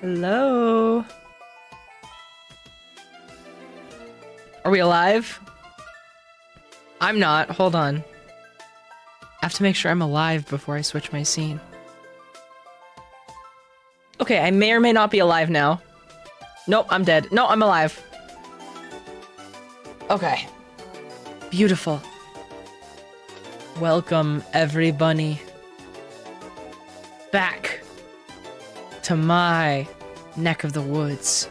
Hello? Are we alive? I'm not. Hold on. I have to make sure I'm alive before I switch my scene. Okay, I may or may not be alive now. Nope, I'm dead. No, I'm alive. Okay. Beautiful. Welcome, everybody. Back to my neck of the woods.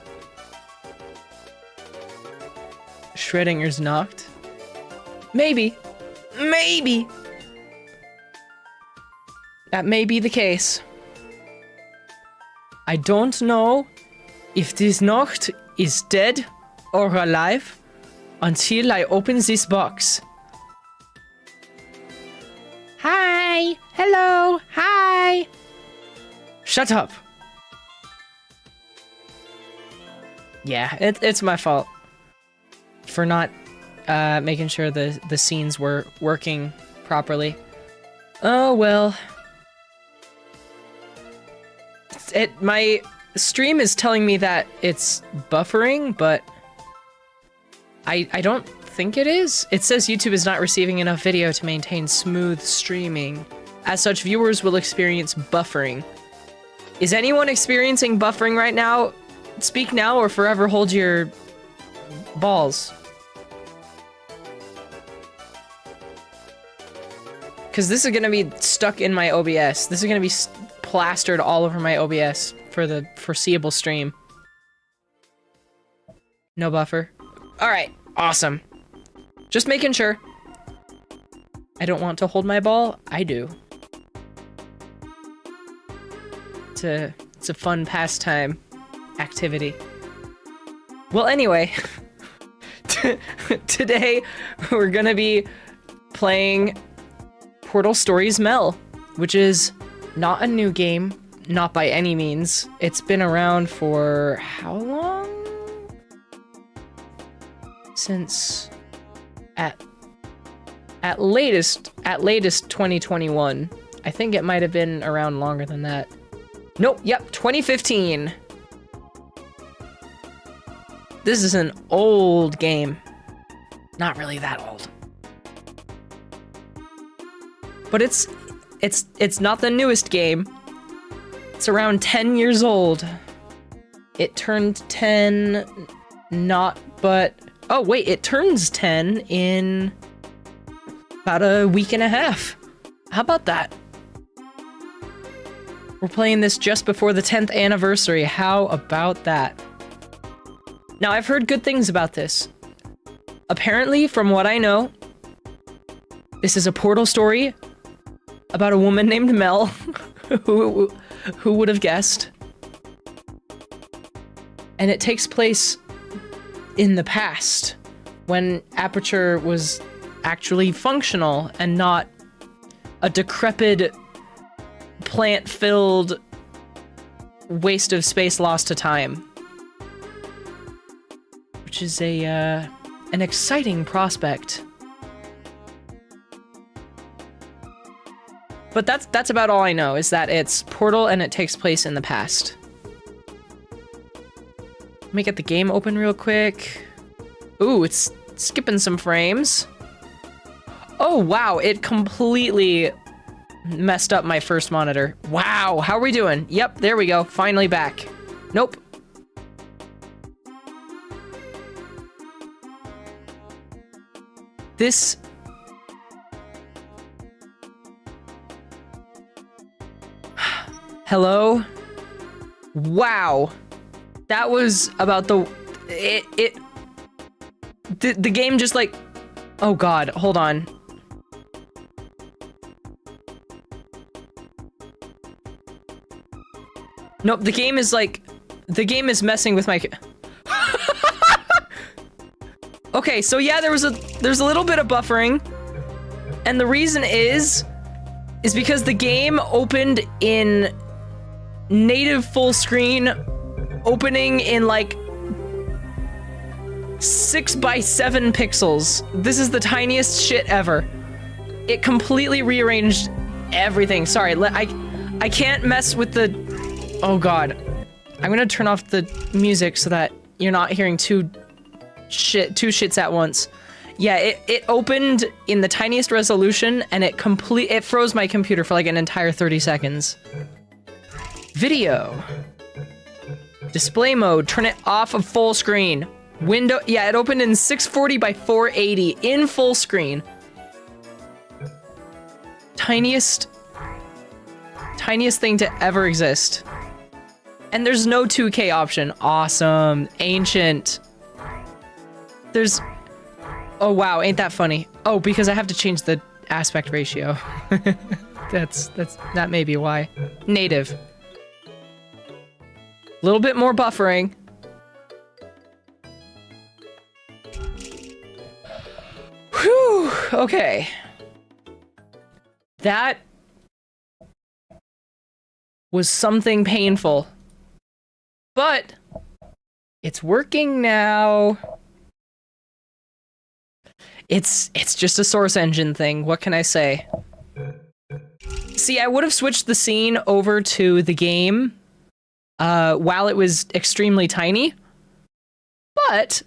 Schrodinger's knocked. Maybe. Maybe. That may be the case. I don't know if this Nocht is dead or alive until I open this box. Hi! Hello! Hi! Shut up! Yeah, it's my fault for not making sure the scenes were working properly. Oh well. My stream is telling me that it's buffering, but I don't think it is. It says YouTube is not receiving enough video to maintain smooth streaming. As such, viewers will experience buffering. Is anyone experiencing buffering right now? Speak now or forever hold your balls. Because this is going to be stuck in my OBS. This is going to be plastered all over my OBS for the foreseeable stream. No buffer. Alright, awesome. Just making sure. I don't want to hold my ball. I do. It's a fun pastime activity. Well, anyway. Today, we're gonna be playing Portal Stories Mel, which is not a new game, not by any means. It's been around for how long? Since at latest 2021. I think it might have been around longer than that. Nope, yep, 2015. This is an old game. Not really that old. But it's not the newest game. It's around 10 years old. It turned 10, oh wait, it turns 10 in about a week and a half. How about that? We're playing this just before the 10th anniversary. How about that? Now, I've heard good things about this. Apparently, from what I know, this is a Portal story about a woman named Mel. Who would have guessed? And it takes place in the past, when Aperture was actually functional and not a decrepit, plant-filled waste of space lost to time. Which is an exciting prospect. But that's about all I know, is that it's Portal and it takes place in the past. Let me get the game open real quick. Ooh, it's skipping some frames. Oh, wow, it completely messed up my first monitor. Wow, how are we doing? Yep, there we go, finally back. Nope. This... Hello? Wow. That was about the game just like, oh god, hold on. Nope, the game is messing with my Okay, so yeah, there's a little bit of buffering. And the reason is because the game opened in native full screen, opening in like 6x7 pixels. This is the tiniest shit ever. It completely rearranged everything. Sorry, I can't mess with the... Oh god. I'm gonna turn off the music so that you're not hearing two shits at once. Yeah, it opened in the tiniest resolution and it froze my computer for like an entire 30 seconds. Video. Display mode, turn it off of full screen. Window, yeah, it opened in 640 by 480 in full screen. Tiniest thing to ever exist. And there's no 2K option. Awesome. Ancient. There's... Oh wow, ain't that funny? Oh, because I have to change the aspect ratio. That may be why. Native. A little bit more buffering. Whew, okay. That was something painful. But it's working now. It's just a Source Engine thing. What can I say? See, I would have switched the scene over to the game while it was extremely tiny, but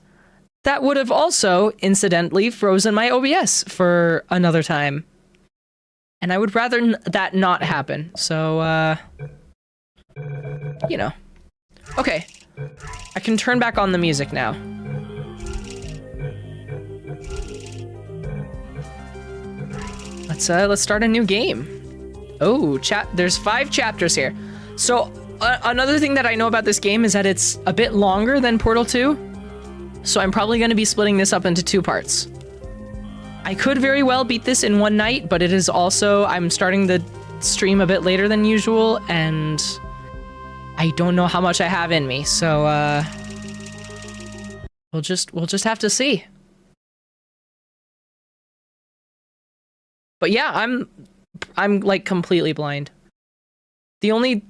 that would have also, incidentally, frozen my OBS for another time. And I would rather that not happen, so, you know. Okay, I can turn back on the music now. Let's start a new game. Oh, there's 5 chapters here. So, another thing that I know about this game is that it's a bit longer than Portal 2. So I'm probably going to be splitting this up into 2 parts. I could very well beat this in one night, but it is also, I'm starting the stream a bit later than usual, and I don't know how much I have in me, so, we'll just have to see. But yeah, I'm like completely blind. The only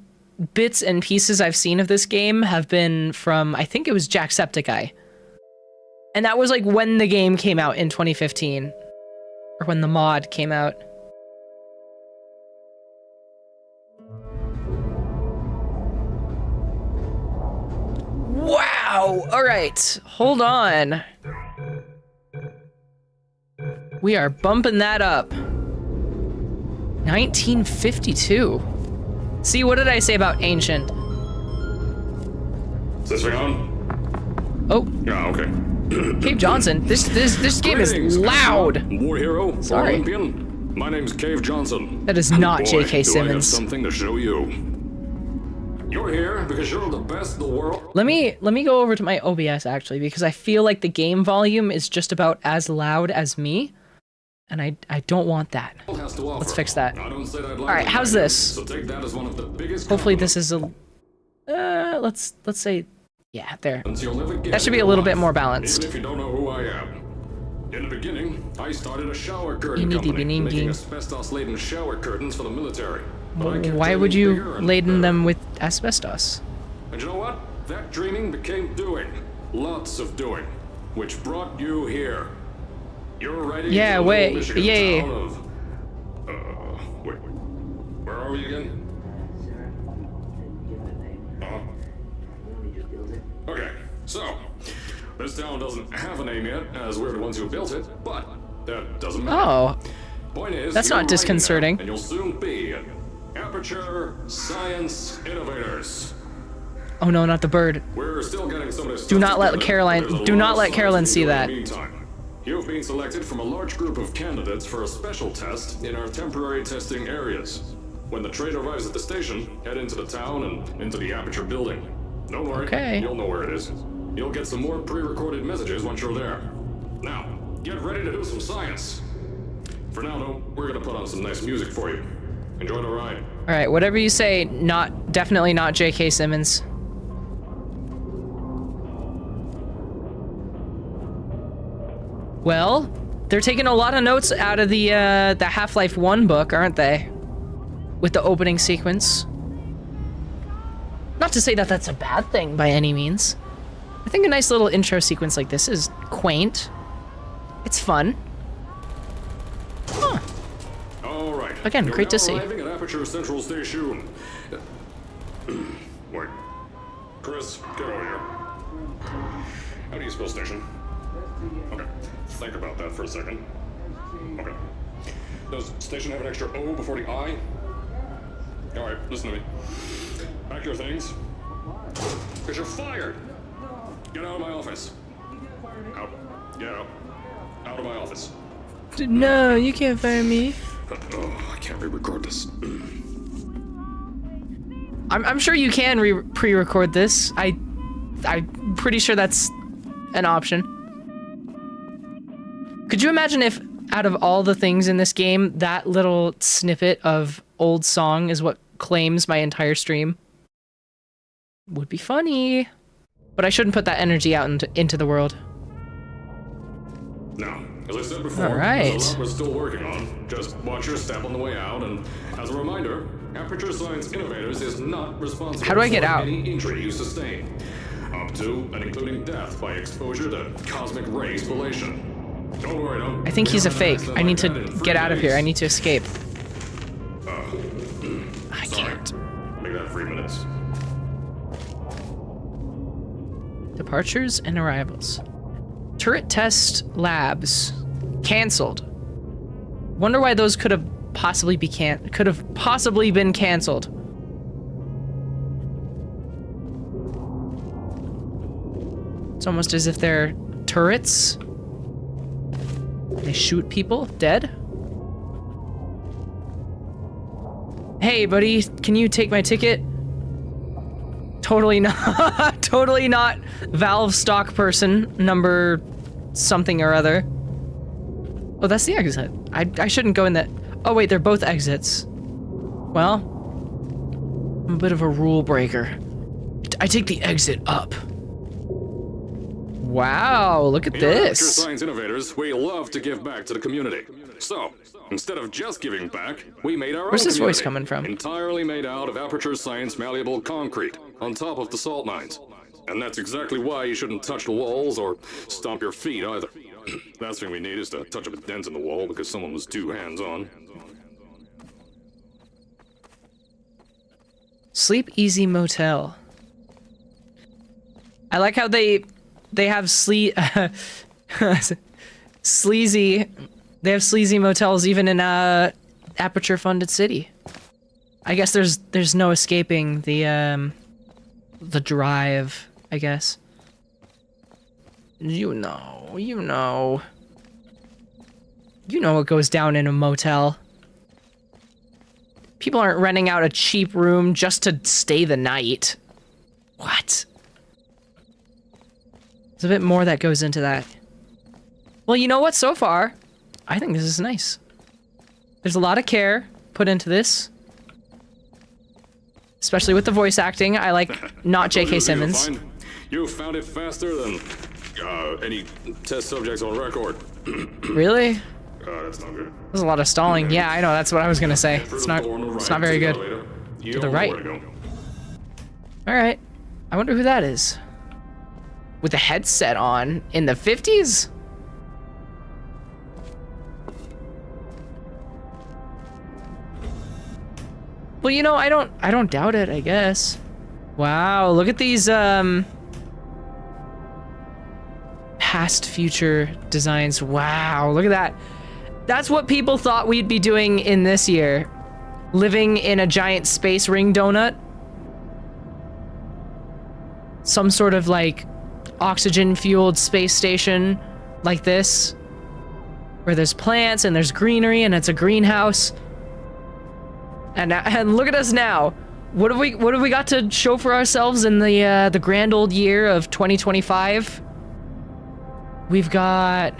bits and pieces I've seen of this game have been from, I think it was Jacksepticeye. And that was like when the game came out in 2015. Or when the mod came out. Wow! Alright, hold on. We are bumping that up. 1952. See, what did I say about ancient? Is this thing on? Oh. Yeah, okay. Cave Johnson, this game is loud. War hero, Sorry. Olympian. My name's Cave Johnson. That is not Boy, J.K. do I have Simmons. something to show you. You're here because you're the best in the world. Let me go over to my OBS actually, because I feel like the game volume is just about as loud as me. And I don't want that. Let's fix that. Alright, how's this? So take that as one of the biggest Hopefully this is a... let's say... Yeah, there. That should be a little bit more balanced. Even if you don't know who I am. In the beginning, I started a shower curtain company, making asbestos-laden shower curtains for the military. Why would you laden them with asbestos? And you know what? That dreaming became doing. Lots of doing. Which brought you here. You're riding Yeah, into the wait, Michigan yeah. town of... wait. Where are we again? Okay, so, this town doesn't have a name yet, as we're the ones who built it, but that doesn't matter. Oh, Point is, that's you're not disconcerting. now, and you'll soon be Aperture Science Innovators. Oh no, not the bird. We're still getting some of this Do stuff not let together, Caroline- but there's a do lot not of let science Carolyn to see do in that. the meantime. You've been selected from a large group of candidates for a special test in our temporary testing areas. When the train arrives at the station, head into the town and into the Aperture building. Don't worry, Okay. you'll know where it is. You'll get some more pre-recorded messages once you're there. Now, get ready to do some science. For now, though, we're gonna put on some nice music for you. Enjoy the ride. Alright, whatever you say, definitely not J.K. Simmons. Well, they're taking a lot of notes out of the Half-Life 1 book, aren't they? With the opening sequence. Not to say that that's a bad thing by any means. I think a nice little intro sequence like this is quaint. It's fun. Huh. All right. Again, great to see. Arriving at Aperture Central Station. Wait. Chris, get over here. How do you spell station? Okay, think about that for a second. Okay. Does station have an extra O before the I? Alright, listen to me. Pack your things. Because you're fired! Get out of my office. Out. Get out. Out of my office. No, you can't fire me. Oh, I can't re-record this. I'm sure you can pre-record this. I'm pretty sure that's an option. Could you imagine if, out of all the things in this game, that little snippet of old song is what claims my entire stream? Would be funny. But I shouldn't put that energy out into the world. Now, as I said before, Alright. there's a lot we're still working on. Just watch your step on the way out, and as a reminder, Aperture Science Innovators is not responsible How do I get for out? any injury you sustain, up to and including death by exposure to cosmic ray spallation. Don't worry, no. I think he's a fake. I need to get out of here. I need to escape. I can't. Make that 3 minutes. Departures and arrivals. Turret test labs canceled. Wonder why those could have possibly been canceled. It's almost as if they're turrets. They shoot people dead. Hey, buddy, can you take my ticket? Totally not. Totally not Valve stock person number something or other. Oh, that's the exit. I shouldn't go in that. Oh wait, they're both exits. Well, I'm a bit of a rule breaker. I take the exit up. Wow, look at Here at Aperture this. Science Innovators, we love to give back to the community. So, instead of just giving back, we made our Where's own this voice community, coming from? Entirely made out of Aperture Science malleable concrete, on top of the salt mines. And that's exactly why you shouldn't touch the walls or stomp your feet either. Last thing we need is to touch up a dent in the wall because someone was too hands-on. Sleep Easy Motel. I like how they have sleazy. They have sleazy motels even in Aperture funded city. I guess there's no escaping the drive, I guess. You know what goes down in a motel. People aren't renting out a cheap room just to stay the night. What? There's a bit more that goes into that. Well, you know what? So far, I think this is nice. There's a lot of care put into this. Especially with the voice acting. I like not J.K. Simmons. You found it faster than any test subjects on record. Really? That's not good. There's a lot of stalling. Yeah, I know. That's what I was gonna say. It's not very good. To the right. All right. I wonder who that is. With a headset on in the 50s? Well, you know, I don't doubt it, I guess. Wow, look at these past future designs. Wow, look at that. That's what people thought we'd be doing in this year. Living in a giant space ring donut. Some sort of like oxygen-fueled space station like this, where there's plants and there's greenery and it's a greenhouse. And look at us now. What have we got to show for ourselves in the grand old year of 2025? We've got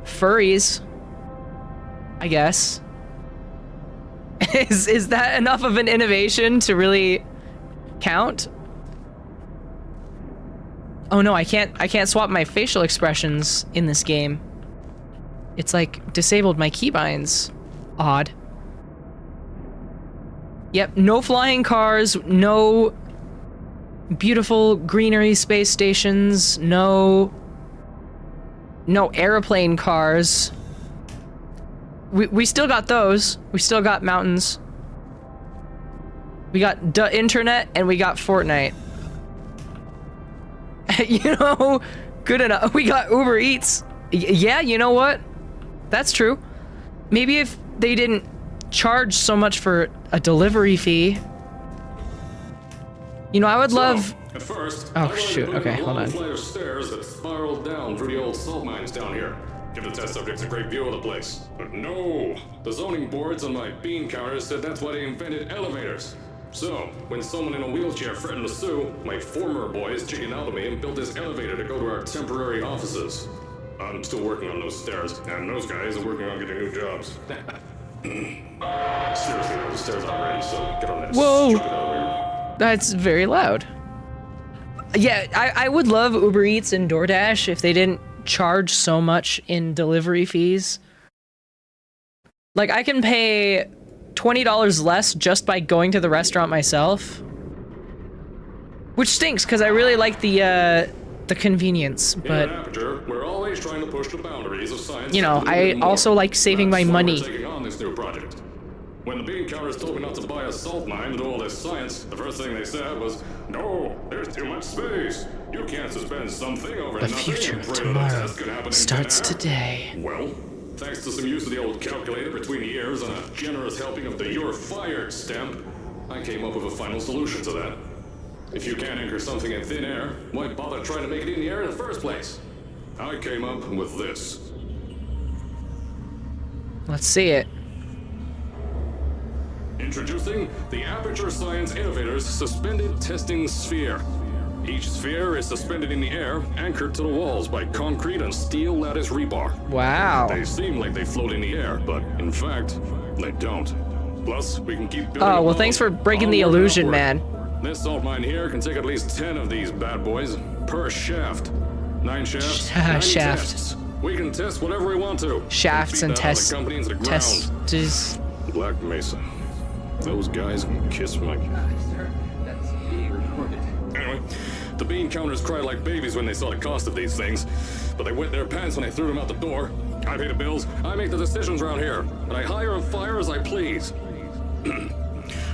furries, I guess. Is that enough of an innovation to really count? Oh no, I can't swap my facial expressions in this game. It's like disabled my keybinds. Odd. Yep, no flying cars, no beautiful greenery space stations, no airplane cars. We still got those. We still got mountains. We got the internet and we got Fortnite. You know, good enough. We got Uber Eats. Yeah, you know what? That's true. Maybe if they didn't charge so much for a delivery fee. You know, I would love... At first, oh, shoot. Okay, hold on. A flight of stairs that spiraled down through the old salt mines down here. Give the test subjects a great view of the place. But no! The zoning boards on my bean counters said that's why they invented elevators. So, when someone in a wheelchair threatened to sue, my former boys chickened out of me and built this elevator to go to our temporary offices. I'm still working on those stairs, and those guys are working on getting new jobs. Seriously, the stairs aren't ready, so get on that stupid elevator. That's very loud. Yeah, I would love Uber Eats and DoorDash if they didn't charge so much in delivery fees. Like, I can pay $20 less just by going to the restaurant myself. Which stinks, because I really like the convenience, but... In Aperture, we're always trying to push the boundaries of science. You know, I also like saving my money. Taking on this new project. When the bean counters told me not to buy a salt mine and do all this science, the first thing they said was, "No, there's too much space. You can't suspend something over The nothing. future of and pray tomorrow that the test can happen in starts thin air." today. Well, thanks to some use of the old calculator between the ears and a generous helping of the "you're fired" stamp, I came up with a final solution to that. If you can't anchor something in thin air, why bother trying to make it in the air in the first place? I came up with this. Let's see it. Introducing the Aperture Science Innovators Suspended Testing Sphere. Each sphere is suspended in the air, anchored to the walls by concrete and steel lattice rebar. Wow. They seem like they float in the air, but in fact, they don't. Plus, we can keep building. Oh, well, thanks for breaking the illusion, man. This salt mine here can take at least 10 of these bad boys per shaft. 9 shafts, 90 Shaft. tests. We can test whatever we want to. Shafts and tests. tests. Black Mesa. Those guys can kiss my... Anyway, the bean counters cried like babies when they saw the cost of these things, but they wet their pants when I threw them out the door. I pay the bills, I make the decisions around here, and I hire and fire as I please.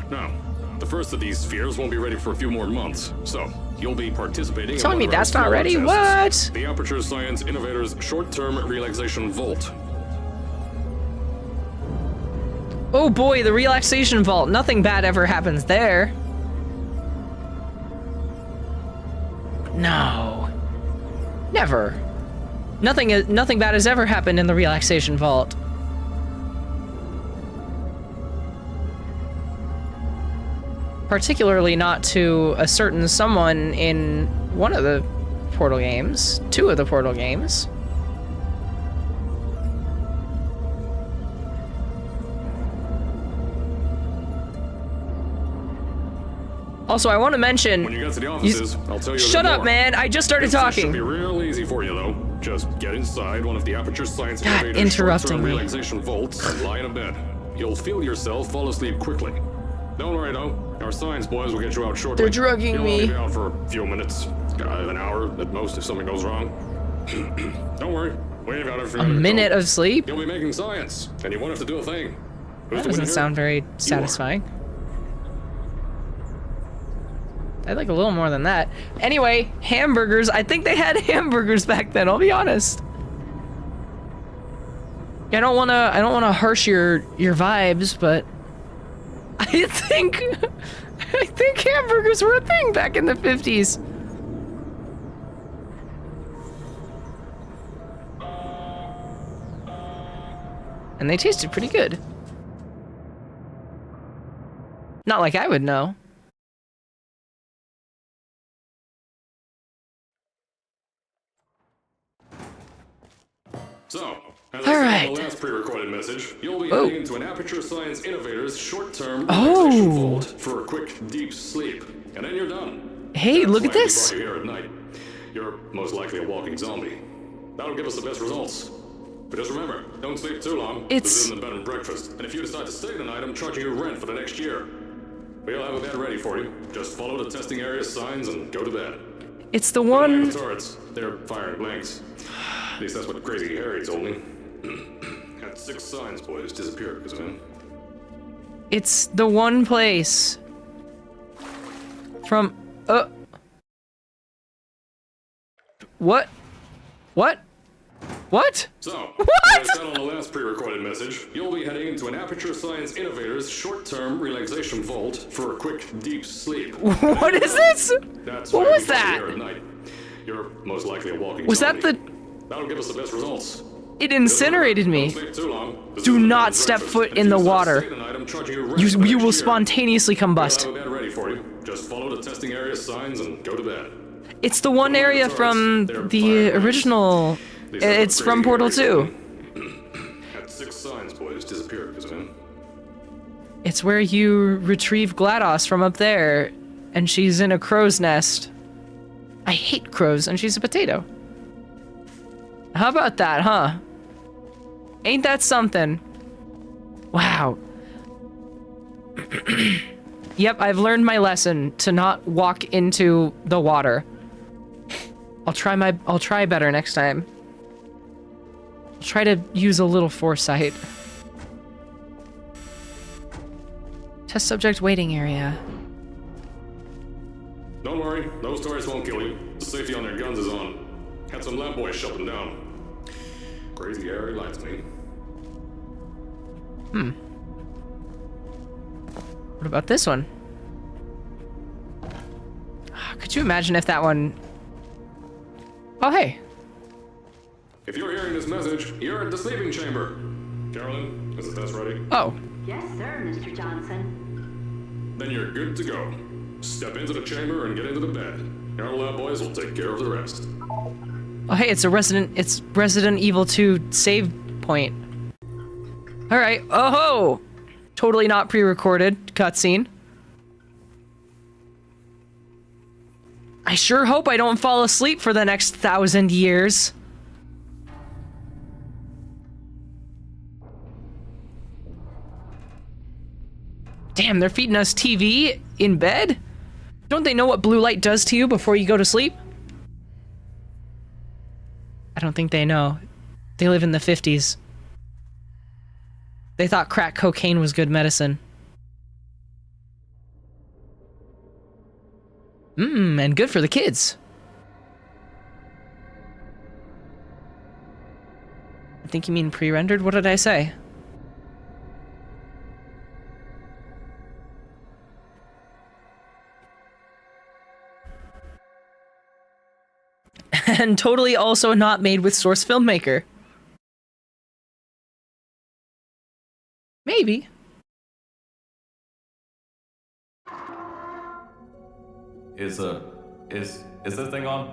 Now, the first of these spheres won't be ready for a few more months, so you'll be participating in Telling me one of our that's not smaller ready? tests, What? The Aperture Science Innovators Short-Term Relaxation Vault. Oh boy, the relaxation vault. Nothing bad ever happens there. No. Never. Nothing bad has ever happened in the relaxation vault. Particularly not to a certain someone in one of the Portal games. 2 of the Portal games. Also, I want to mention... When you get to the offices, I'll tell you a Shut bit up, more. man! I just started This talking. should be real easy for you, though. Just get inside one of the Aperture Science God, Innovators interrupting short-term me. relaxation vaults and lie in a bed. You'll feel yourself fall asleep quickly. Don't worry, though. Our science boys will get you out shortly. They're drugging You'll me. only be out for a few minutes. An hour at most if something goes wrong. Don't worry. We've got it for you. A minute of sleep? You'll be making science, and you won't have to do a thing. Who's That the winner doesn't here? sound very satisfying. I'd like a little more than that. Anyway, hamburgers. I think they had hamburgers back then, I'll be honest. I don't wanna harsh your vibes, but I think hamburgers were a thing back in the 50s. And they tasted pretty good. Not like I would know. So, as All I said right. in the last pre-recorded message, you'll be Oh. heading into an Aperture Science Innovators short-term Oh. relaxation vault for a quick, deep sleep, and then you're done. Hey, That's look at why we this. brought you here at night. You're most likely a walking zombie. That'll give us the best results. But just remember, don't sleep too long. It's- This isn't a bed and breakfast, and if you decide to stay tonight, I'm charging you rent for the next year. We'll have a bed ready for you. Just follow the testing area signs and go to bed. It's the Don't like one. the turrets. They're firing blanks. At least that's what Crazy Harry told me. Had 6 signs boys disappear because of him. It's the one place from... What? What? What? So, What? as said on the last pre-recorded message, you'll be heading into an Aperture Science Innovators short-term relaxation vault for a quick, deep sleep. What is this? That's What why was we call it that? here at night. You're most likely a walking Was that zombie. the... That'll give us the best results. It incinerated Don't me. sleep too long. This Do is a not bed step breakfast, foot and in if the you start water. staying tonight, I'm charging you rent for the You will next year. spontaneously We'll combust. have a bed ready for you. Just follow the testing area signs and go to bed. It's the one area from the original... These are It's from upgrading Portal areas. 2. Had 6 signs, boys, disappeared because of him. It's where you retrieve GLaDOS from up there, and she's in a crow's nest. I hate crows, and she's a potato. How about that, huh? Ain't that something? Wow. Yep, I've learned my lesson to not walk into the water. I'll try better next time. I'll try to use a little foresight. Test subject waiting area. Don't worry, those tourists won't kill you. The safety on their guns is on. Had some lab boys shut them down. Crazy air lights me. What about this one? Could you imagine if that one... Oh, hey. If you're hearing this message, you're at the sleeping chamber. Carolyn, is the test ready? Oh. Yes, sir, Mr. Johnson. Then you're good to go. Step into the chamber and get into the bed. Our lab boys will take care of the rest. Oh, hey, it's Resident Evil 2 save point. All right. Oh, ho! Totally not pre-recorded cutscene. I sure hope I don't fall asleep for the next 1,000 years. Damn, they're feeding us TV in bed? Don't they know what blue light does to you before you go to sleep? I don't think they know. They live in the 50s. They thought crack cocaine was good medicine. And good for the kids. I think you mean pre-rendered? What did I say? And totally also not made with Source Filmmaker. Maybe. Is this thing on?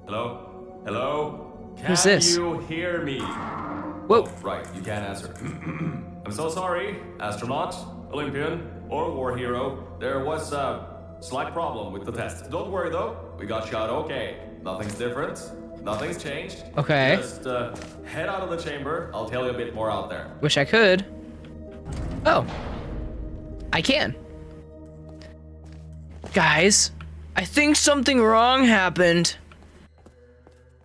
Hello? Hello? Who's this? Can you hear me? Whoa. Oh, right, you can't answer. I'm so sorry, astronaut, Olympian, or war hero. There was a slight problem with the test. Don't worry though, we got shot okay. Nothing's different. Nothing's changed. Okay. Just head out of the chamber. I'll tell you a bit more out there. Wish I could. Oh. I can. Guys, I think something wrong happened.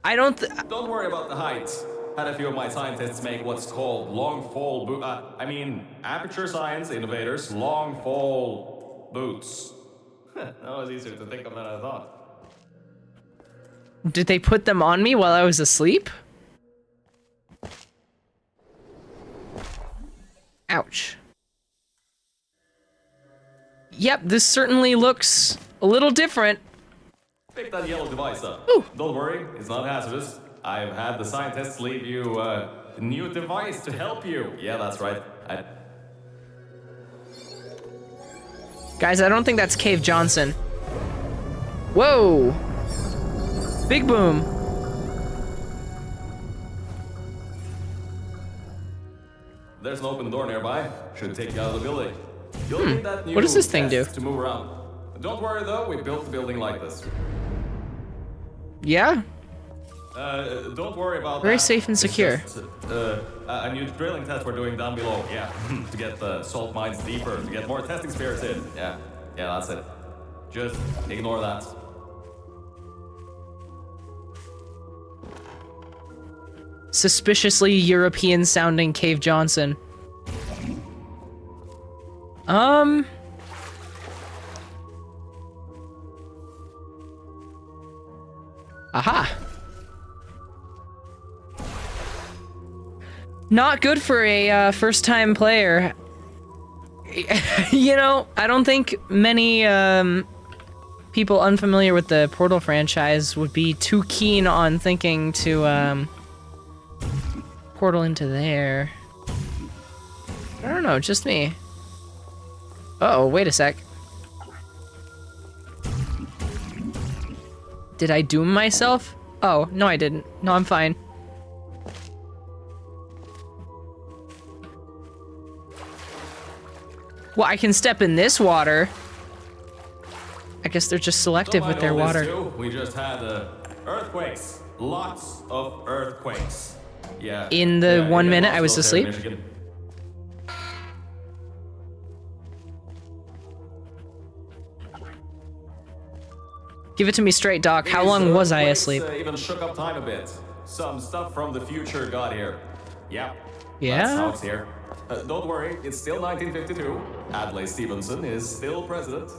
I don't Don't worry about the heights. Had a few of my scientists make what's called long fall Aperture Science Innovators long fall boots. That was easier to think of than I thought. Did they put them on me while I was asleep? Ouch. Yep, this certainly looks a little different. Pick that yellow device up. Ooh. Don't worry, it's not hazardous. I've had the scientists leave you a new device to help you. Yeah, that's right. Guys, I don't think that's Cave Johnson. Whoa! Big boom. There's an open door nearby. Should take you out of the building. You'll need that new What does this thing do? test to move around. Don't worry though, we built the building like this. Yeah? Don't worry about Very that. safe and It's secure. just, a new drilling test we're doing down below. Yeah, to get the salt mines deeper, to get more testing spirits in. Yeah, that's it. Just ignore that. Suspiciously European sounding Cave Johnson. Aha. Not good for a first-time player. You know, I don't think many people unfamiliar with the Portal franchise would be too keen on thinking to portal into there. I don't know, just me. Uh-oh, wait a sec. Did I doom myself? Oh, no I didn't. No, I'm fine. Well, I can step in this water. I guess they're just selective with their water. We just had earthquakes. Lots of earthquakes. Yeah. In the 1 minute I was Roswell there in asleep. Michigan. Give it to me straight, Doc. How long was I asleep? Even shook up time a bit. Some stuff from the future got here. Yep. Yeah? That's how it's here. Don't worry, it's still 1952. Adlai Stevenson is still president.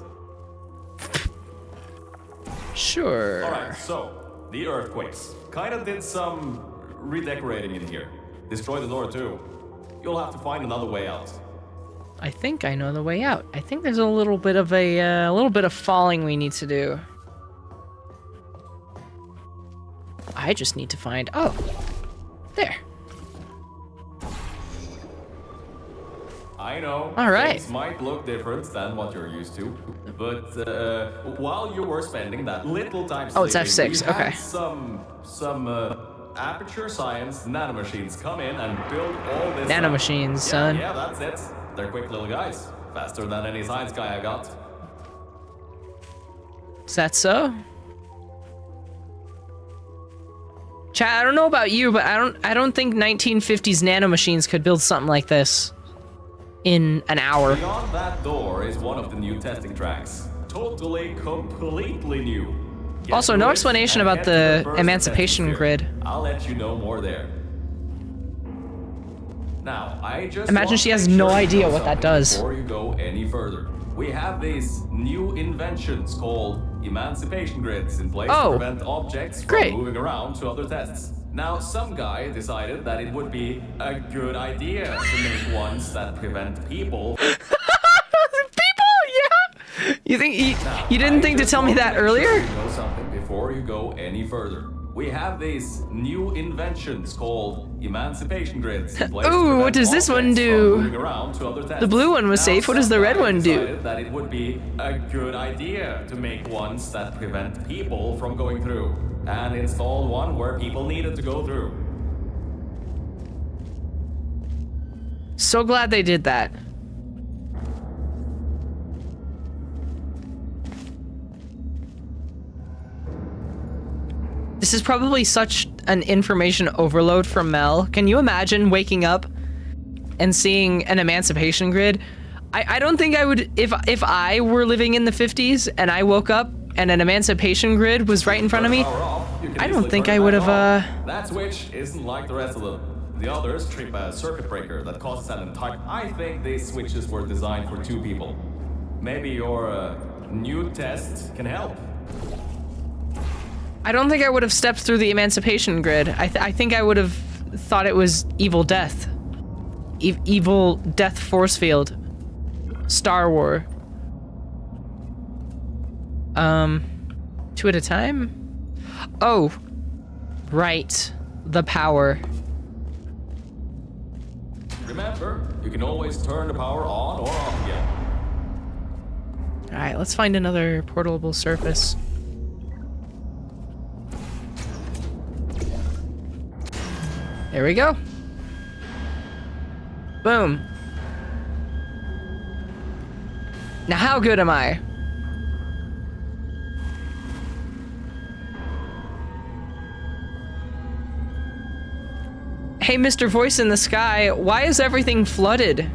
Sure. Alright, so, the earthquakes. Kinda did some redecorating in here. Destroyed the door too. You'll have to find another way out. I think I know the way out. I think there's a little bit of falling we need to do. I just need to find, oh, there. I know. All right. Things might look different than what you're used to, but while you were spending that little time sleeping, Oh, it's F6, we had okay. some aperture science nanomachines come in and build all this. Nanomachines, son. Yeah, that's it. They're quick little guys, faster than any science guy I got. Is that so? Chat, I don't know about you, but I don't think 1950s nanomachines could build something like this in an hour. Beyond that door is one of the new testing tracks. Totally, completely new. Get Also, no through it explanation and about get to the first emancipation testing grid. sphere. I'll let you know more there. Now, I just Imagine want she to has make no sure you idea know what that something does. Before you go any further, we have these new inventions called emancipation grids in place Oh, to prevent objects from great. moving around to other tests. Now, some guy decided that it would be a good idea to make ones that prevent people. People, yeah. You think you didn't think to tell me that earlier? You know something before you go any further. We have these new inventions called emancipation grids. In place to Ooh, what prevent does this one objects do? from moving around to other tests. The blue one was Now, safe. What does the some red guy one do? decided that it would be a good idea to make ones that prevent people from going through, and installed one where people needed to go through. So glad they did that. This is probably such an information overload from Mel. Can you imagine waking up and seeing an emancipation grid? I don't think I would, if I were living in the 50s and I woke up and an emancipation grid was right in front of me, Power off, you can I don't easily think turn I it would back have, on. That switch isn't like the rest of them. The others trip a circuit breaker that causes an entire. I think these switches were designed for two people. Maybe your new test can help. I don't think I would have stepped through the emancipation grid. I think I would have thought it was evil death. Evil death force field. Star War. 2 at a time? Oh, right. The power. Remember, you can always turn the power on or off again. All right, let's find another portable surface. There we go. Boom. Now how good am I? Hey, Mr. Voice in the Sky, why is everything flooded?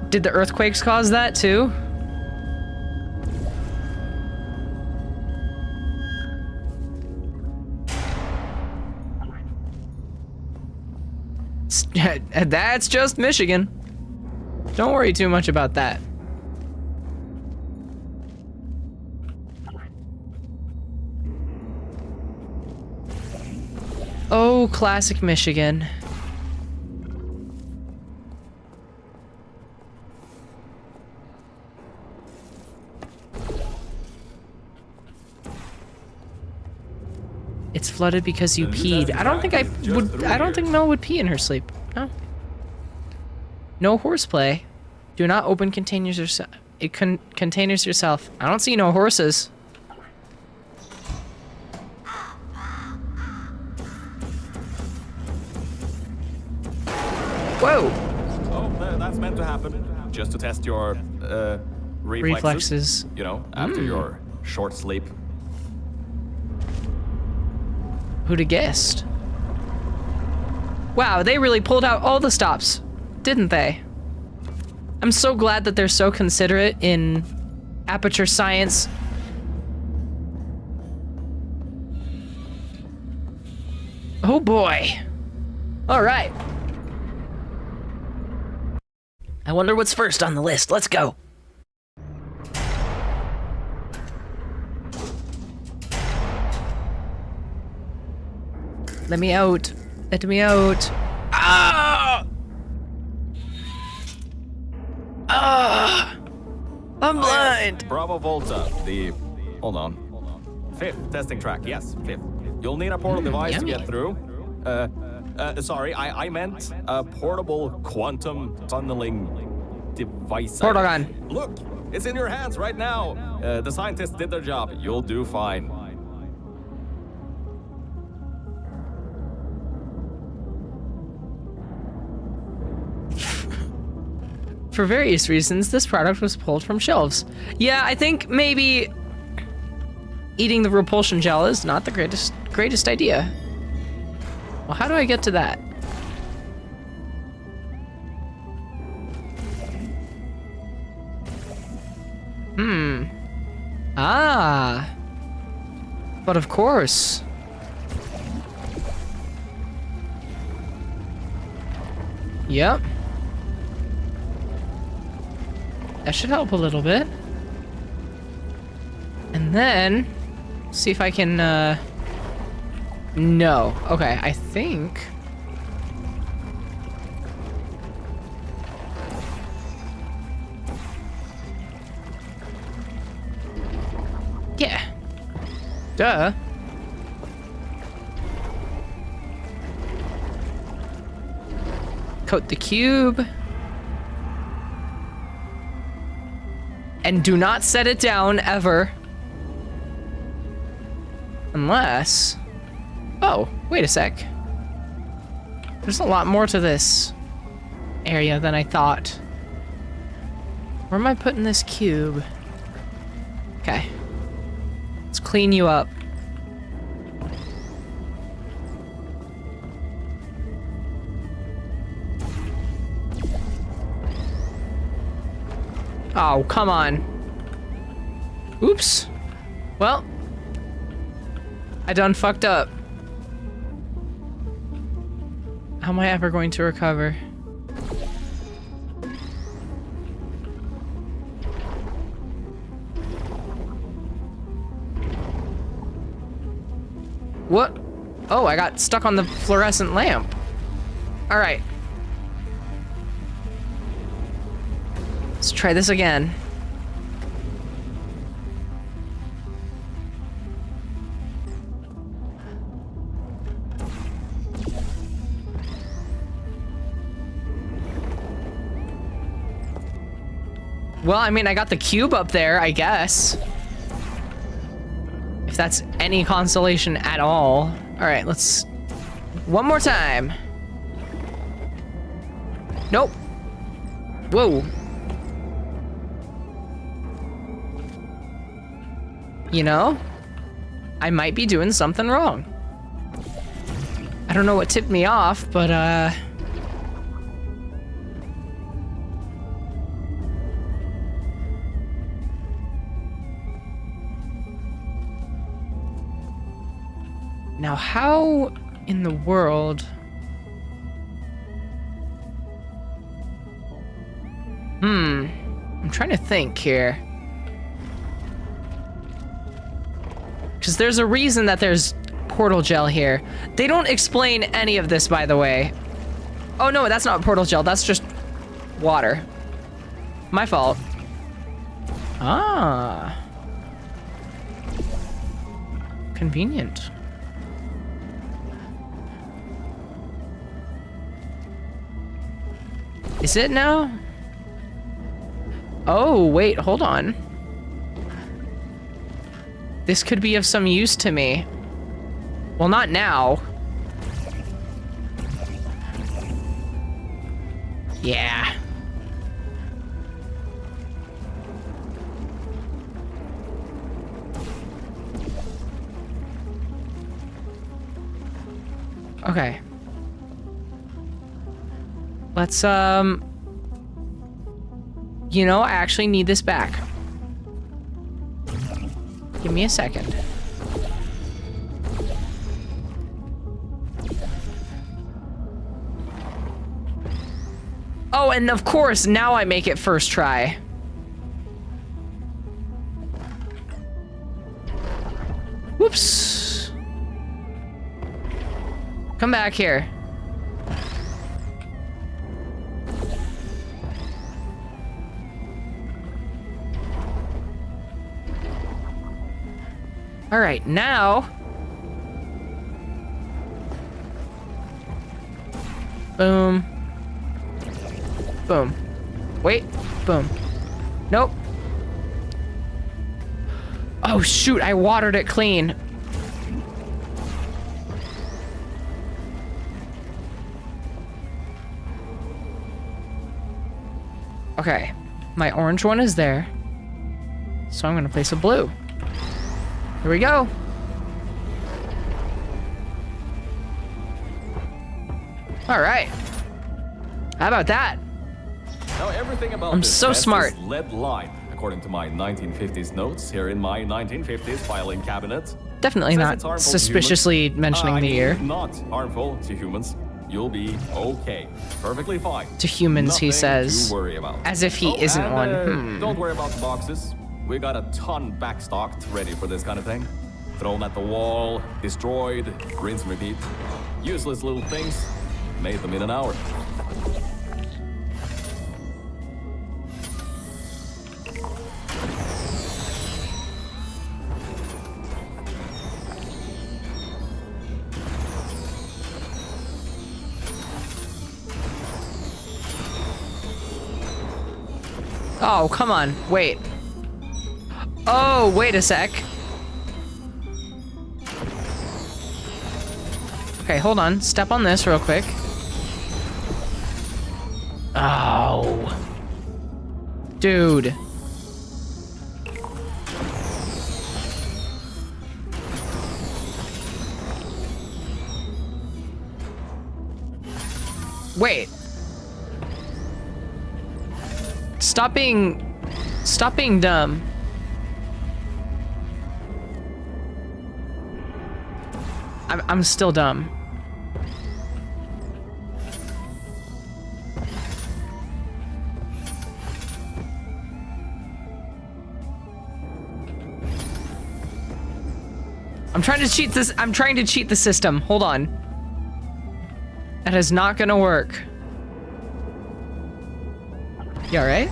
Did the earthquakes cause that too? That's just Michigan. Don't worry too much about that. Oh, classic Michigan. It's flooded because you peed. I don't think I would. I don't think Mel would pee in her sleep. No. No horseplay. Do not open containers yourself. Containers yourself. I don't see no horses. Whoa. Oh, that's meant to happen. Just to test your reflexes. You know, after your short sleep. Who'd have guessed? Wow, they really pulled out all the stops, didn't they? I'm so glad that they're so considerate in aperture science. Oh boy. All right. I wonder what's first on the list. Let's go. Let me out. Let me out. Ah! Ah! I'm blind. Bravo Volta, hold on. 5th testing track, yes, 5th. You'll need a portal device yummy. to get through. Sorry, I meant a portable quantum tunneling device. Portal gun. Look, it's in your hands right now. The scientists did their job. You'll do fine. For various reasons, this product was pulled from shelves. Yeah, I think maybe eating the repulsion gel is not the greatest idea. Well, how do I get to that? Ah. But of course. Yep. That should help a little bit. And then, see if I can, no. Okay, I think... Yeah. Duh. Coat the cube. And do not set it down, ever. Unless... Oh, wait a sec. There's a lot more to this area than I thought. Where am I putting this cube? Okay. Let's clean you up. Oh, come on. Oops. Well, I done fucked up. How am I ever going to recover? What? Oh, I got stuck on the fluorescent lamp. All right. Let's try this again. Well, I mean, I got the cube up there, I guess. If that's any consolation at all. All right, let's... One more time. Nope. Whoa. You know, I might be doing something wrong. I don't know what tipped me off, but, now, how in the world... I'm trying to think here. Because there's a reason that there's portal gel here. They don't explain any of this, by the way. Oh no, that's not portal gel. That's just water. My fault. Ah. Convenient. Is it now? Oh, wait, hold on. This could be of some use to me. Well, not now. Yeah. Okay. Let's, you know, I actually need this back. Give me a second. Oh, and of course, now I make it first try. Whoops. Come back here. All right, now. Boom. Boom. Wait. Boom. Nope. Oh, shoot. I watered it clean. Okay. My orange one is there. So I'm going to place a blue. Here we go. All right. How about that? Now everything about I'm this so test smart. is lead line, according to my 1950s notes here in my 1950s filing cabinet. Definitely Says not it's harmful to suspiciously humans. mentioning I the mean, year. Not harmful to humans. You'll be okay. Perfectly fine. To humans, he Nothing says. to worry about. As if he isn't and, one. Don't worry about the boxes. We got a ton backstocked ready for this kind of thing. Thrown at the wall, destroyed, rinse and repeat. Useless little things. Made them in an hour. Oh, come on. Wait. Oh, wait a sec. Okay, hold on. Step on this real quick. Oh. Dude. Wait. Stop being dumb. I'm still dumb. I'm trying to cheat this. I'm trying to cheat the system. Hold on. That is not gonna work. You all right?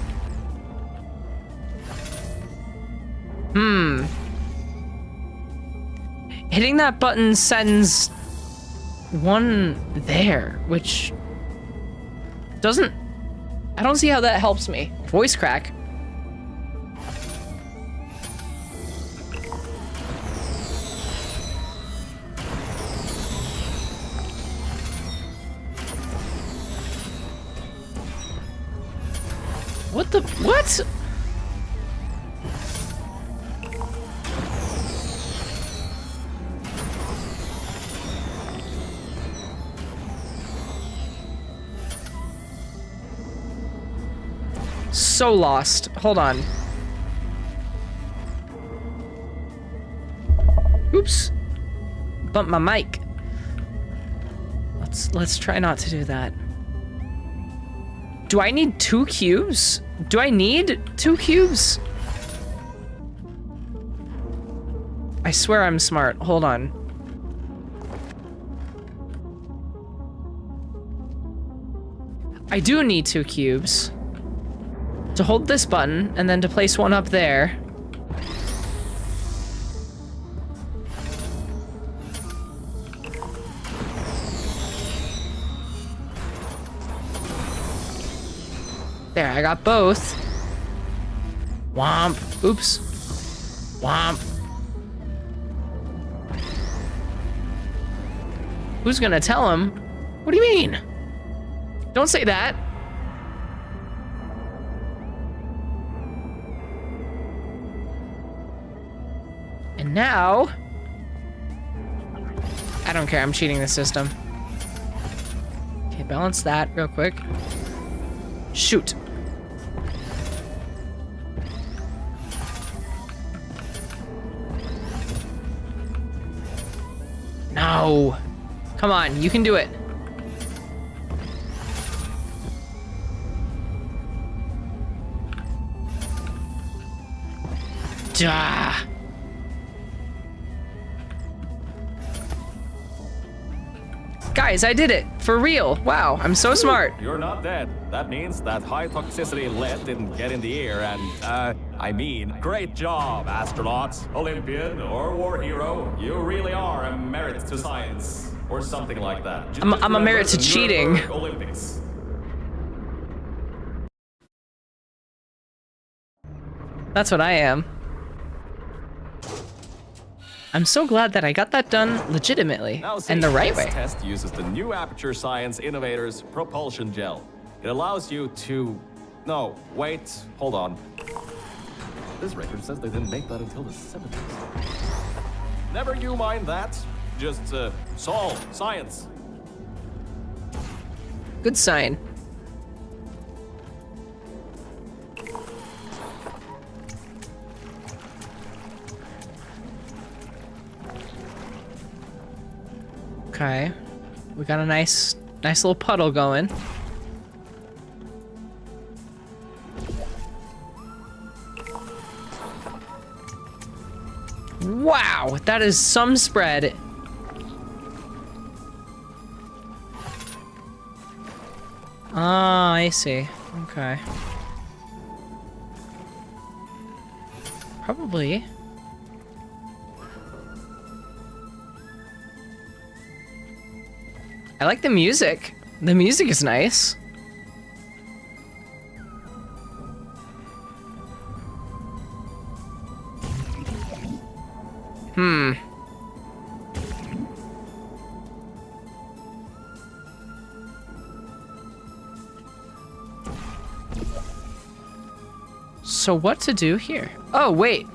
Hitting that button sends one there, which doesn't... I don't see how that helps me. Voice crack. What the... What? So lost. Hold on. Oops. Bumped my mic. Let's try not to do that. Do I need 2 cubes? Do I need 2 cubes? I swear I'm smart. Hold on. I do need 2 cubes. To hold this button, and then to place one up there. There, I got both. Womp. Oops. Womp. Who's gonna tell him? What do you mean? Don't say that. And now... I don't care, I'm cheating the system. Okay, balance that real quick. Shoot. No. Come on, you can do it. Duh. Guys, I did it. For real. Wow, I'm so smart. You're not dead. That means that high toxicity lead didn't get in the air and, I mean, great job, astronauts, Olympian, or war hero. You really are a merit to science, or something like that. I'm a merit to the cheating. Nuremberg Olympics. That's what I am. I'm so glad that I got that done legitimately Now, see, and the right this way. test uses the new Aperture Science Innovators propulsion gel. It allows you to... No, wait, hold on. This record says they didn't make that until the 70s. Never you mind that. Just, solve science. Good sign. Okay. We got a nice little puddle going. Wow, that is some spread. Ah, I see. Okay. Probably. I like the music. The music is nice. So what to do here? Oh, wait.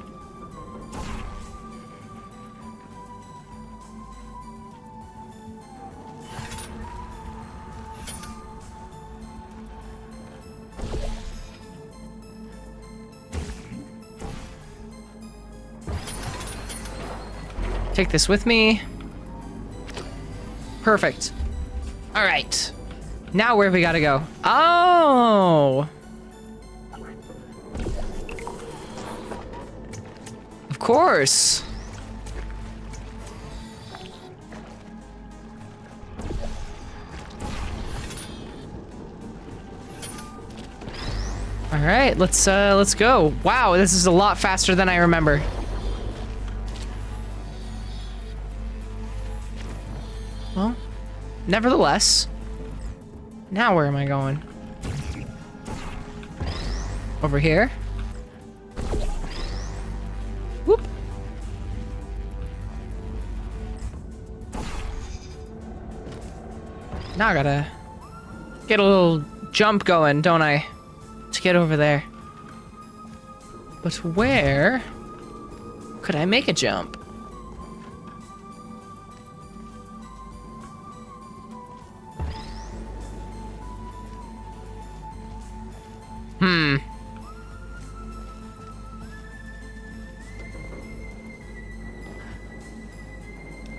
Take this with me. Perfect. All right. Now where we gotta go? Oh! Of course. All right, let's go. Wow, this is a lot faster than I remember. Well, nevertheless, now where am I going? Over here? Whoop. Now I gotta get a little jump going, don't I? To get over there. But where could I make a jump?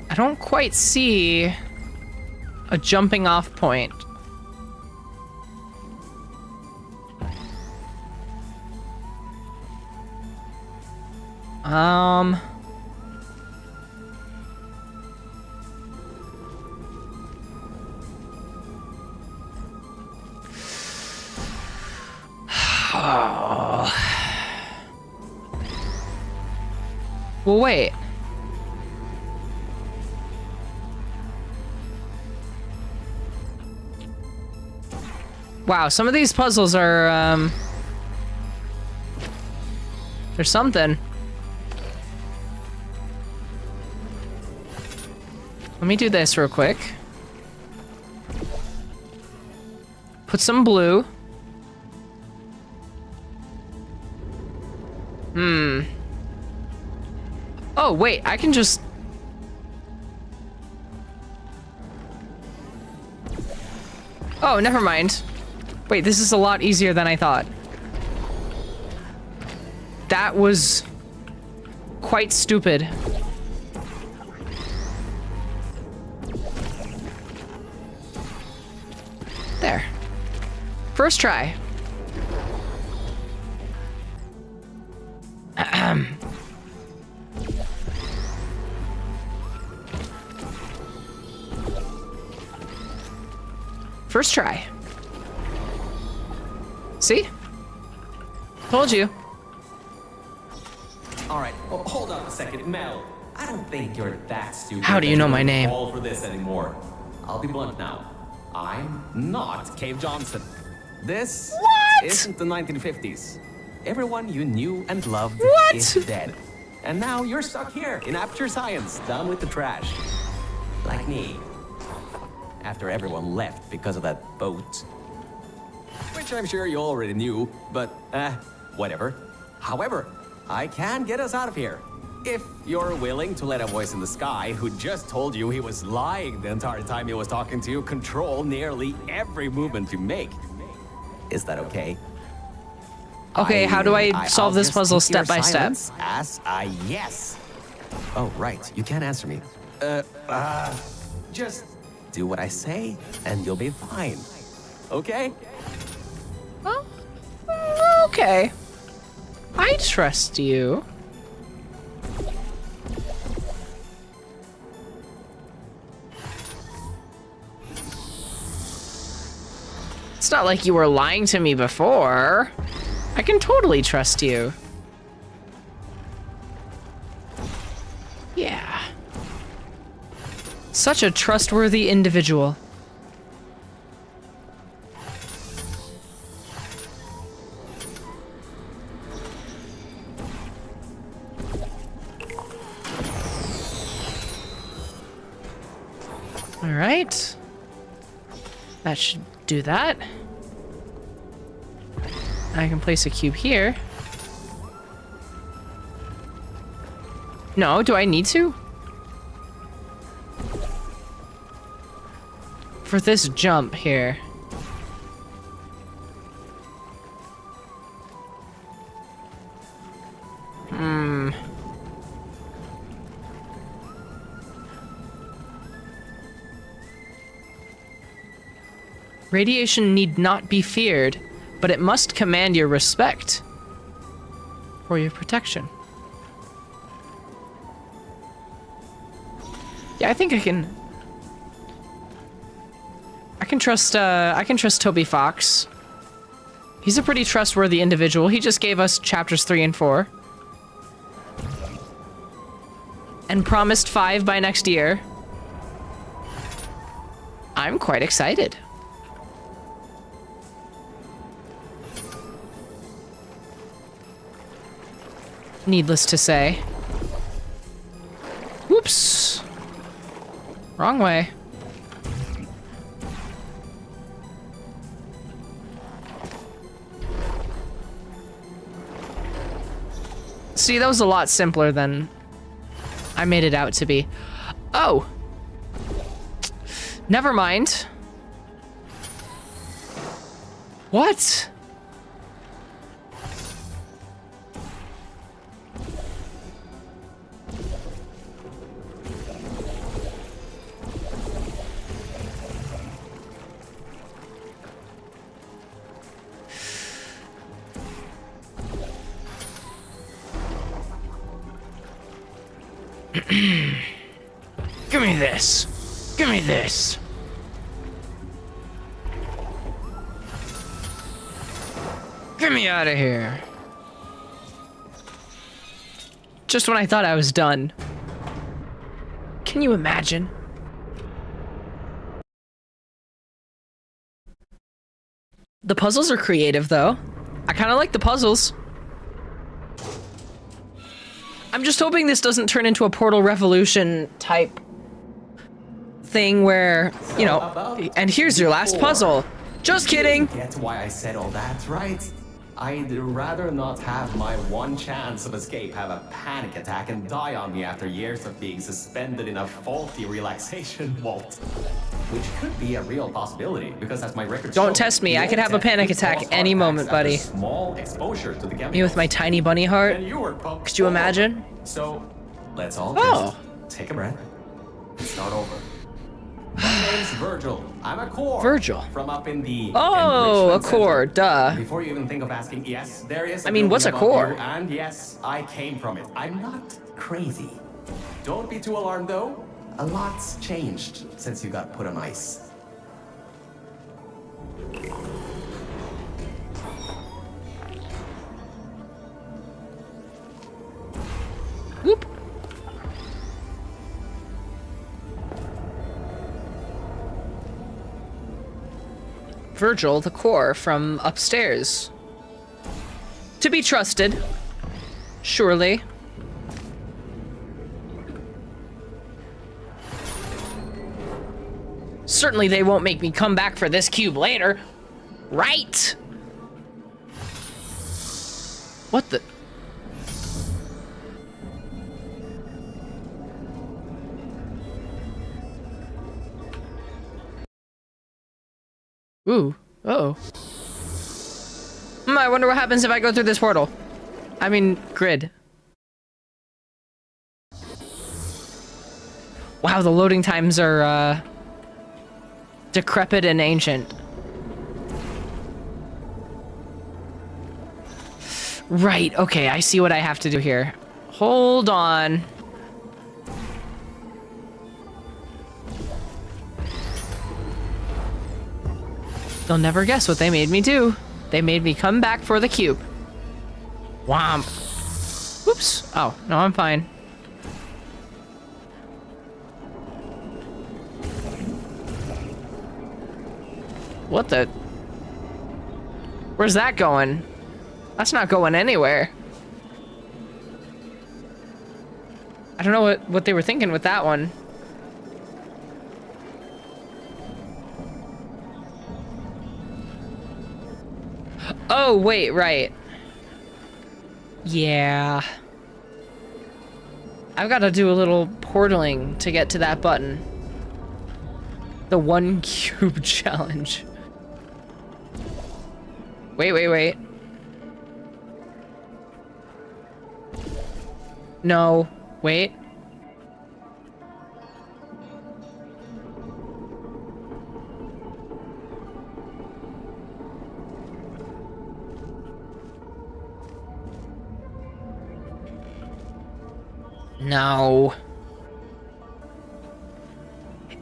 I don't quite see a jumping off point. Well, wait. Wow, some of these puzzles are, there's something. Let me do this real quick. Put some blue. Oh, wait, I can just... Oh, never mind. Wait, this is a lot easier than I thought. That was quite stupid. There. First try. First try. See? Told you. All right, well, hold on a second, Mel. I don't think you're that stupid. How do you know my name? Fall for this anymore. I'll be blunt now. I'm not Cave Johnson. This isn't the 1950s. Everyone you knew and loved is dead. And now you're stuck here in Aperture Science, down with the trash. Like me. After everyone left because of that boat. Which I'm sure you already knew, but whatever. However, I can get us out of here. If you're willing to let a voice in the sky who just told you he was lying the entire time he was talking to you control nearly every movement you make. Is that okay? Okay, how do I solve this puzzle take your step by step? silence as a yes. Oh, right. You can't answer me. Just do what I say and you'll be fine. Okay? Oh, okay. I trust you. It's not like you were lying to me before. I can totally trust you. Yeah. Such a trustworthy individual. All right. That should do that. I can place a cube here. No, do I need to? For this jump here. Radiation need not be feared, but it must command your respect for your protection. Yeah, I think I can trust Toby Fox. He's a pretty trustworthy individual. He just gave us chapters 3 and 4. And promised 5 by next year. I'm quite excited. Needless to say. Whoops. Wrong way. See, that was a lot simpler than I made it out to be. Oh! Never mind. What? Give me this. Give me this. Get me out of here. Just when I thought I was done. Can you imagine? The puzzles are creative, though. I kind of like the puzzles. I'm just hoping this doesn't turn into a Portal Revolution type thing where, you know, and here's your last puzzle. Just kidding. Get why I said all that, right? I'd rather not have my one chance of escape have a panic attack and die on me after years of being suspended in a faulty relaxation vault. Which could be a real possibility, because as my record Don't shows, test me. I your could have a death panic could attack cause any heart moment, attacks after buddy. Small exposure to the chemicals. Me with my tiny bunny heart. And you were pumped Could you full of imagine? them. So, let's all Oh. just take a breath and start over. My name's Virgil. I'm a core. Virgil. From up in the Oh, a enrichment core, center. duh. Before you even think of asking, yes, there is I mean, what's a building above core? you, and yes, I came from it. I'm not crazy. Don't be too alarmed though. A lot's changed since you got put on ice. Whoop. Virgil, the core from upstairs. To be trusted. Surely. Certainly they won't make me come back for this cube later. Right? What the? Ooh. Uh-oh. I wonder what happens if I go through this portal. I mean, grid. Wow, the loading times are, decrepit and ancient. Right, okay, I see what I have to do here. Hold on. They'll never guess what they made me do. They made me come back for the cube. Womp. Whoops. Oh, no, I'm fine. What the? Where's that going? That's not going anywhere. I don't know what they were thinking with that one. Oh, wait, right. Yeah. I've got to do a little portaling to get to that button. The 1 cube challenge. Wait. No, wait. No.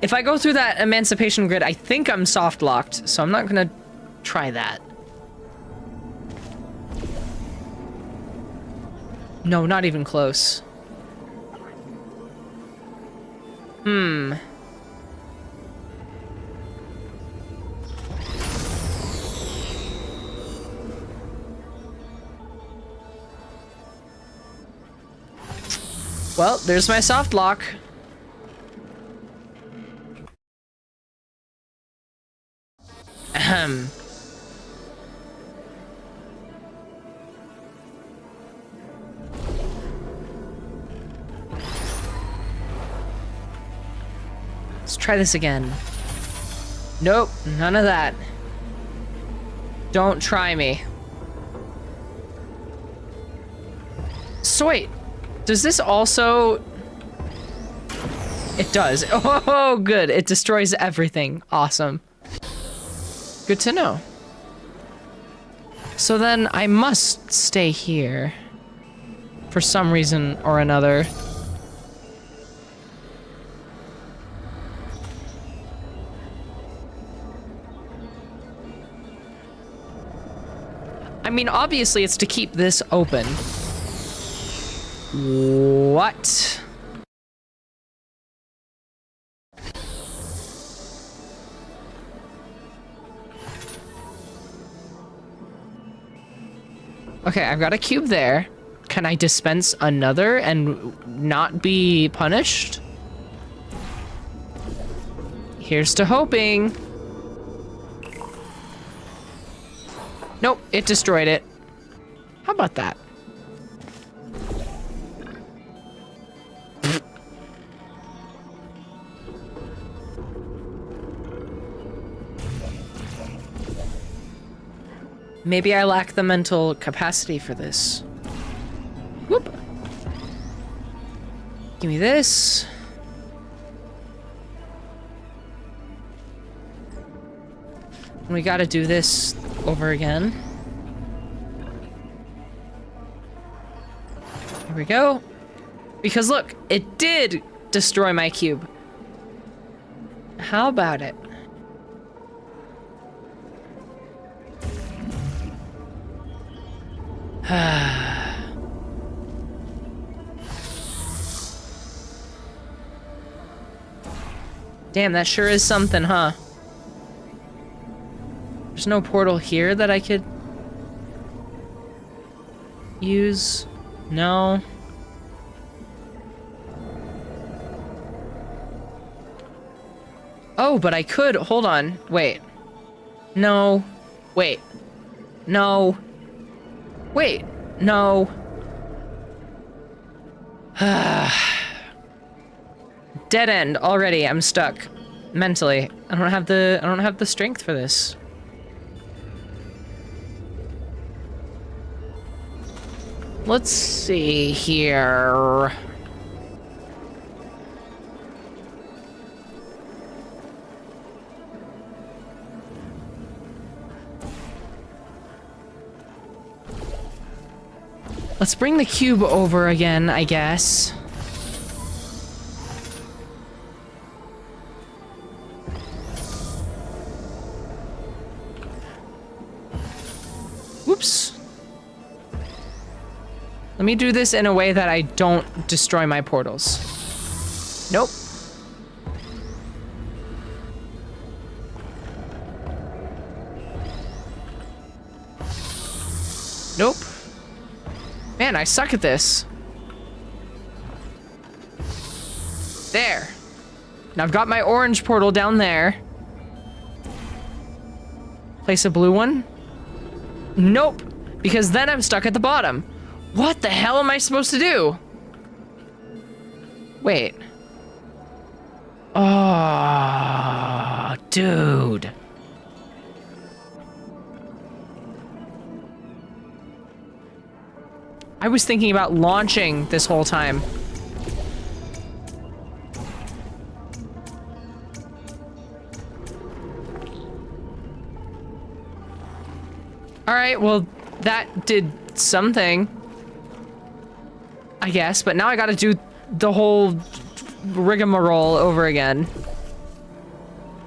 If I go through that emancipation grid, I think I'm soft locked, so I'm not gonna try that. No, not even close. Well, there's my soft lock. Ahem. Let's try this again. Nope, none of that. Don't try me. So wait, does this also... It does. Oh, good. It destroys everything. Awesome. Good to know. So then I must stay here. For some reason or another. I mean, obviously it's to keep this open. What? Okay, I've got a cube there. Can I dispense another and not be punished? Here's to hoping. Nope, it destroyed it. How about that? Maybe I lack the mental capacity for this. Whoop. Give me this. We gotta do this over again. Here we go. Because look, it did destroy my cube. How about it? Damn, that sure is something, huh? There's no portal here that I could use. No. Oh, but I could. Hold on. Wait. No. Wait. No. Wait. No. Dead end already. I'm stuck mentally. I don't have the strength for this. Let's see here. Let's bring the cube over again, I guess. Whoops. Let me do this in a way that I don't destroy my portals. Nope. Nope. Man, I suck at this. There. Now I've got my orange portal down there. Place a blue one? Nope. Because then I'm stuck at the bottom. What the hell am I supposed to do? Wait. Oh, dude. I was thinking about launching this whole time. All right, well, that did something. I guess, but now I gotta do the whole rigmarole over again.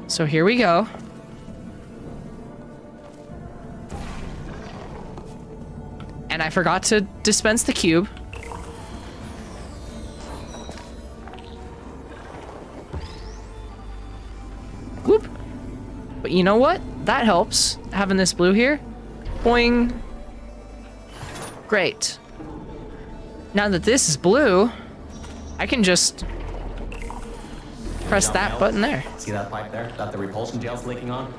So here we go. And I forgot to dispense the cube. Whoop. But you know what? That helps, having this blue here. Boing. Great. Now that this is blue, I can just press that button there. See that pipe there that the repulsion gel's leaking on?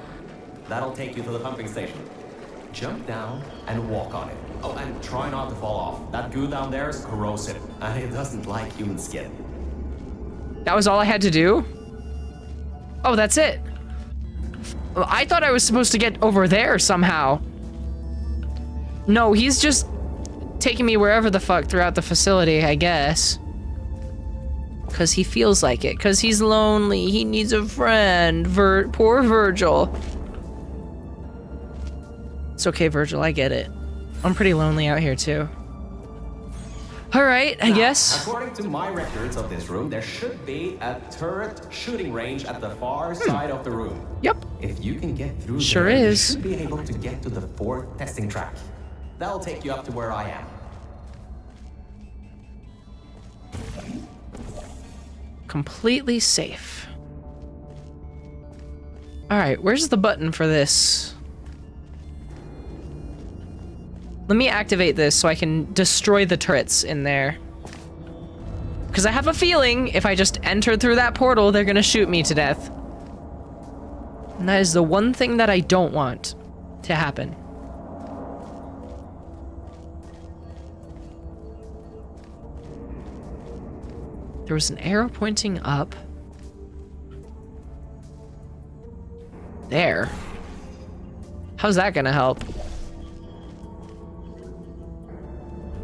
That'll take you to the pumping station. Jump down and walk on it. Oh, and try not to fall off. That goo down there is corrosive, and it doesn't like human skin. That was all I had to do? Oh, that's it. I thought I was supposed to get over there somehow. No, he's just taking me wherever the fuck throughout the facility, I guess. Because he feels like it. Because he's lonely. He needs a friend. Poor Virgil. It's okay, Virgil. I get it. I'm pretty lonely out here, too. All right, I guess. According to my records of this room, there should be a turret shooting range at the far side of the room. Yep. If you can get through Sure there, is. you should be able to get to the fourth testing track. That'll take you up to where I am. Completely safe. Alright, where's the button for this? Let me activate this so I can destroy the turrets in there. Because I have a feeling if I just enter through that portal, they're gonna shoot me to death. And that is the one thing that I don't want to happen. There was an arrow pointing up. There. How's that gonna help?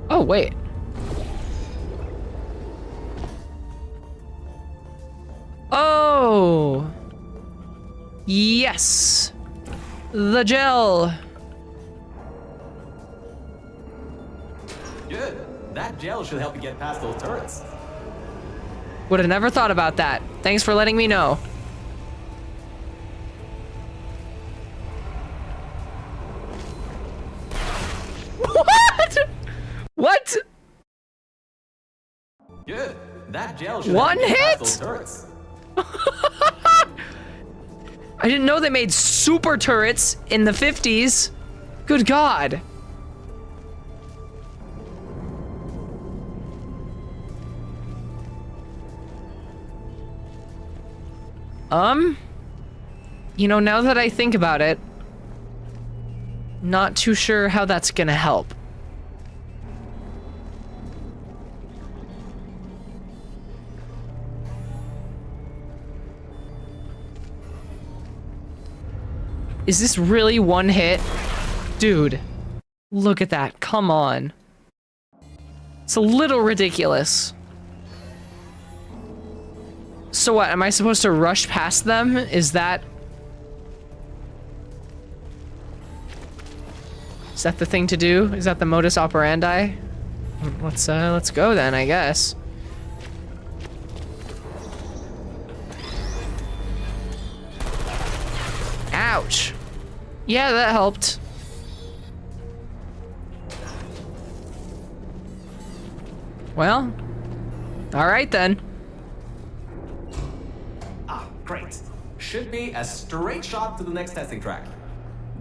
Oh, wait. Oh! Yes! The gel! Good. That gel should help you get past those turrets. Would have never thought about that. Thanks for letting me know. What? What? Good. That gel should One help you get hit? past those turrets. I didn't know they made super turrets in the 50s. Good God. You know, now that I think about it, not too sure how that's gonna help. Is this really one hit? Dude, look at that. Come on. It's a little ridiculous. So what, am I supposed to rush past them? Is that the thing to do? Is that the modus operandi? Let's go then, I guess. Ouch. Yeah, that helped. Well, all right then. Ah, great. Should be a straight shot to the next testing track.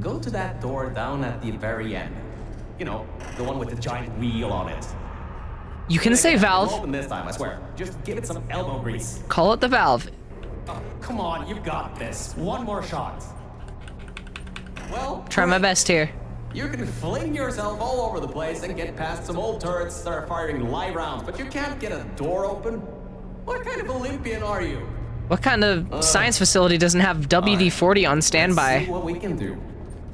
Go to that door down at the very end. You know, the one with the giant wheel on it. You can say It'll valve. open this time, I swear. Just give it some elbow grease. Call it the valve. Oh, come on, you got this. One more shot. Well, Try my best here. you can fling yourself all over the place and get past some old turrets that are firing live rounds, but you can't get a door open? What kind of Olympian are you? What kind of science facility doesn't have WD-40 on Let's standby? see what we can do.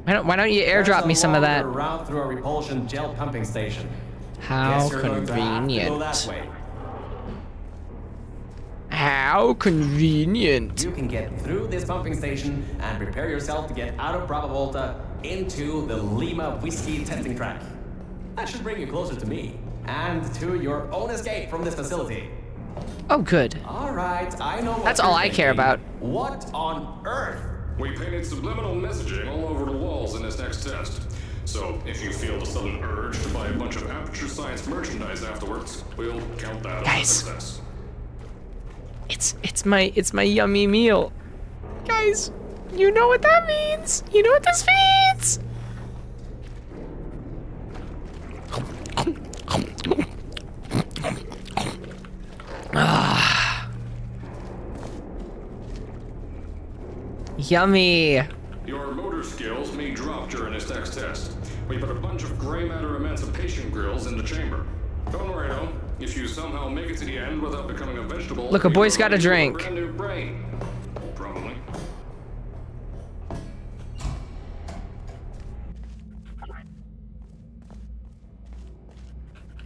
Why don't you airdrop me some of that? There's a longer route through a repulsion gel pumping station. How Guess you're going to have to go convenient. that way. How convenient. You can get through this pumping station and prepare yourself to get out of Bravo Volta into the Lima Whiskey testing track. That should bring you closer to me and to your own escape from this facility. Oh, good. All right, I know what That's all you're I care thinking. about. What on earth? We painted subliminal messaging all over the walls in this next test. So if you feel the sudden urge to buy a bunch of Aperture Science merchandise afterwards, we'll count that as a Guys. success. It's my yummy meal. Guys, you know what that means. You know what this means. Ah. Yummy. Your motor skills may drop during this next test. We put a bunch of gray matter emancipation grills in the chamber. Don't worry though, if you somehow make it to the end without becoming a vegetable, Look, a boy's you're got a going to drink. brand new brain. Probably.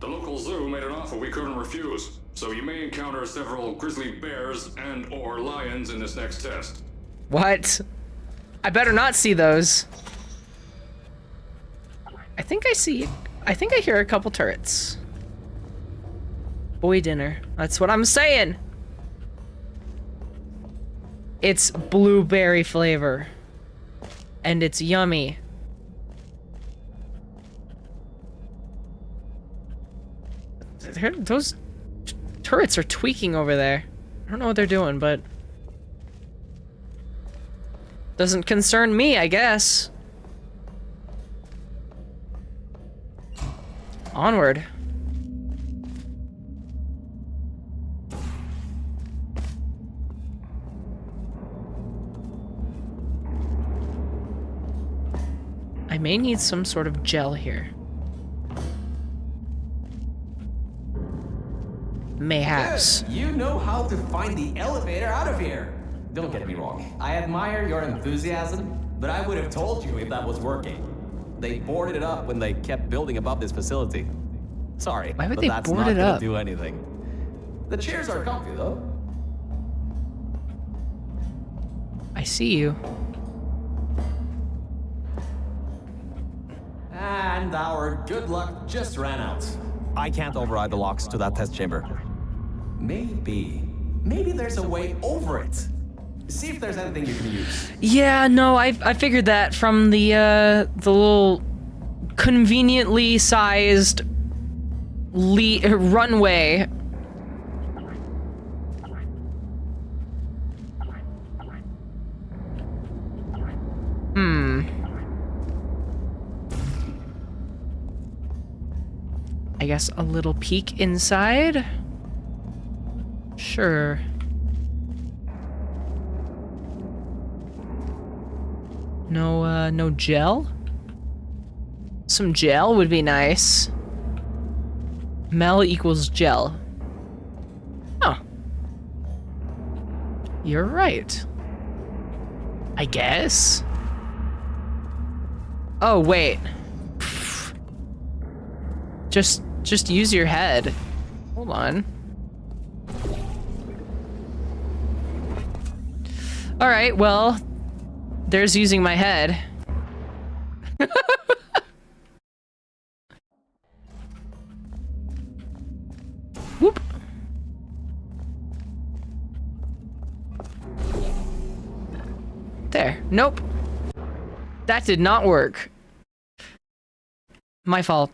The local zoo made an offer we couldn't refuse, so you may encounter several grizzly bears and/or lions in this next test. What? I better not see those. I think I hear a couple turrets. Boy dinner. That's what I'm saying. It's blueberry flavor. And it's yummy. Those turrets are tweaking over there. I don't know what they're doing, but doesn't concern me, I guess. Onward. I may need some sort of gel here. Mayhaps. Good. You know how to find the elevator out of here. Don't get me wrong. I admire your enthusiasm, but I would have told you if that was working. They boarded it up when they kept building above this facility. Sorry, Why would but they that's board not it gonna up? do anything. The chairs are comfy though. I see you. And our good luck just ran out. I can't override the locks to that test chamber. Maybe there's a way over it. See if there's anything you can use. Yeah, no, I figured that from the little conveniently sized runway. I guess a little peek inside? Sure. No gel? Some gel would be nice. Mel equals gel. Oh. You're right. I guess. Oh, wait. Just use your head. Hold on. All right, well, there's using my head. Whoop. There. Nope. That did not work. My fault.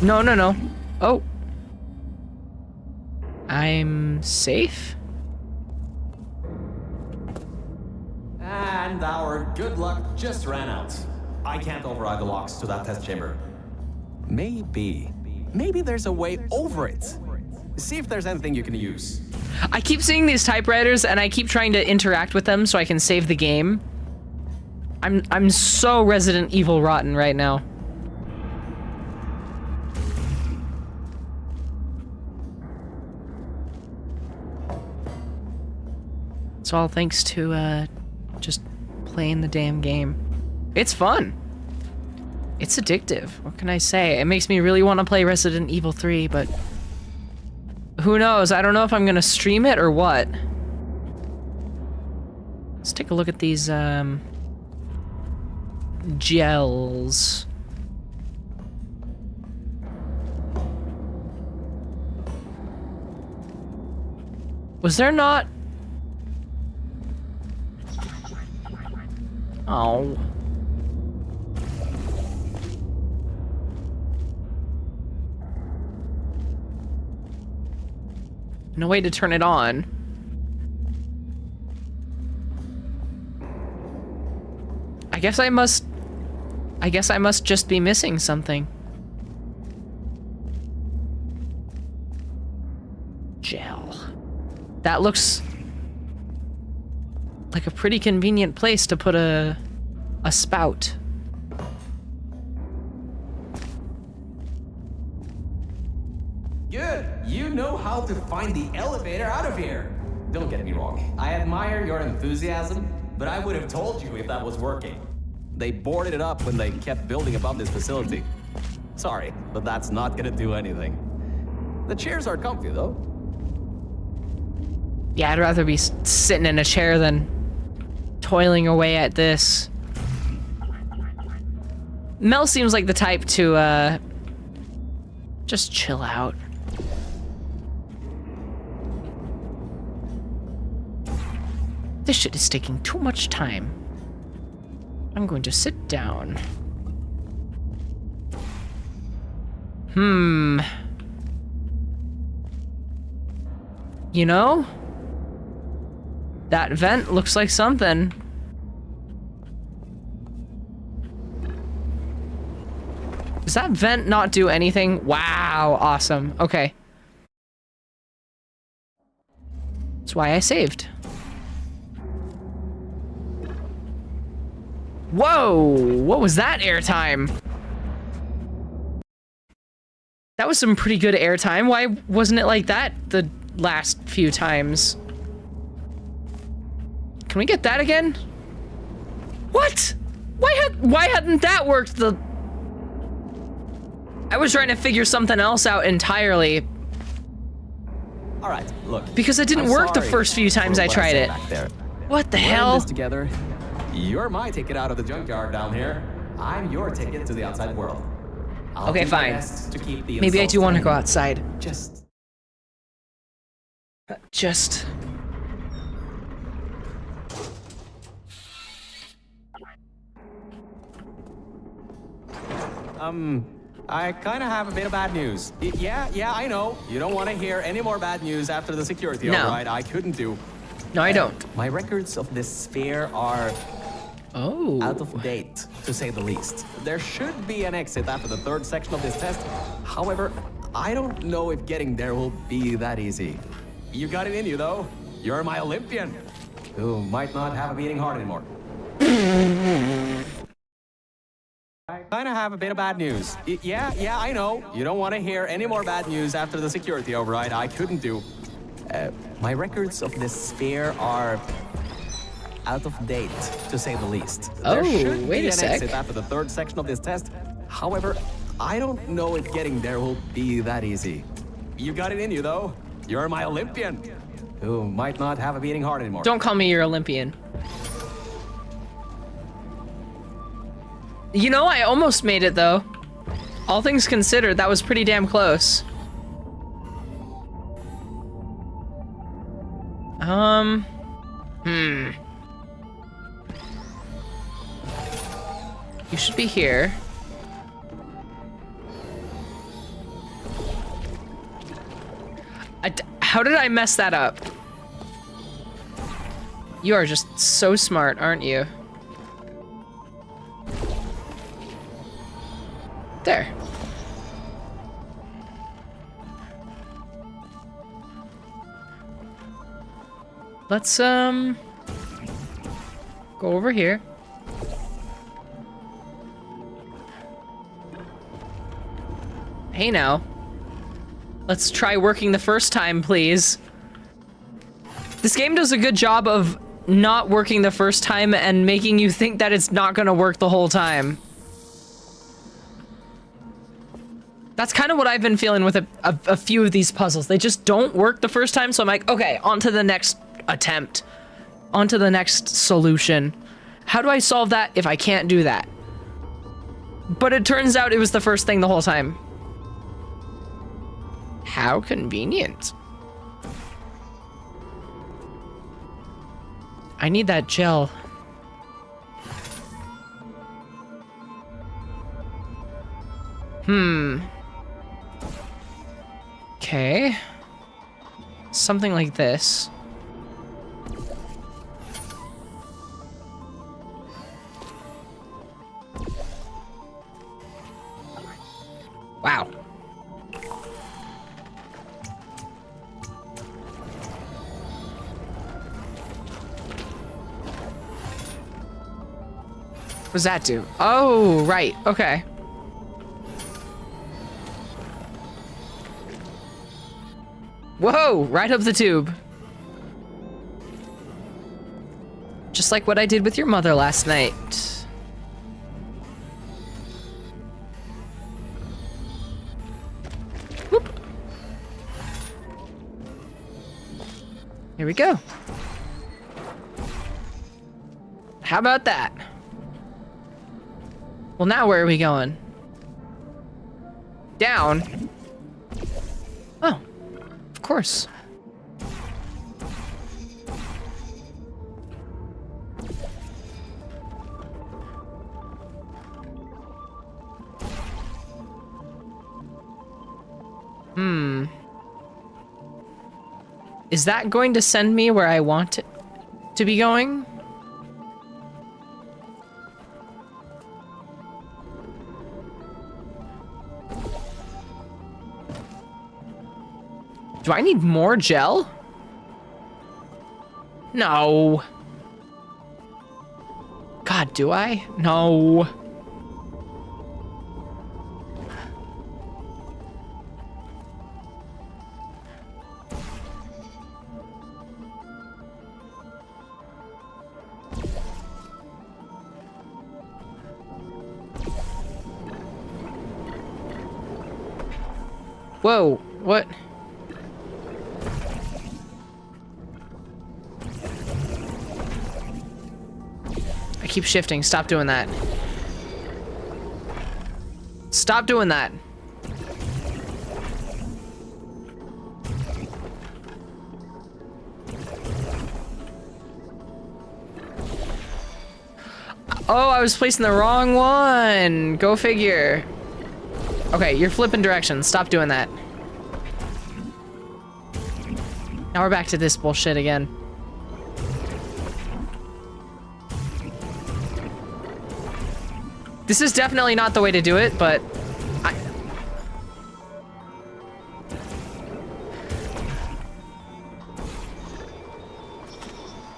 No. Oh. I'm safe? And our good luck just ran out. I can't override the locks to that test chamber. Maybe there's a way over it. See if there's anything you can use. I keep seeing these typewriters and I keep trying to interact with them so I can save the game. I'm so Resident Evil rotten right now. It's all thanks to just playing the damn game. It's fun. It's addictive. What can I say? It makes me really want to play Resident Evil 3, but who knows? I don't know if I'm gonna stream it or what. Let's take a look at these gels. Was there not? Oh. No way to turn it on. I guess I must just be missing something. Gel. That looks like a pretty convenient place to put a spout. Good. You know how to find the elevator out of here. Don't get me wrong. I admire your enthusiasm, but I would have told you if that was working. They boarded it up when they kept building above this facility. Sorry, but that's not gonna do anything. The chairs are comfy though. Yeah, I'd rather be sitting in a chair than toiling away at this. Mel seems like the type to just chill out. This shit is taking too much time. I'm going to sit down. You know? That vent looks like something. Does that vent not do anything? Wow, awesome. Okay. That's why I saved. Whoa! What was that airtime? That was some pretty good airtime. Why wasn't it like that the last few times? Can we get that again? What? Why hadn't that worked? I was trying to figure something else out entirely. All right, look. Because it didn't work the first few times I tried it. What the hell? This together. You're my ticket out of the junkyard down here. I'm your ticket to the outside world. I'll Okay, do my fine. best to keep the Maybe I insults do want to tame. go outside. Just I kind of have a bit of bad news. Yeah, I know. You don't want to hear any more bad news after the security No. override. I couldn't do. No, I don't. My records of this sphere are Oh. out of date, to say the least. There should be an exit after the third section of this test. However, I don't know if getting there will be that easy. You got it in you, though. You're my Olympian, who might not have a beating heart anymore. I kind of have a bit of bad news. Yeah, I know. You don't want to hear any more bad news after the security override. I couldn't do. My records of this sphere are out of date, to say the least. There Oh, should wait be a an sec. exit after the third section of this test. However, I don't know if getting there will be that easy. You got it in you, though. You're my Olympian, who might not have a beating heart anymore. Don't call me your Olympian. You know, I almost made it, though. All things considered, that was pretty damn close. You should be here. How did I mess that up? You are just so smart, aren't you? There. Let's, go over here. Hey now. Let's try working the first time, please. This game does a good job of not working the first time and making you think that it's not gonna work the whole time. That's kind of what I've been feeling with a few of these puzzles. They just don't work the first time, so I'm like, okay, on to the next attempt. On to the next solution. How do I solve that if I can't do that? But it turns out it was the first thing the whole time. How convenient. I need that gel. Okay. Something like this. Wow. What does that do? Oh, right. Okay. Whoa, right up the tube. Just like what I did with your mother last night. Whoop. Here we go. How about that? Well, now where are we going? Down? Oh, of course. Is that going to send me where I want it to be going? Do I need more gel? No. God, do I? No. Whoa, what? I keep shifting. Stop doing that. Stop doing that. Oh, I was placing the wrong one. Go figure. Okay, you're flipping directions. Stop doing that. Now we're back to this bullshit again. This is definitely not the way to do it, but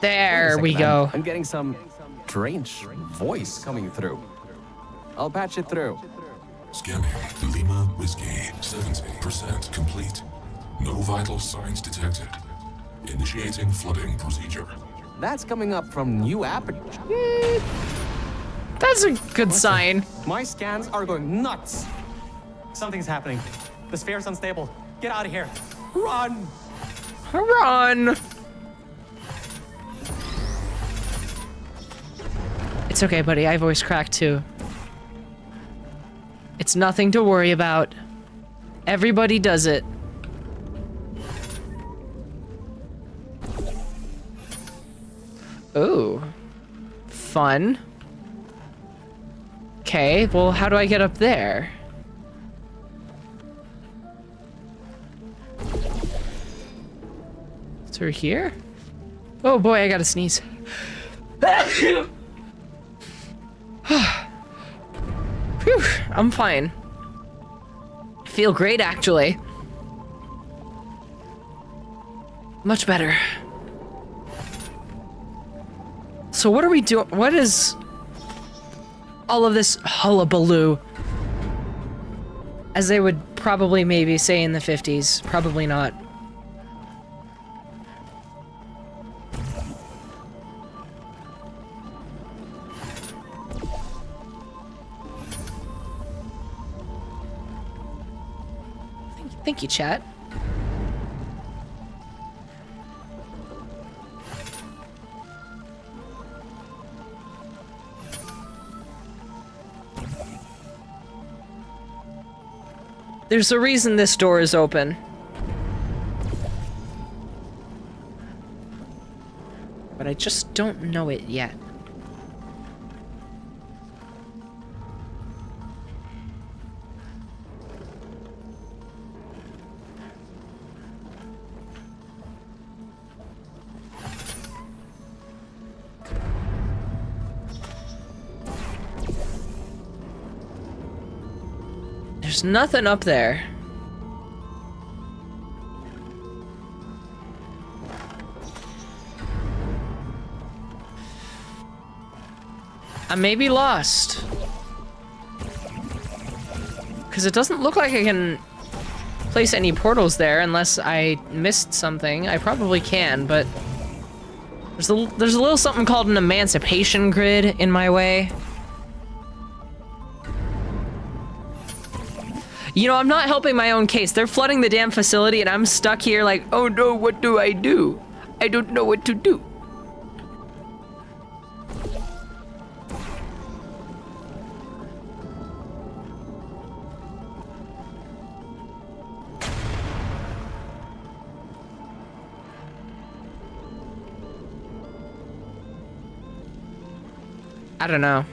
there we go. I'm getting some strange voice coming through. I'll patch it through. Scanning. Lima Whiskey. 70% complete. No vital signs detected. Initiating flooding procedure. That's coming up from new aperture. That's a good sign. My scans are going nuts. Something's happening. The sphere's unstable. Get out of here. Run! Run! It's okay, buddy. I voice cracked too. It's nothing to worry about. Everybody does it. Ooh. Fun. Okay, well, how do I get up there? Through here? Oh boy, I gotta sneeze. Whew, I'm fine. Feel great, actually. Much better. So what are we doing? What is all of this hullabaloo? As they would probably maybe say in the 50s. Probably not. Thank you, chat. There's a reason this door is open. But I just don't know it yet. There's nothing up there. I may be lost. Because it doesn't look like I can place any portals there unless I missed something. I probably can, but there's a little something called an emancipation grid in my way. You know, I'm not helping my own case. They're flooding the damn facility and I'm stuck here like, oh no, what do? I don't know what to do. I don't know.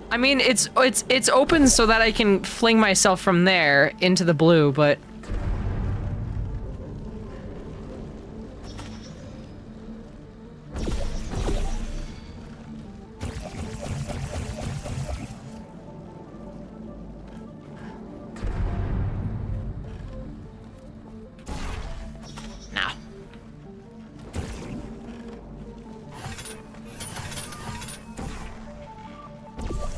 I mean, it's open so that I can fling myself from there into the blue, but... Nah.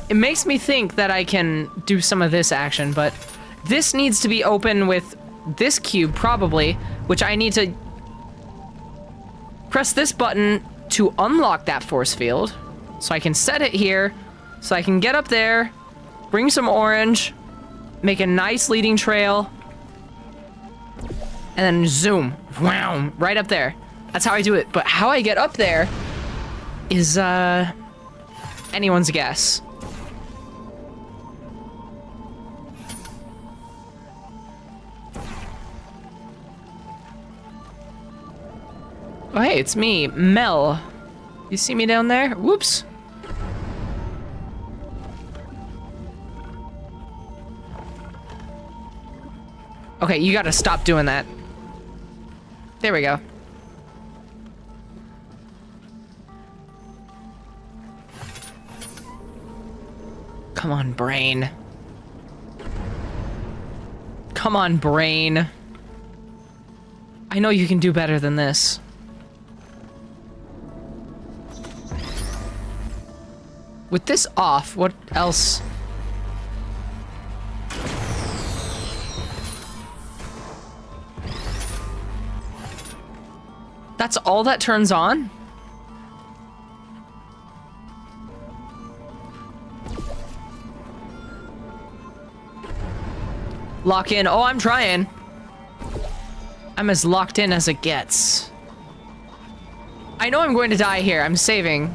It makes me think that I can do some of this action, but this needs to be open with this cube, probably, which I need to press this button to unlock that force field, so I can set it here, so I can get up there, bring some orange, make a nice leading trail, and then zoom, wham, right up there. That's how I do it, but how I get up there is, anyone's guess. Oh, hey, it's me, Mel. You see me down there? Whoops. Okay, you gotta stop doing that. There we go. Come on, brain. Come on, brain. I know you can do better than this. With this off, what else? That's all that turns on? Lock in. Oh, I'm trying. I'm as locked in as it gets. I know I'm going to die here. I'm saving.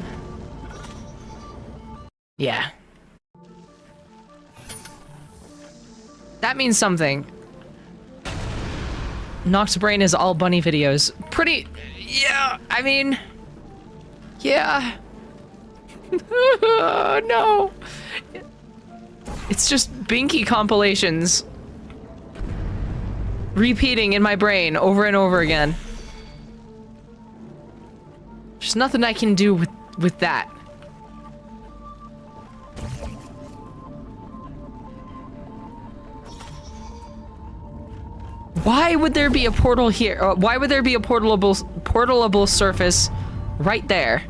Yeah. That means something. Nox Brain is all bunny videos. Pretty... Yeah, I mean... Yeah. No. It's just Binky compilations. Repeating in my brain over and over again. There's nothing I can do with that. Why would there be a portal here? Why would there be a portalable surface right there?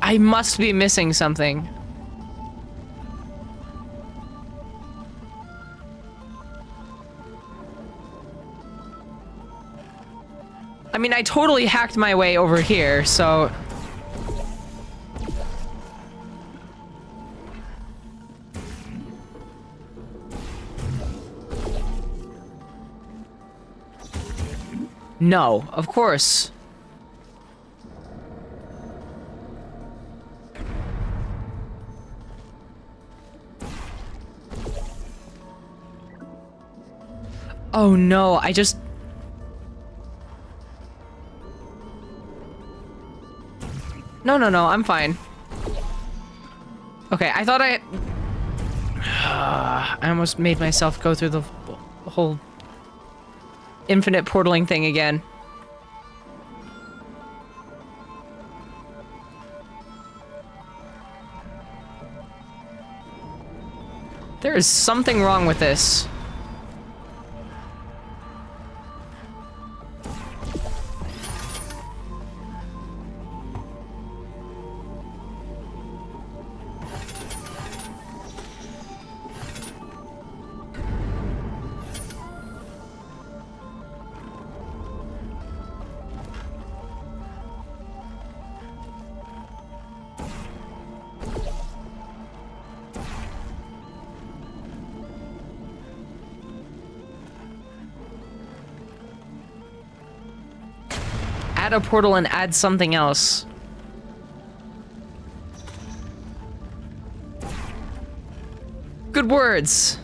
I must be missing something. I mean, I totally hacked my way over here, so... No, of course. Oh no, I just... No, I'm fine. Okay, I thought I almost made myself go through the whole infinite portaling thing again. There is something wrong with this. Add a portal and add something else. Good words.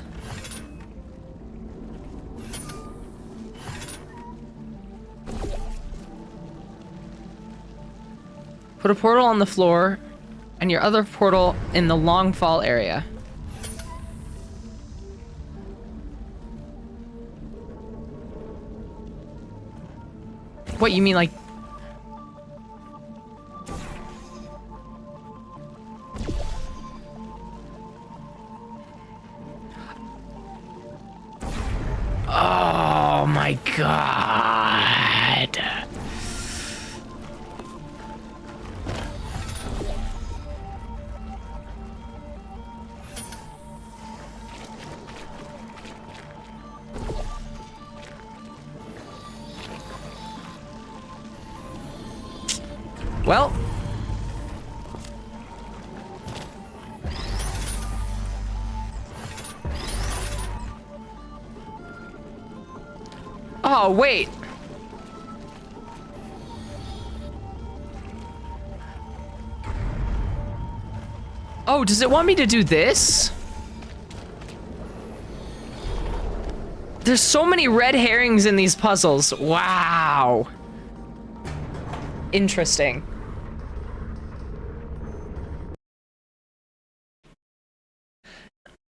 Put a portal on the floor and your other portal in the long fall area. What, you mean like... Oh my god. Well. Oh, wait. Oh, does it want me to do this? There's so many red herrings in these puzzles. Wow. Interesting.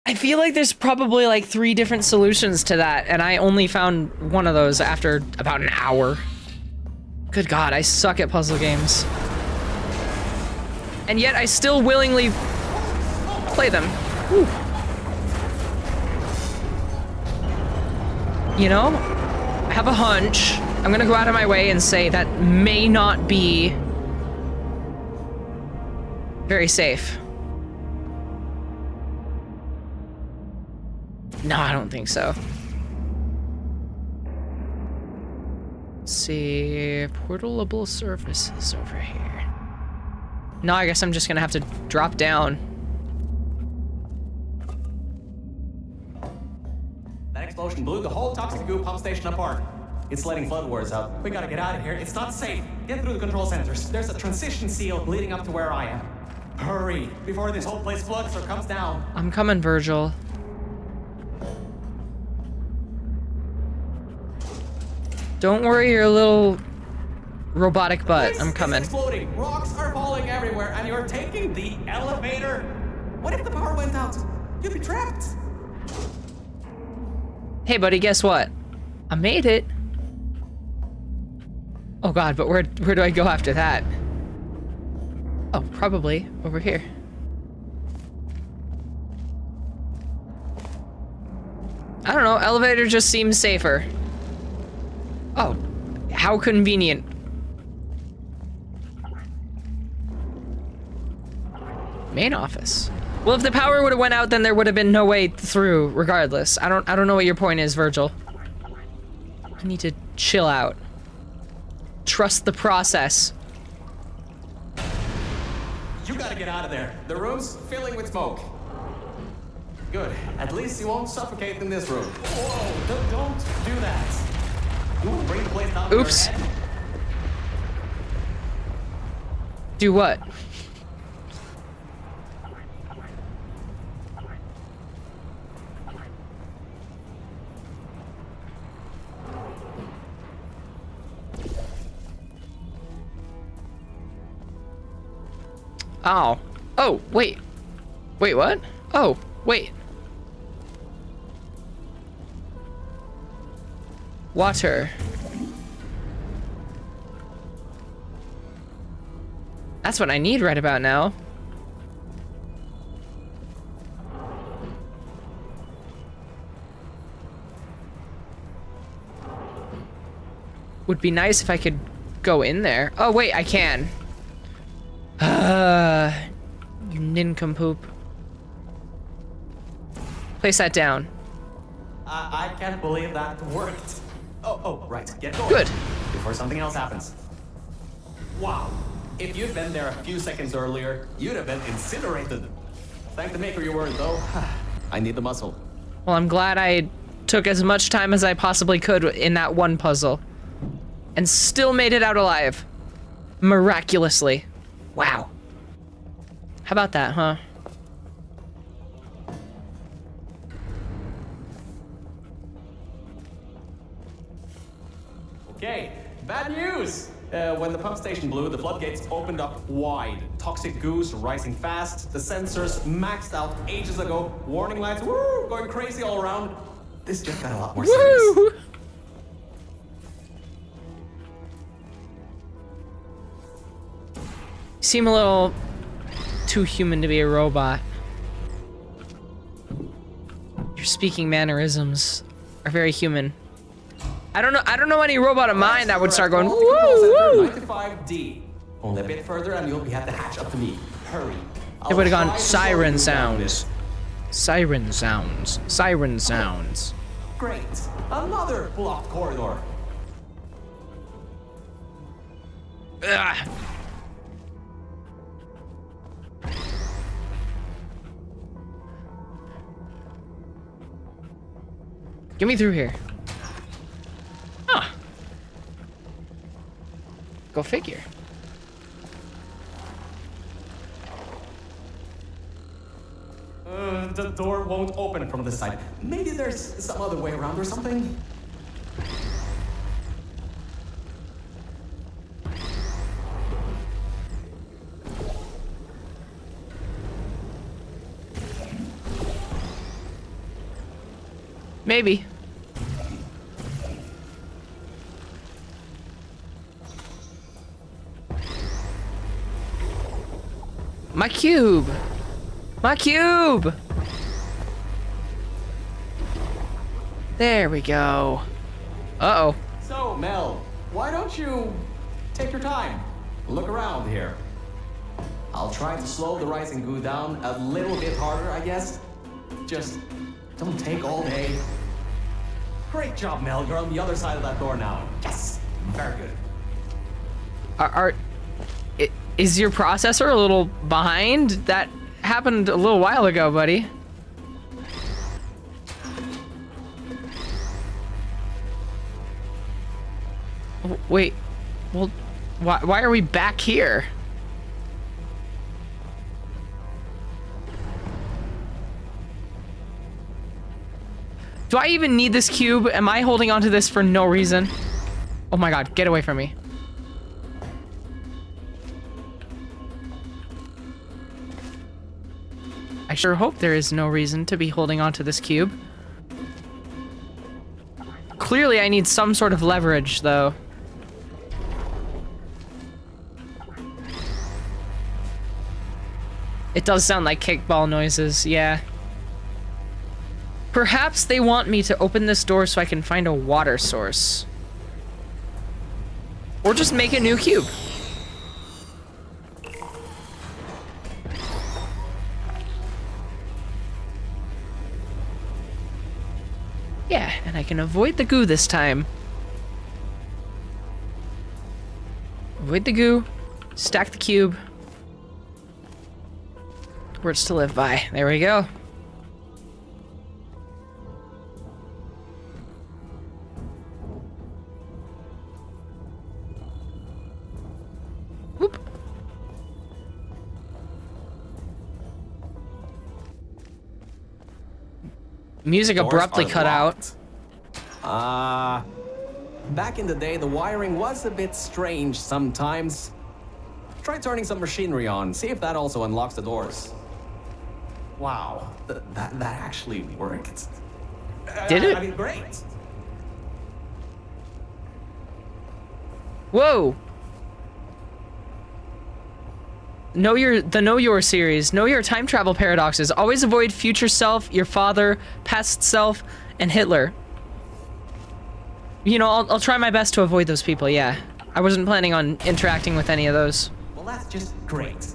I feel like there's probably like 3 different solutions to that, and I only found one of those after about an hour. Good God, I suck at puzzle games. And yet I still willingly play them. Whew. You know, I have a hunch. I'm gonna go out of my way and say that may not be very safe. No, I don't think so. Let's see, portalable surfaces over here. No, I guess I'm just gonna have to drop down. That explosion blew the whole toxic goo pump station apart. It's letting flood wars out. We gotta get out of here. It's not safe. Get through the control centers. There's a transition seal leading up to where I am. Hurry, before this whole place floods or comes down. I'm coming, Virgil. Don't worry your little robotic butt. I'm coming. It's exploding. Rocks are falling everywhere, and you're taking the elevator. What if the power went out? You'd be trapped. Hey, buddy, guess what? I made it. Oh God, but where do I go after that? Oh, probably over here. I don't know, elevator just seems safer. Oh, how convenient. Main office. Well, if the power would have went out, then there would have been no way through, regardless. I don't know what your point is, Virgil. I need to chill out. Trust the process. You gotta get out of there. The room's filling with smoke. Good. At least you won't suffocate in this room. Whoa, don't do that. You will bring the place down to your Oops. head. Do what? Oh. Oh, wait. Wait, what? Oh, wait. Water. That's what I need right about now. Would be nice if I could go in there. Oh, wait, I can. You nincompoop. Place that down. I can't believe that worked. Oh, right. Get going. Good. Before something else happens. Wow. If you'd been there a few seconds earlier, you'd have been incinerated. Thank the maker you weren't, though. I need the muscle. Well, I'm glad I took as much time as I possibly could in that one puzzle. and still made it out alive. Miraculously. Wow. How about that, huh? Okay, bad news! When the pump station blew, the floodgates opened up wide. Toxic goos rising fast, the sensors maxed out ages ago, warning lights, woo, going crazy all around. This just got a lot more serious. Woo! Seem a little too human to be a robot. Your speaking mannerisms are very human. I don't know any robot of mine that would start going woo woo. 95D. Only a bit further and you'll be at the hatch up to me. Hurry. It would have I'll gone try to siren slow you down a bit. sounds. Siren sounds. Siren sounds. Great. Another blocked corridor. Ugh. Get me through here. Huh. Go figure. The door won't open from this side. Maybe there's some other way around or something. Maybe. My cube! My cube! There we go. Uh-oh. So, Mel, why don't you take your time? Look around here. I'll try to slow the rising goo down a little bit harder, I guess. Just don't take all day. Great job, Mel. You're on the other side of that door now. Yes! Very good. Is your processor a little behind? That happened a little while ago, buddy. Wait, well, why are we back here? Do I even need this cube? Am I holding onto this for no reason? Oh my god, get away from me. I sure hope there is no reason to be holding onto this cube. Clearly I need some sort of leverage, though. It does sound like kickball noises, yeah. Perhaps they want me to open this door so I can find a water source. Or just make a new cube. Yeah, and I can avoid the goo this time. Avoid the goo, stack the cube. Words to live by. There we go. Whoop. Music Doors abruptly are cut locked. out. Back in the day, the wiring was a bit strange sometimes. Try turning some machinery on, see if that also unlocks the doors. Wow, that actually worked. Did it? I mean, great. Whoa! Know Your series. Know your time travel paradoxes. Always avoid future self, your father, past self, and Hitler. You know, I'll try my best to avoid those people, yeah. I wasn't planning on interacting with any of those. Well, that's just great.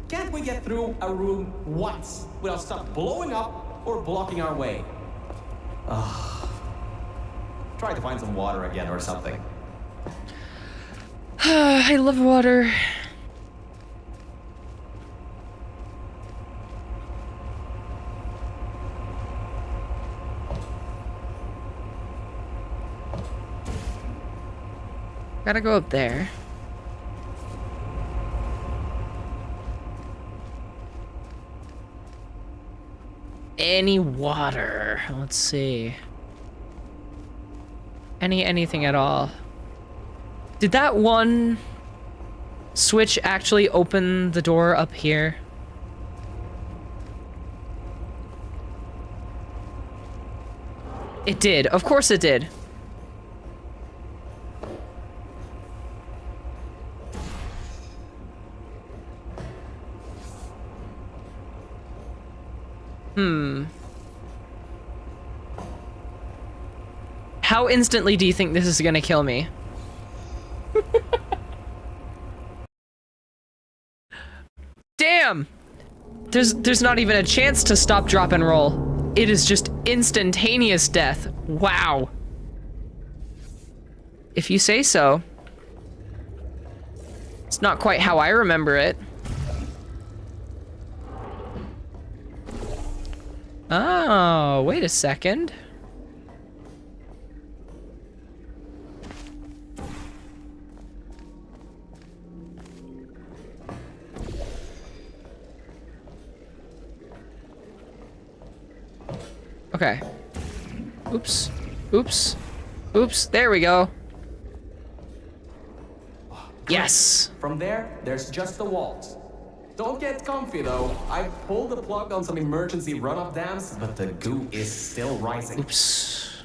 Can't we get through a room once without stuff blowing up or blocking our way? Try to find some water again or something. I love water. Gotta go up there. Any water? Let's see. Anything at all? Did that one switch actually open the door up here? It did. Of course it did. How instantly do you think this is gonna kill me? Damn! There's not even a chance to stop, drop, and roll. It is just instantaneous death. Wow. If you say so. It's not quite how I remember it. Oh, wait a second. Okay. Oops. Oops. Oops. There we go. Yes. From there, there's just the walls. Don't get comfy though. I pulled the plug on some emergency run-up dams, but the goo is still rising. Oops.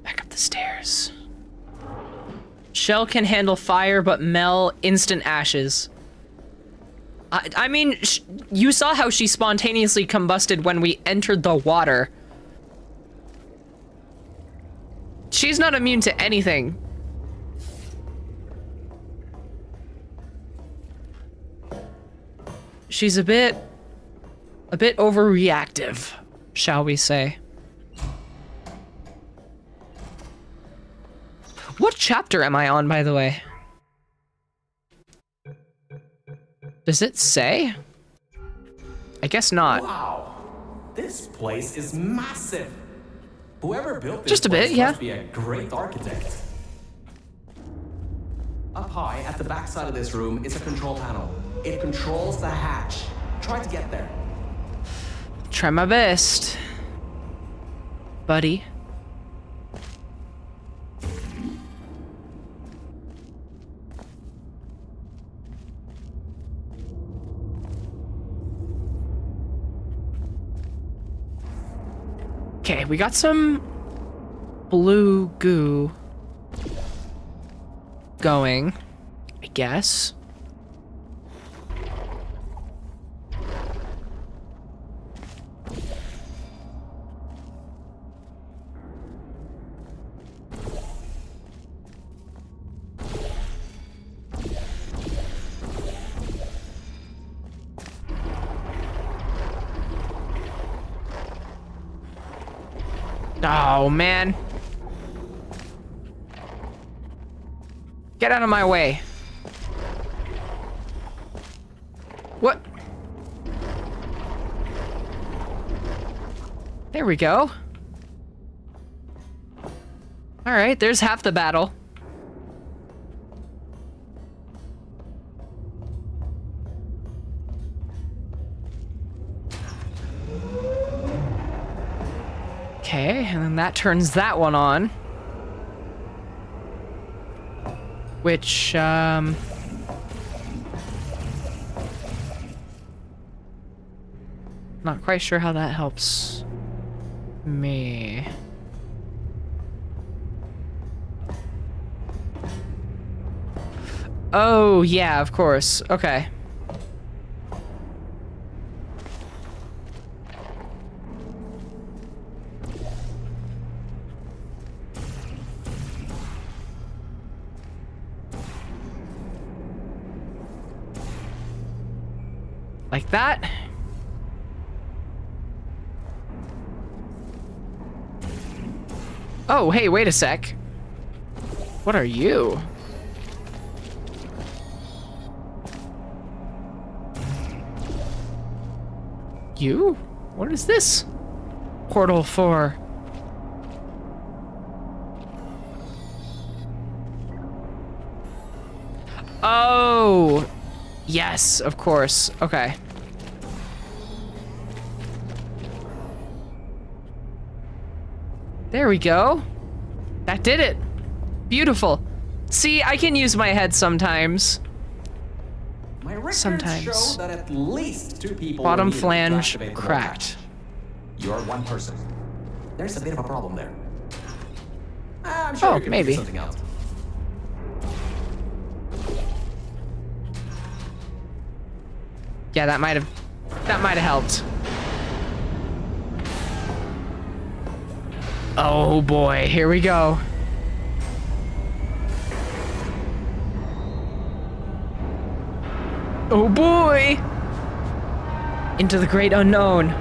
Back up the stairs. Shell can handle fire, but Mel, instant ashes. I mean, you saw how she spontaneously combusted when we entered the water. She's not immune to anything. She's a bit overreactive, shall we say. What chapter am I on, by the way? Does it say? I guess not. Wow, this place is massive. Whoever built this Just a bit, place yeah. must be a great architect. Up high at the back side of this room is a control panel. It controls the hatch. Try to get there. Try my best, buddy. Okay, we got some blue goo going, I guess. Oh, man. Get out of my way. What? There we go. All right, there's half the battle. Okay, and then that turns that one on. Which, not quite sure how that helps me. Oh, yeah, of course. Okay. Like that. Oh, hey, wait a sec. What are you? You? What is this? Portal for... Oh, yes, of course. Okay. There we go. That did it. Beautiful. See, I can use my head sometimes. My records Sometimes. show that at least 2 people Bottom were needed to flange activate the cracked. hatch. You're one person. There's a bit of a problem there. I'm sure Oh, you can maybe. figure something out. Yeah, that might have helped. Oh boy, here we go. Oh boy! Into the great unknown.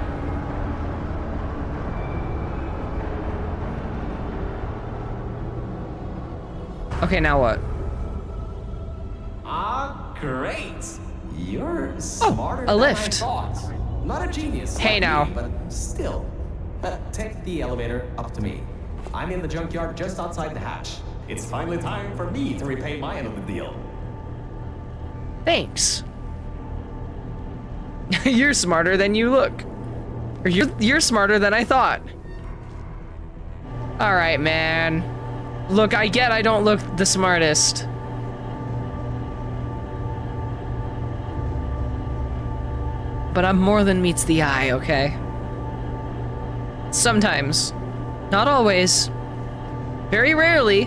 Okay, now what? Ah, great. You're smarter a than lift. I thought. Not a genius. Hey, like now. me, but still. Take the elevator up to me. I'm in the junkyard just outside the hatch. It's finally time for me to repay my end of the deal. Thanks. You're smarter than you look. Or you're smarter than I thought. All right, man. Look, I get I don't look the smartest. But I'm more than meets the eye, okay? Sometimes. Not always. Very rarely,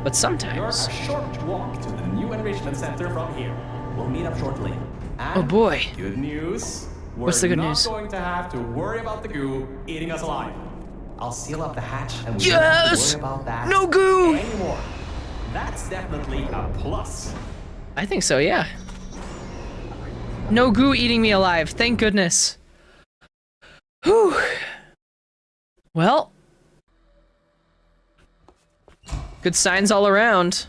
but You're sometimes. a short walk to the new enrichment center from here. We'll meet up shortly. And Oh boy. good news. What's the good We're news? not going to have to worry about the goo eating us alive. I'll seal up the hatch and we Yes! don't have to worry about that No goo! anymore. That's definitely a plus. I think so, yeah. No goo eating me alive, thank goodness. Whew. Well. Good signs all around.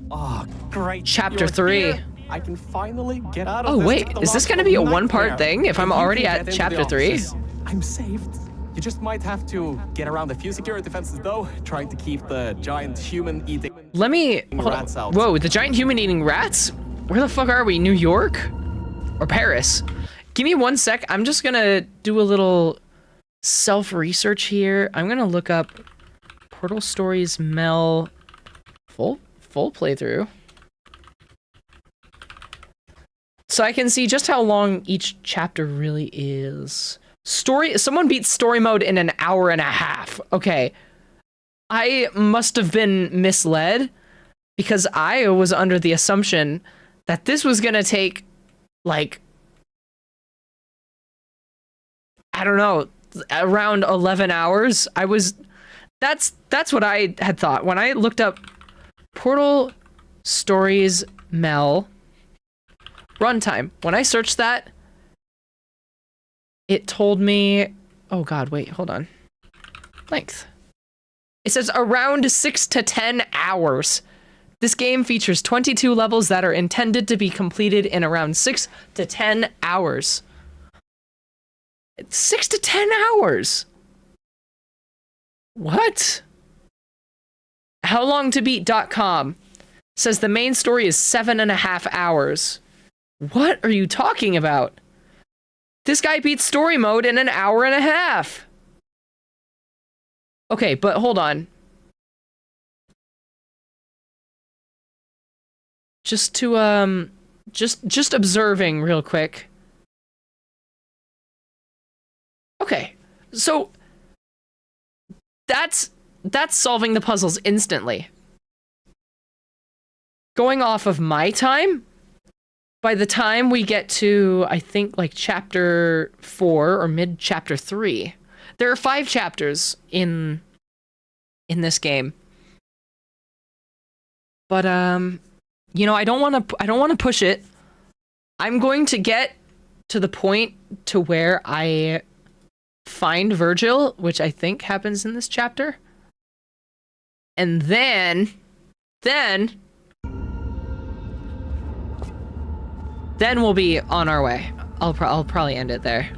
Oh, great. Chapter You're 3. here. I can finally get out of Oh this wait, is this gonna be a one-part nightmare. thing if I'm If you already can at get into chapter the 3? offices, I'm saved. You just might have to get around a few security fences though, trying to keep the giant human eating. Let me hold on. Rats out. Whoa, the giant human eating rats? Where the fuck are we? New York? Or Paris? Give me 1 sec. I'm just gonna do a little self-research here. I'm gonna look up Portal Stories Mel full playthrough. So I can see just how long each chapter really is. Someone beat story mode in an hour and a half. Okay. I must have been misled because I was under the assumption that this was gonna take, like, I don't know, around 11 hours. That's what I had thought. When I looked up Portal Stories Mel runtime, when I searched that, it told me, oh god, wait, hold on. Length. It says around 6 to 10 hours. This game features 22 levels that are intended to be completed in around 6 to 10 hours. 6 to 10 hours? What? HowLongToBeat.com says the main story is 7.5 hours. What are you talking about? This guy beat story mode in an hour and a half. Okay, but hold on. Just to, just observing real quick. Okay, so that's solving the puzzles instantly. Going off of my time, by the time we get to, I think, like chapter 4 or mid chapter 3, there are 5 chapters in this game. But you know, I don't want to push it. I'm going to get to the point to where I find Virgil, which I think happens in this chapter. And then we'll be on our way. I'll probably end it there.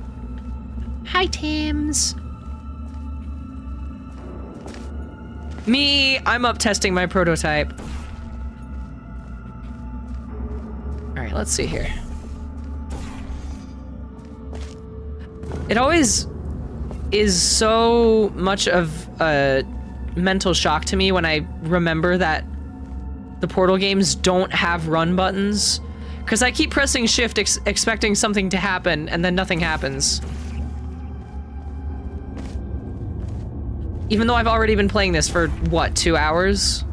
Hi, Tims. I'm up testing my prototype. All right, let's see here. It always is so much of a mental shock to me when I remember that the Portal games don't have run buttons, because I keep pressing shift expecting something to happen and then nothing happens. Even though I've already been playing this for, what, 2 hours?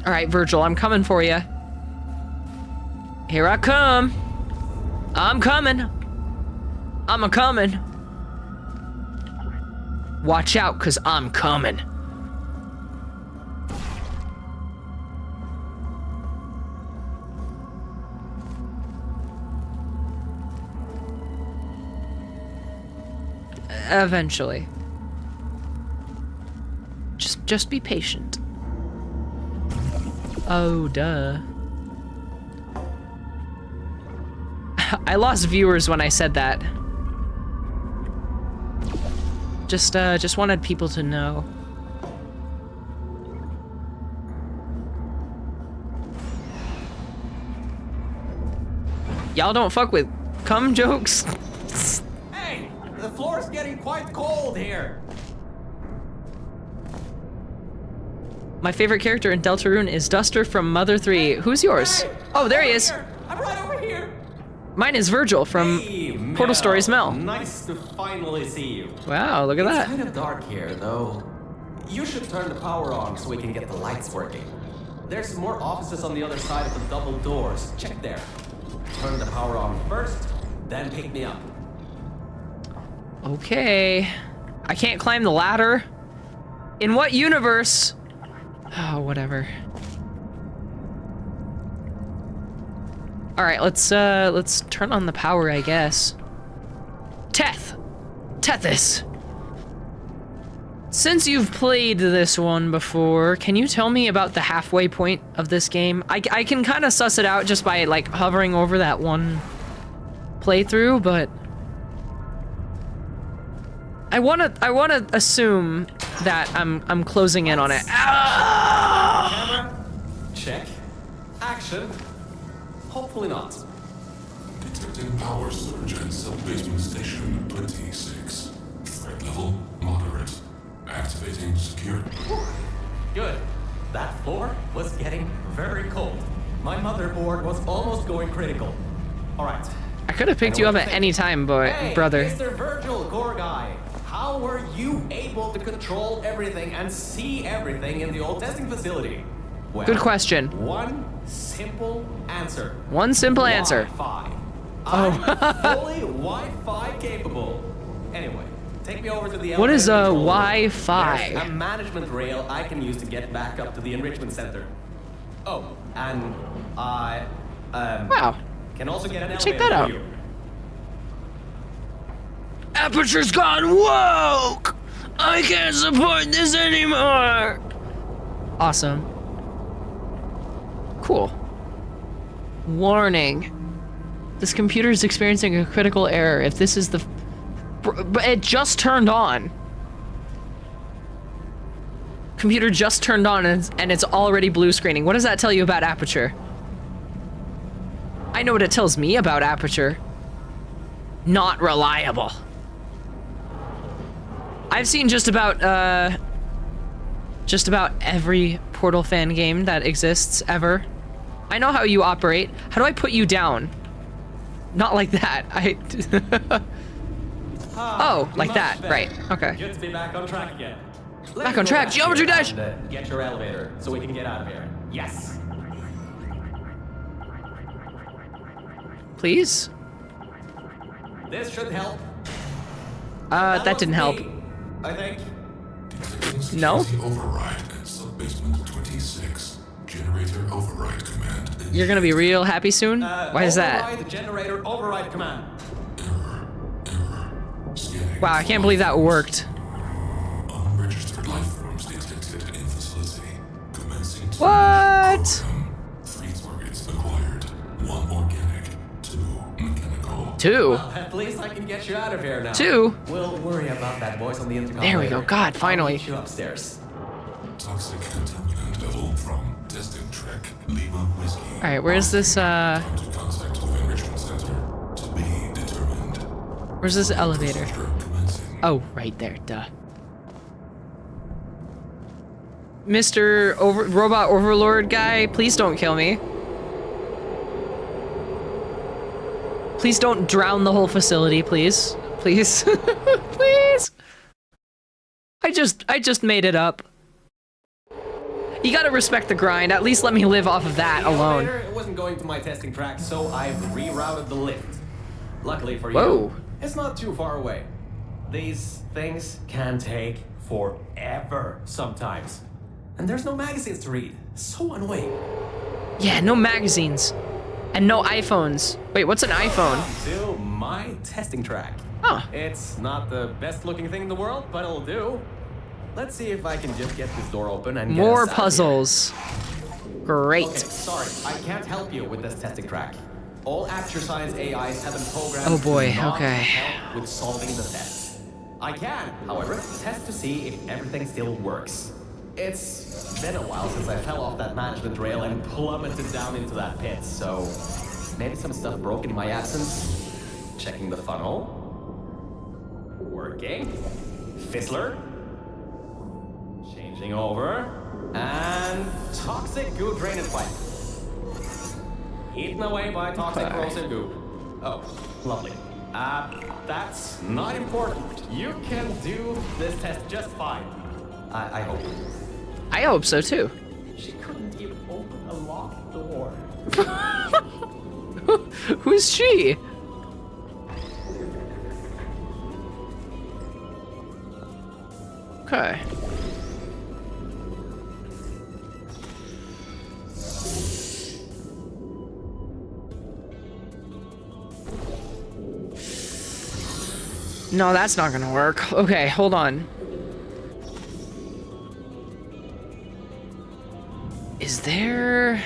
All right, Virgil, I'm coming for you. Here I come. I'm coming. I'm a-coming. Watch out, 'cause I'm coming. Eventually. Just be patient. Oh, duh. I lost viewers when I said that. Just wanted people to know. Y'all don't fuck with cum jokes. Hey, the floor's getting quite cold here. My favorite character in Deltarune is Duster from Mother 3. Who's yours? Hey, Oh, there he over is. here. I'm right over here. Mine is Virgil from Hey, Portal Stories Mel. Nice to finally see you. Wow, look at It's that. kind of dark here, though. You should turn the power on so we can get the lights working. There's some more offices on the other side of the double doors. Check there. Turn the power on first, then pick me up. Okay. I can't climb the ladder. In what universe? Oh, whatever. All right, let's turn on the power, I guess. Tethys. Since you've played this one before, can you tell me about the halfway point of this game? I can kind of suss it out just by like hovering over that one playthrough, but I wanna assume that I'm closing in on it. Ah! Camera, check. Action. Hopefully not. Detecting power surge at sub-basement station 26. Threat level moderate. Activating security. Good. That floor was getting very cold. My motherboard was almost going critical. All right. I could have picked you up at any time, Hey, brother. Mr. Virgil, core guy. How were you able to control everything and see everything in the old testing facility? Well, Good question. One simple answer. One simple answer. Wi-Fi. Oh. I'm fully Wi-Fi capable. Anyway, take me over to the What is elevator a control room. Wi-Fi? There's a management rail I can use to get back up to the enrichment center. Oh, and I Wow. can also get an elevator Check that out. for you. Aperture's gone woke! I can't support this anymore! Awesome. Cool. Warning. This computer is experiencing a critical error. If this is the... But it just turned on. Computer just turned on and it's already blue screening. What does that tell you about Aperture? I know what it tells me about Aperture. Not reliable. I've seen just about every Portal fan game that exists ever. I know how you operate. How do I put you down? Not like that. Oh, like Much that. better. Right. Okay. Good to be back on track again. Back on track. Geometry dash. Get your elevator so we can get out of here. Yes. Please? This should help. That didn't help. me, I think. Detecting No? security override at sub-basement 26. Generator override command. You're gonna be real happy soon? Why is that? Override the generator override command. Error. Scanning. Wow, I can't believe that worked. Unregistered life forms detected in facility. Commencing What? program. 3 targets acquired. 1 organic. 2 mechanical. 2. Well, at least I can get you out of here now. 2? We'll worry about that voice on the intercom. There we go. later. God, finally. I'll meet you upstairs. Toxic contaminant level from testing track Lima Whiskey. All right, where's this? Come to contact with enrichment center to be determined. Where's this elevator? Procedure commencing. Oh, right there. Duh. Mr. Robot Overlord guy, please don't kill me. Please don't drown the whole facility, please. Please. Please. I just made it up. You gotta respect the grind. At least let me live off of that The alone. elevator wasn't going to my testing track, so I've rerouted the lift. Luckily for Whoa. you, it's not too far away. These things can take forever sometimes. And there's no magazines to read. So annoying. Yeah, no magazines. And no iPhones. Wait, what's an iPhone? To my testing track. Huh. It's not the best looking thing in the world, but it'll do. Let's see if I can just get this door open and get More us out of here. puzzles. Great. Okay, sorry, I can't help you with this testing track. All Acture Science AIs have been programmed Oh boy, to not okay. help with solving the test. I can, however, test to see if everything still works. It's been a while since I fell off that management rail and plummeted down into that pit, so maybe some stuff broke in my absence. Checking the funnel. Working. Fizzler. Changing over. And toxic goo drainage pipe. Eaten away by toxic corrosive goo. Oh, lovely. That's not important. You can do this test just fine. I hope. I hope so too. She couldn't even open a locked door. Who's she? Okay. No, that's not gonna work. Okay, hold on. Is there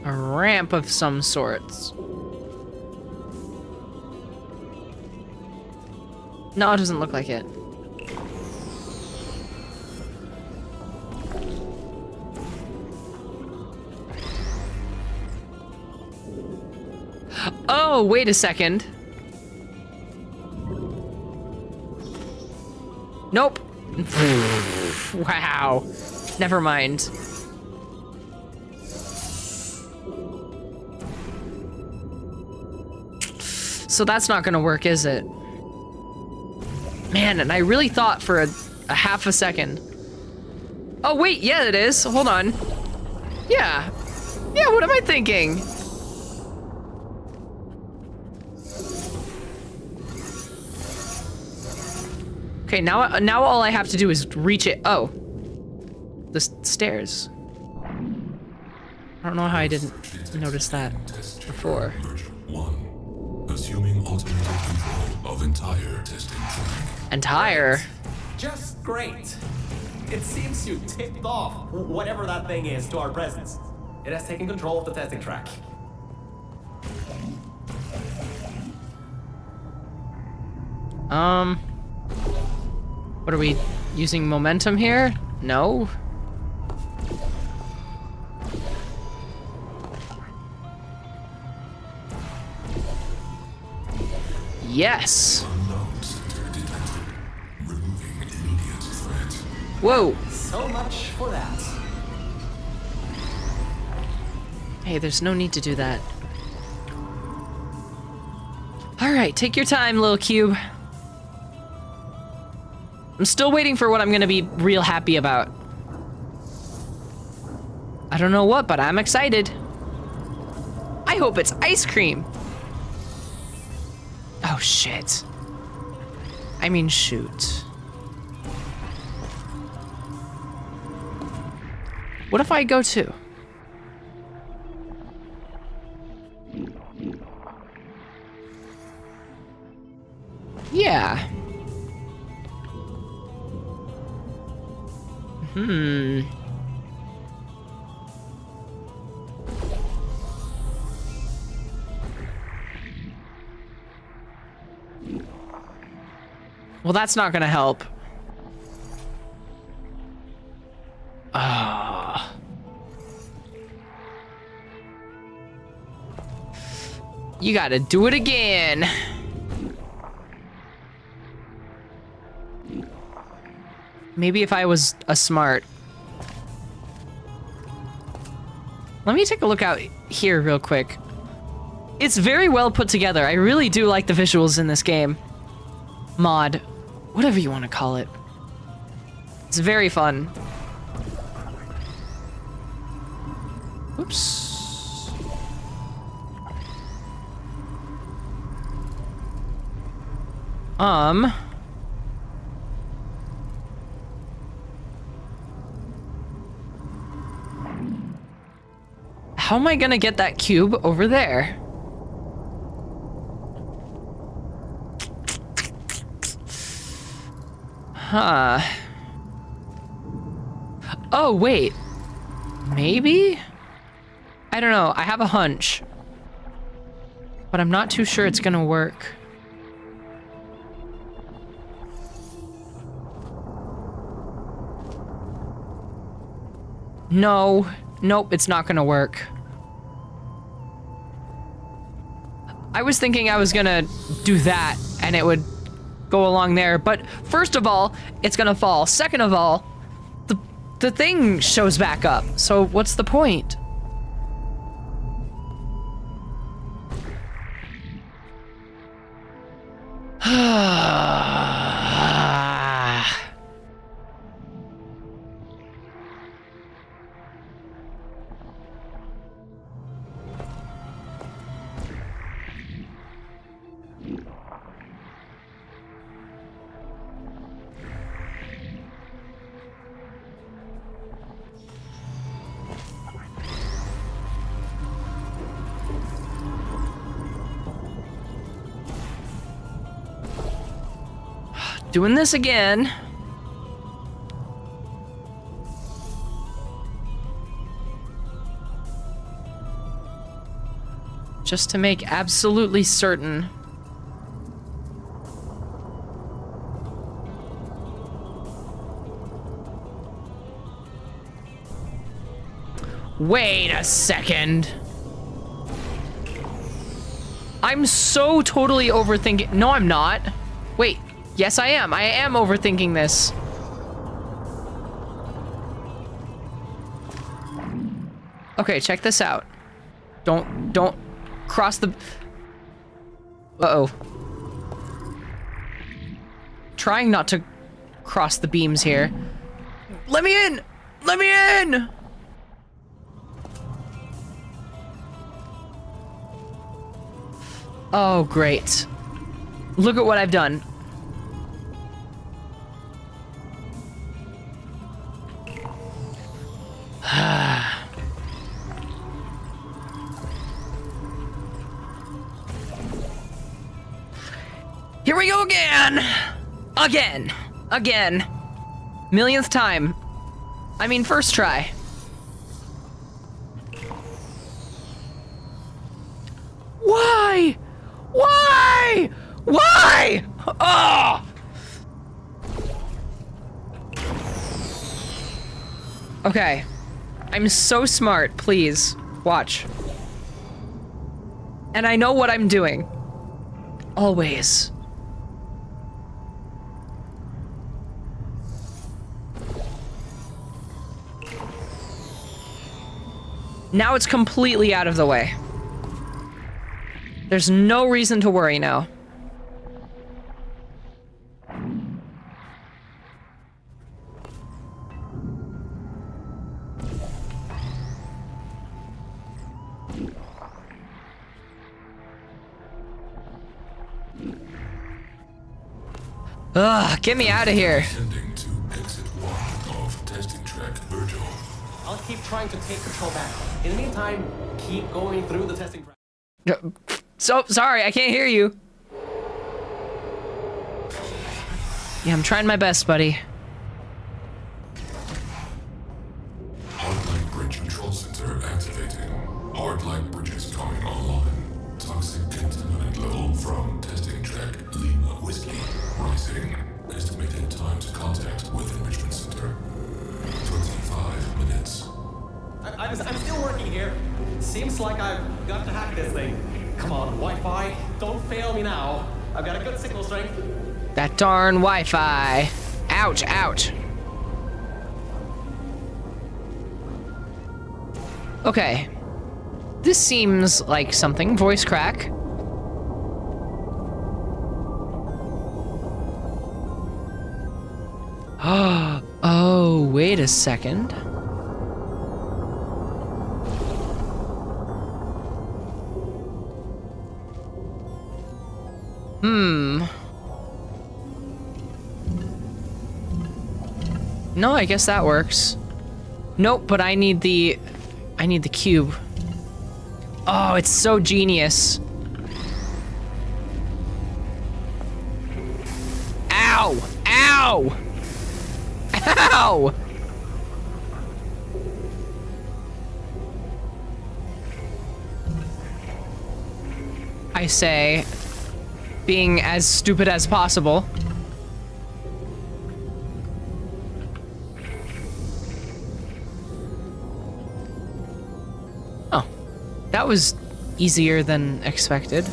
a ramp of some sorts? No, it doesn't look like it. Oh, wait a second. Nope. Wow. Never mind. So that's not gonna work, is it? Man, and I really thought for a half a second. Oh wait, yeah it is. Hold on. Yeah. Yeah, what am I thinking? Okay, now all I have to do is reach it. Oh. The stairs. I don't know how I didn't notice that before. Version 1. Assuming ultimate control of entire testing track. Entire. Just great. It seems you tipped off whatever that thing is to our presence. It has taken control of the testing track. What are we using momentum here? No. Yes. Unknown center detected. Removing immediate threat. Whoa. So much for that. Hey, there's no need to do that. All right, take your time, little cube. I'm still waiting for what I'm gonna be real happy about. I don't know what, but I'm excited. I hope it's ice cream. Oh, shit. I mean, shoot. What if I go to? Yeah. Well, that's not gonna help. Ah. You gotta do it again. Maybe if I was a smart. Let me take a look out here real quick. It's very well put together. I really do like the visuals in this game. Mod. Whatever you want to call it. It's very fun. Oops. How am I gonna get that cube over there? Huh. Oh, wait. Maybe? I don't know. I have a hunch. But I'm not too sure it's gonna work. No. Nope, it's not gonna work. I was thinking I was gonna do that and it would go along there, but first of all, it's gonna fall. Second of all, the thing shows back up, so what's the point? Doing this again. Just to make absolutely certain. Wait a second. I'm so totally overthinking. No, I'm not. Wait. Yes, I am. I am overthinking this. Okay, check this out. Don't cross the... Uh-oh. Trying not to cross the beams here. Let me in! Let me in! Oh, great. Look at what I've done. Here we go again! Again. Millionth time. I mean, first try. Why? Why? Why? Oh! Okay. I'm so smart, please. Watch. And I know what I'm doing. Always. Now it's completely out of the way. There's no reason to worry now. Ugh, get me out of here. Descending to exit 1 of testing track Virgil. I'll keep trying to take control back. In the meantime, keep going through the testing track. So sorry, I can't hear you. Yeah, I'm trying my best, buddy. Hardline bridge control center activating. Hardline bridges coming online. Toxic contaminant level from testing track Lima Whiskey rising. Estimated time to contact with Enrichment Center. 25 minutes. I'm still working here. Seems like I've got to hack this thing. Come on, Wi-Fi, don't fail me now. I've got a good signal strength. That darn Wi-Fi. Ouch, ouch. Okay. This seems like something. Voice crack. Oh, wait a second. No, I guess that works. Nope, but I need the cube. Oh, it's so genius. Ow! Ow! Ow! I say, being as stupid as possible. Oh, that was easier than expected.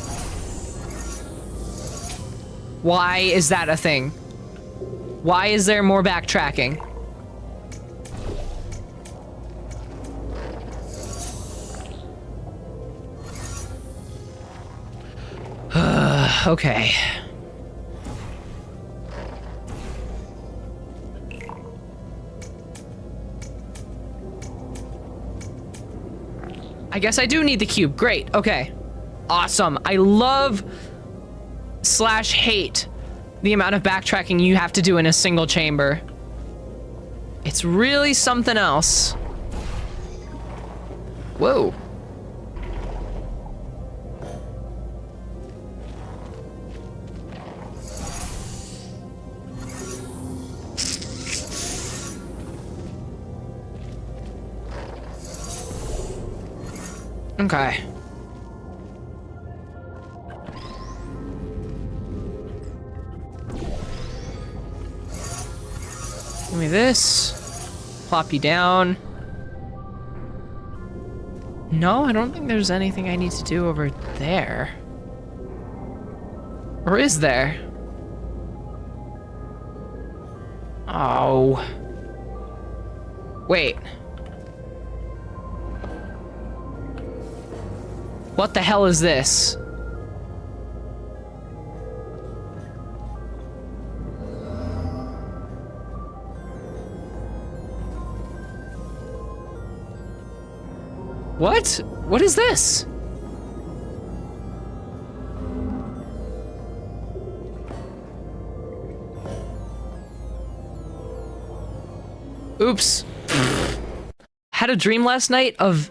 Why is that a thing? Why is there more backtracking? Okay. I guess I do need the cube. Great. Okay. Awesome. I love / hate the amount of backtracking you have to do in a single chamber. It's really something else. Whoa. Okay. Give me this. Plop you down. No, I don't think there's anything I need to do over there. Or is there? Oh. Wait. What the hell is this? What? What is this? Oops. Had a dream last night of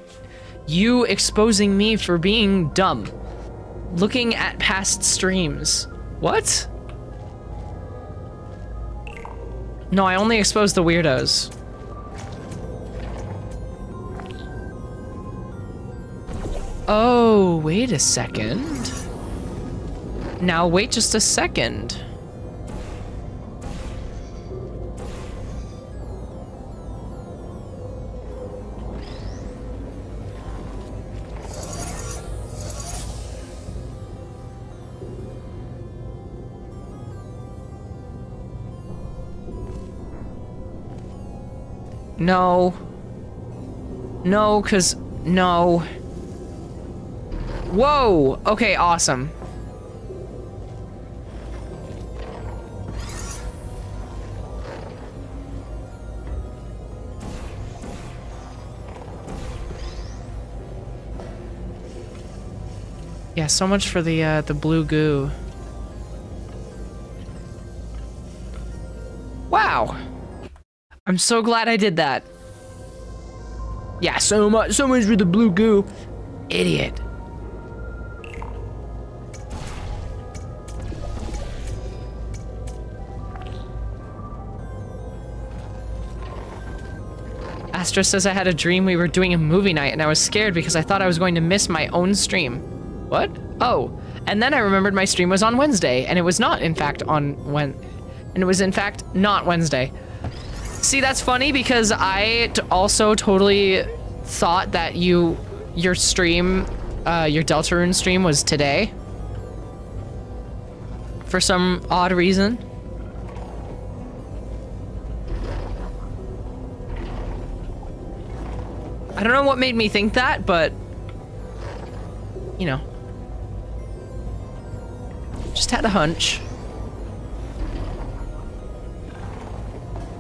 you exposing me for being dumb. Looking at past streams. What? No, I only exposed the weirdos. Oh, wait a second. Now wait just a second. No. No, 'cause no. Whoa! Okay, awesome. Yeah, so much for the blue goo. Wow. I'm so glad I did that. Yeah, so much for the blue goo. Idiot. Astra says I had a dream we were doing a movie night and I was scared because I thought I was going to miss my own stream. What? Oh, and then I remembered my stream was on Wednesday and it was not, in fact, on And it was in fact not Wednesday. See, that's funny because I also totally thought that your stream, your Deltarune stream was today. For some odd reason. I don't know what made me think that, but you know. Just had a hunch.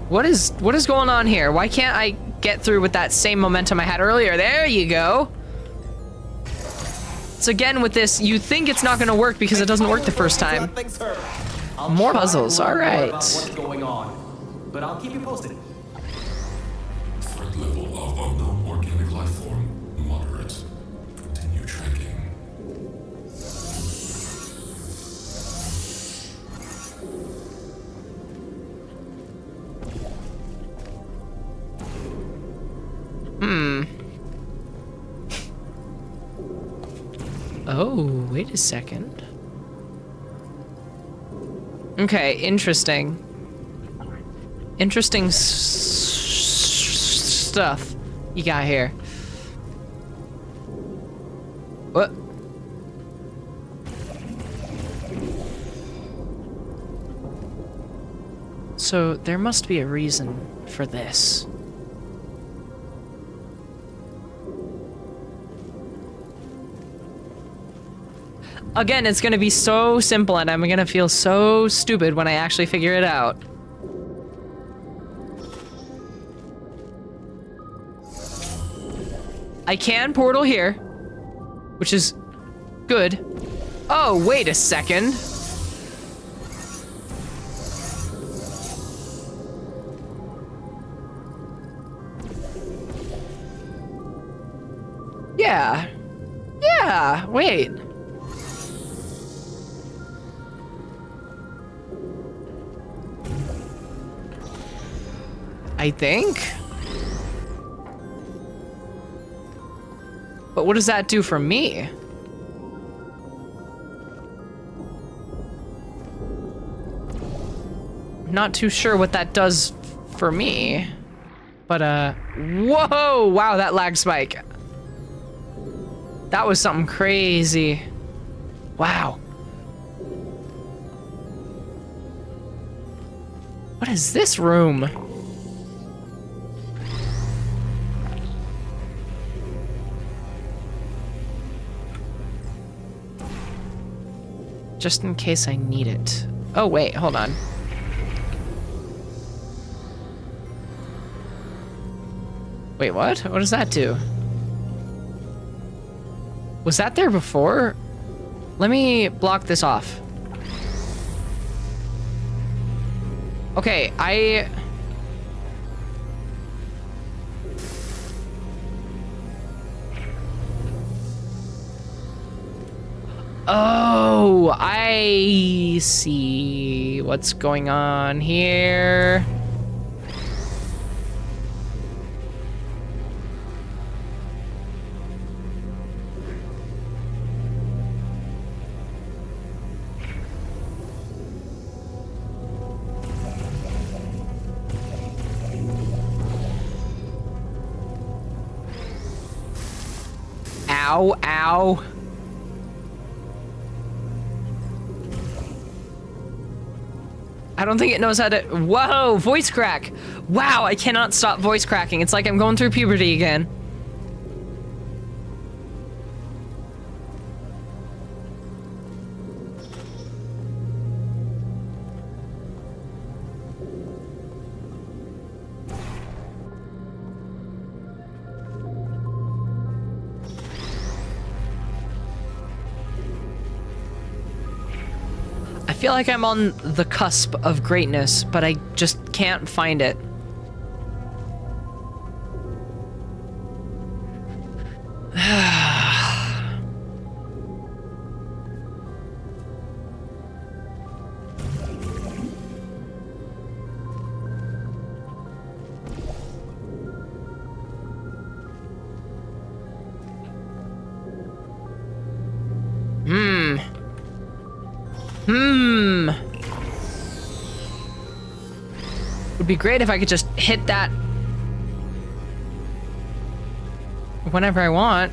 What is going on here? Why can't I get through with that same momentum I had earlier? There you go. So again with this, you think it's not gonna work because it doesn't work the first time. More puzzles, all right. What's going on? But I'll keep you posted. Threat level of unknown organic life form moderate. Continue tracking. Oh, wait a second. Okay, interesting. Interesting stuff you got here. What? So there must be a reason for this. Again, it's gonna be so simple and I'm gonna feel so stupid when I actually figure it out. I can portal here, which is good. Oh, wait a second. Yeah. Yeah, wait. I think. But what does that do for me? Not too sure what that does for me. But, whoa! Wow, that lag spike. That was something crazy. Wow. What is this room? Just in case I need it. Oh, wait, hold on. Wait, what? What does that do? Was that there before? Let me block this off. Okay, Oh, I see what's going on here. Ow, ow. I don't think it knows how to. Whoa, voice crack. Wow, I cannot stop voice cracking. It's like I'm going through puberty again. I feel like I'm on the cusp of greatness, but I just can't find it. Would be great if I could just hit that whenever I want.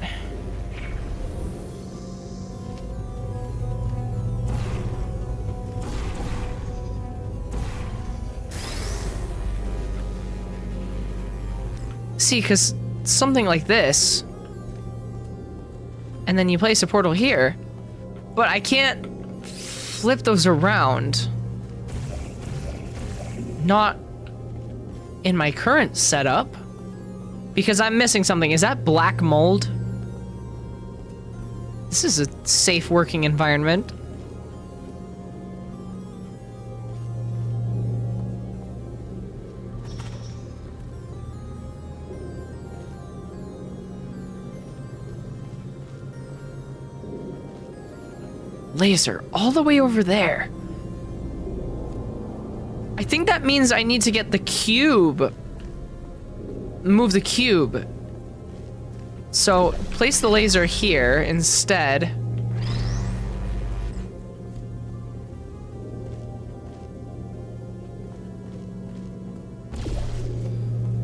See, because something like this, and then you place a portal here, but I can't flip those around. Not in my current setup, because I'm missing something. Is that black mold? This is a safe working environment. Laser all the way over there. I think that means I need to get the cube. Move the cube. So place the laser here instead.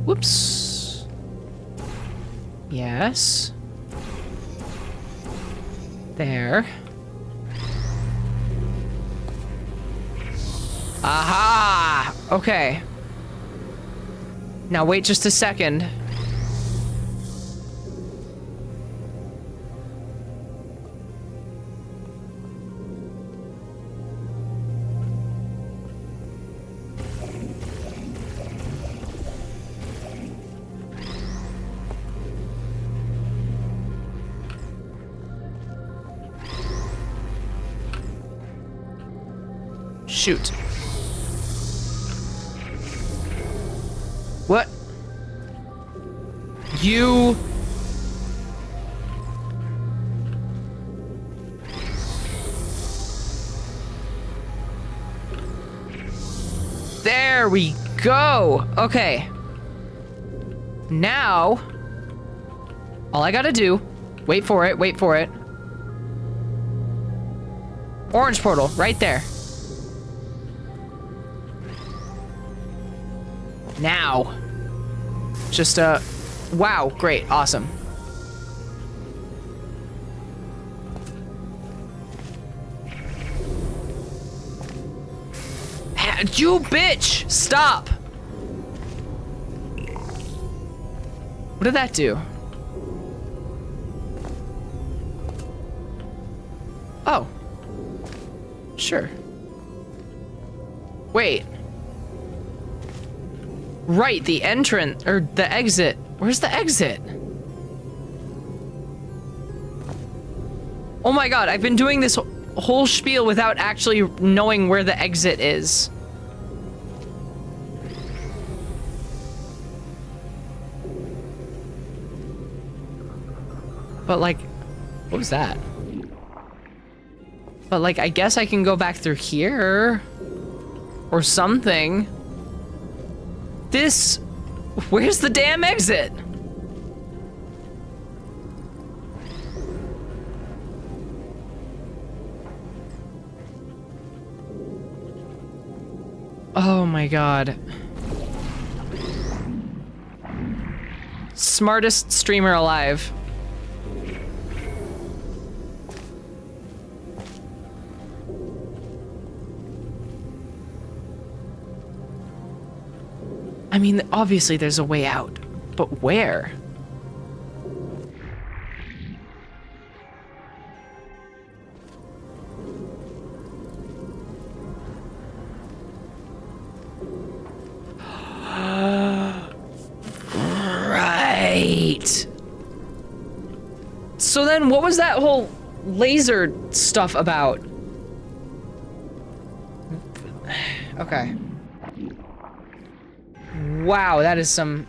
Whoops. Yes. There. Aha! Okay. Now wait just a second. Shoot. What? You... There we go! Okay. Now... all I gotta do... wait for it, wait for it. Orange portal, right there. Now. Just, wow, great, awesome. You bitch! Stop! What did that do? Oh. Sure. Wait. Right, the entrance, or the exit. Where's the exit? Oh my god, I've been doing this whole spiel without actually knowing where the exit is. But like, what was that? But like, I guess I can go back through here. Or something. This... where's the damn exit? Oh my god. Smartest streamer alive. I mean, obviously there's a way out, but where? Right. So then what was that whole laser stuff about? Okay. Wow, that is some...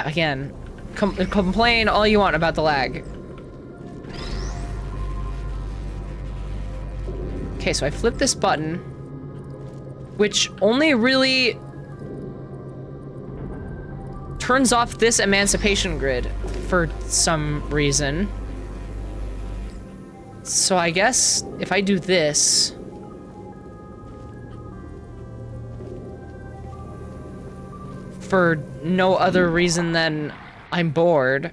Again, complain all you want about the lag. Okay, so I flip this button, which only really turns off this emancipation grid for some reason. So I guess if I do this... for no other reason than I'm bored.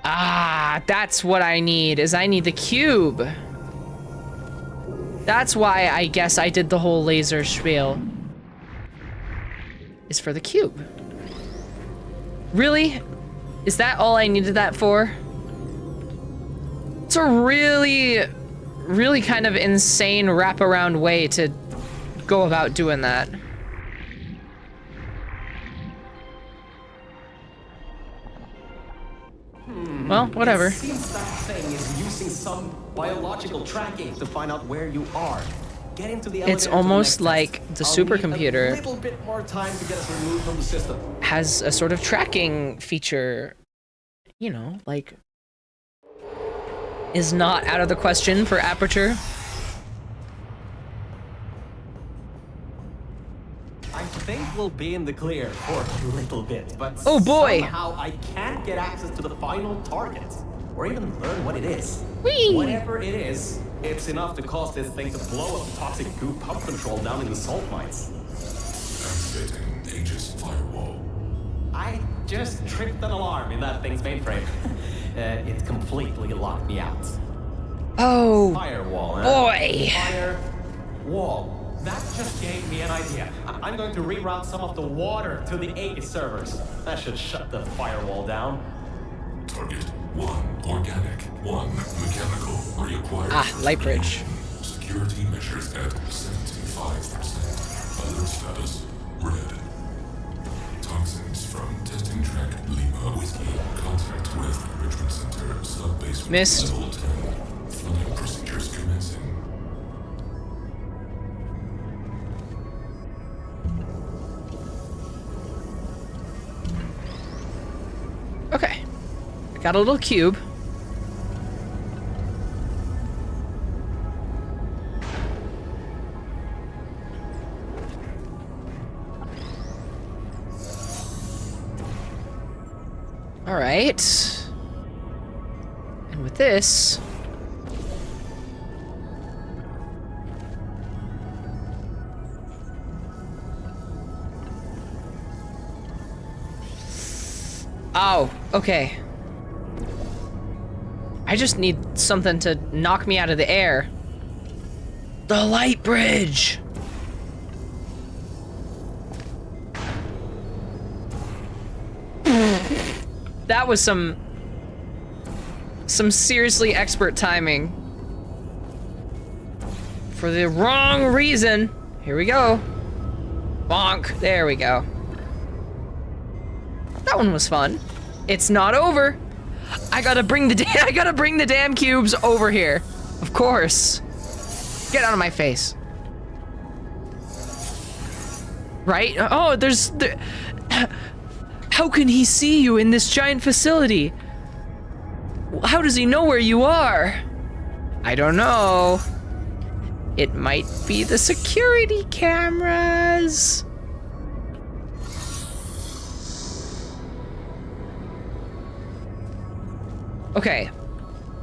Ah, that's what I need, is I need the cube. That's why I guess I did the whole laser spiel. Is for the cube. Really? Is that all I needed that for? It's a really, really kind of insane wraparound way to go about doing that. Well, whatever. It seems that thing is using some biological tracking to find out where you are. Get into the elevator. It's almost to the next like test. the I'll supercomputer need a little bit more time to get us removed from the system. has a sort of tracking feature, you know, like, is not out of the question for Aperture. I think we'll be in the clear for a little bit, but Oh boy! somehow I can't get access to the final target, or even learn what it is. Whee! Whatever it is, it's enough to cause this thing to blow up toxic goo pump control down in the salt mines. Activating Aegis firewall. I just tripped an alarm in that thing's mainframe. It completely locked me out. Oh, Firewall, huh? boy! Firewall. That just gave me an idea. I'm going to reroute some of the water to the Aegis servers. That should shut the firewall down. Target 1 organic, 1 mechanical. Reacquired. Ah, light bridge. Security measures at 75%. Alert status red. Toxins from testing track Lima Whiskey. Contact with Enrichment Center sub-basement Missed. level 10. Flooding procedures commencing. Okay. I got a little cube. All right. And with this, oh, okay. I just need something to knock me out of the air. The light bridge! That was some seriously expert timing. For the wrong reason. Here we go. Bonk. There we go. That one was fun. It's not over. I gotta bring the damn cubes over here. Of course. Get out of my face. Right? Oh, how can he see you in this giant facility? How does he know where you are? I don't know. It might be the security cameras. Okay,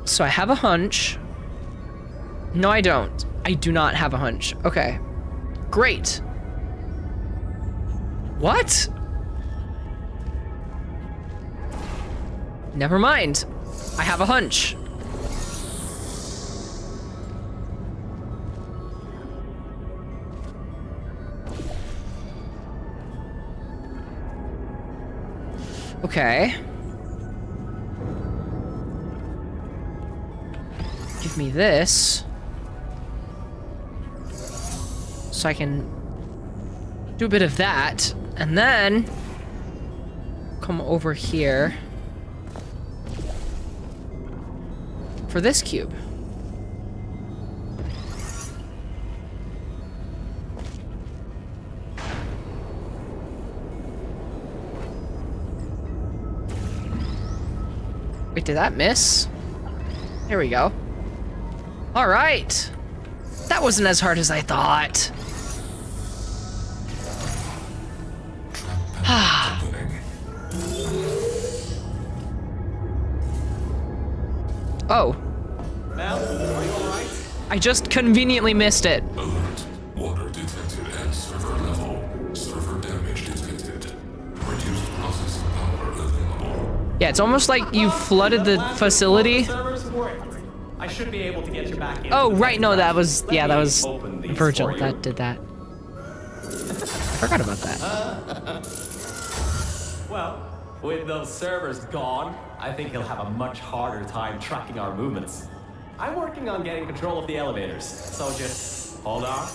so I have a hunch. No, I don't. I do not have a hunch. Okay, great. What? Never mind. I have a hunch. Okay. Give me this. So I can do a bit of that. And then come over here for this cube. Wait, did that miss? There we go. All right. That wasn't as hard as I thought. Oh. Mel, are you alright? I just conveniently missed it. Alert. Water detected at server level. Server damage detected. Reduced processing power available. Yeah, it's almost like you flooded the facility. Servers work. I should be able to get you back in. Oh, right, no, that was, Let yeah, that me was open these Virgil for you. that did that. I forgot about that. Well, with those servers gone, I think he'll have a much harder time tracking our movements. I'm working on getting control of the elevators, so just hold on,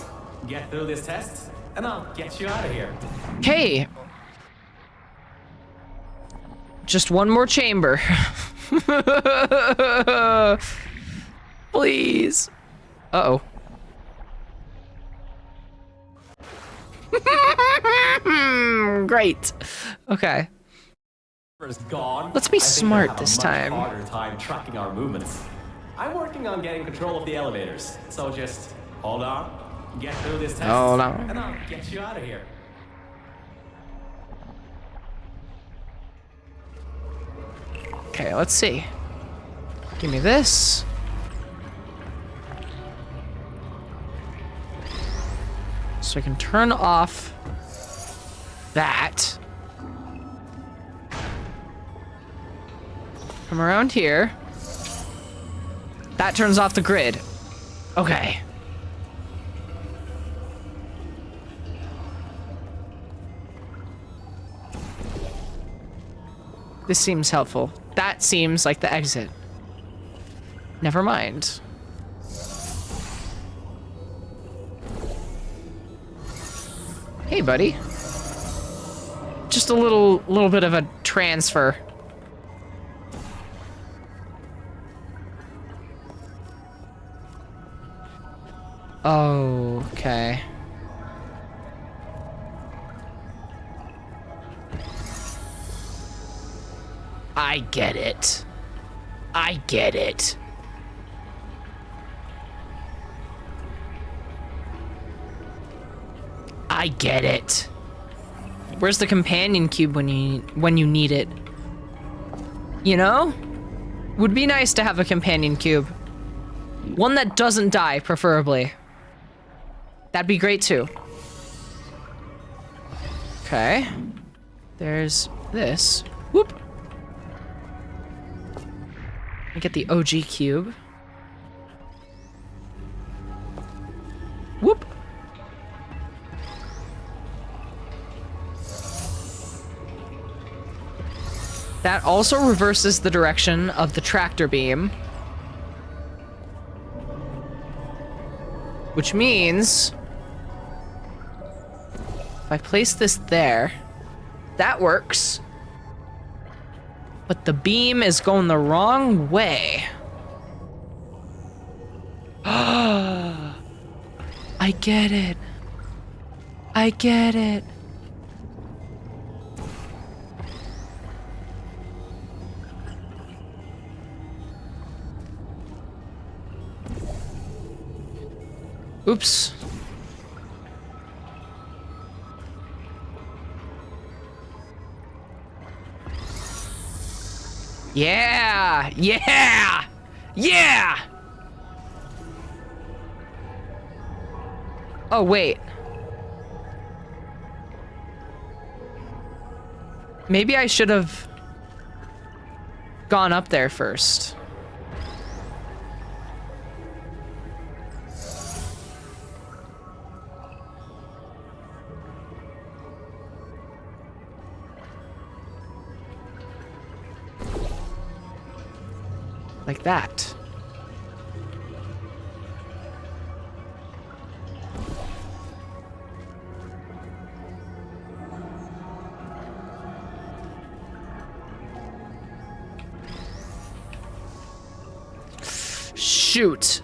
get through this test, and I'll get you out of here. Hey. Just one more chamber. Please. Uh-oh. Great. Okay. Servers gone. Let's be I think he'll smart have this a much time. harder time tracking our movements. I'm working on getting control of the elevators, so just hold on, get through this test, Hold on. and I'll get you out of here. Okay, let's see. Give me this. So I can turn off that. Come around here. That turns off the grid. Okay. This seems helpful. That seems like the exit. Never mind. Hey, buddy. Just a little bit of a transfer. Oh, okay. I get it. I get it. I get it. Where's the companion cube when you need it? You know? Would be nice to have a companion cube. One that doesn't die, preferably. That'd be great too. Okay. There's this. Whoop. Let me get the OG cube. Whoop. That also reverses the direction of the tractor beam. Which means if I place this there, that works. But the beam is going the wrong way. I get it. I get it. Oops. Yeah! Yeah! Yeah! Oh, wait. Maybe I should have gone up there first. Like that. Shoot.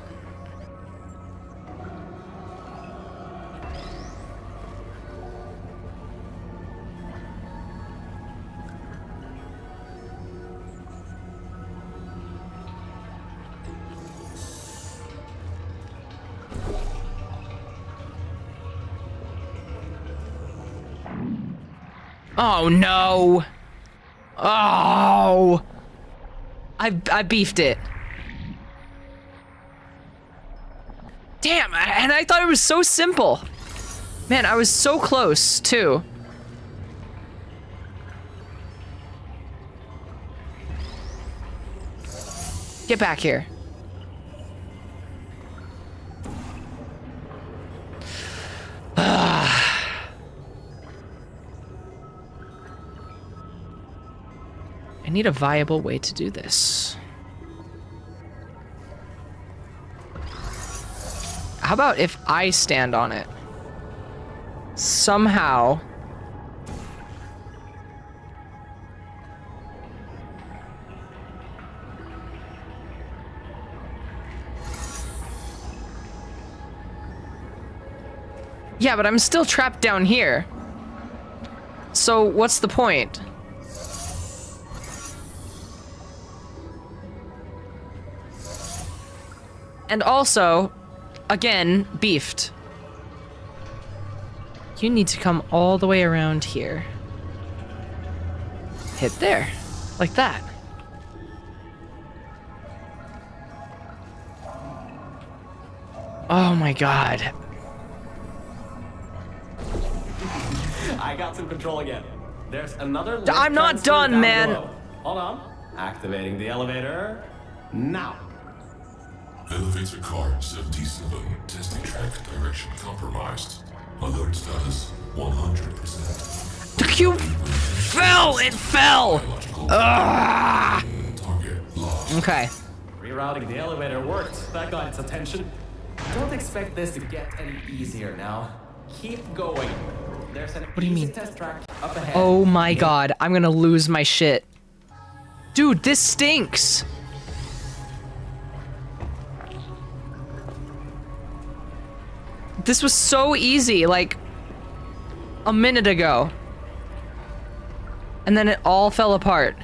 Oh no! Oh! I beefed it. Damn, and I thought it was so simple. Man, I was so close, too. Get back here. I need a viable way to do this. How about if I stand on it? Somehow. Yeah, but I'm still trapped down here. So what's the point? And also, again, beefed. You need to come all the way around here. Hit there, like that. Oh my god. I got some control again. There's another. I'm not done, down man. below. Hold on. Activating the elevator. Now. Elevator car 77. Testing track direction compromised. Alert status 100%. The cube fell! It fell! Target lost. Okay. Rerouting the elevator worked. That got its attention. Don't expect this to get any easier now. Keep going. There's an do you easy mean? test track up ahead. Oh my god, I'm gonna lose my shit. Dude, this stinks! This was so easy, like, a minute ago. And then it all fell apart.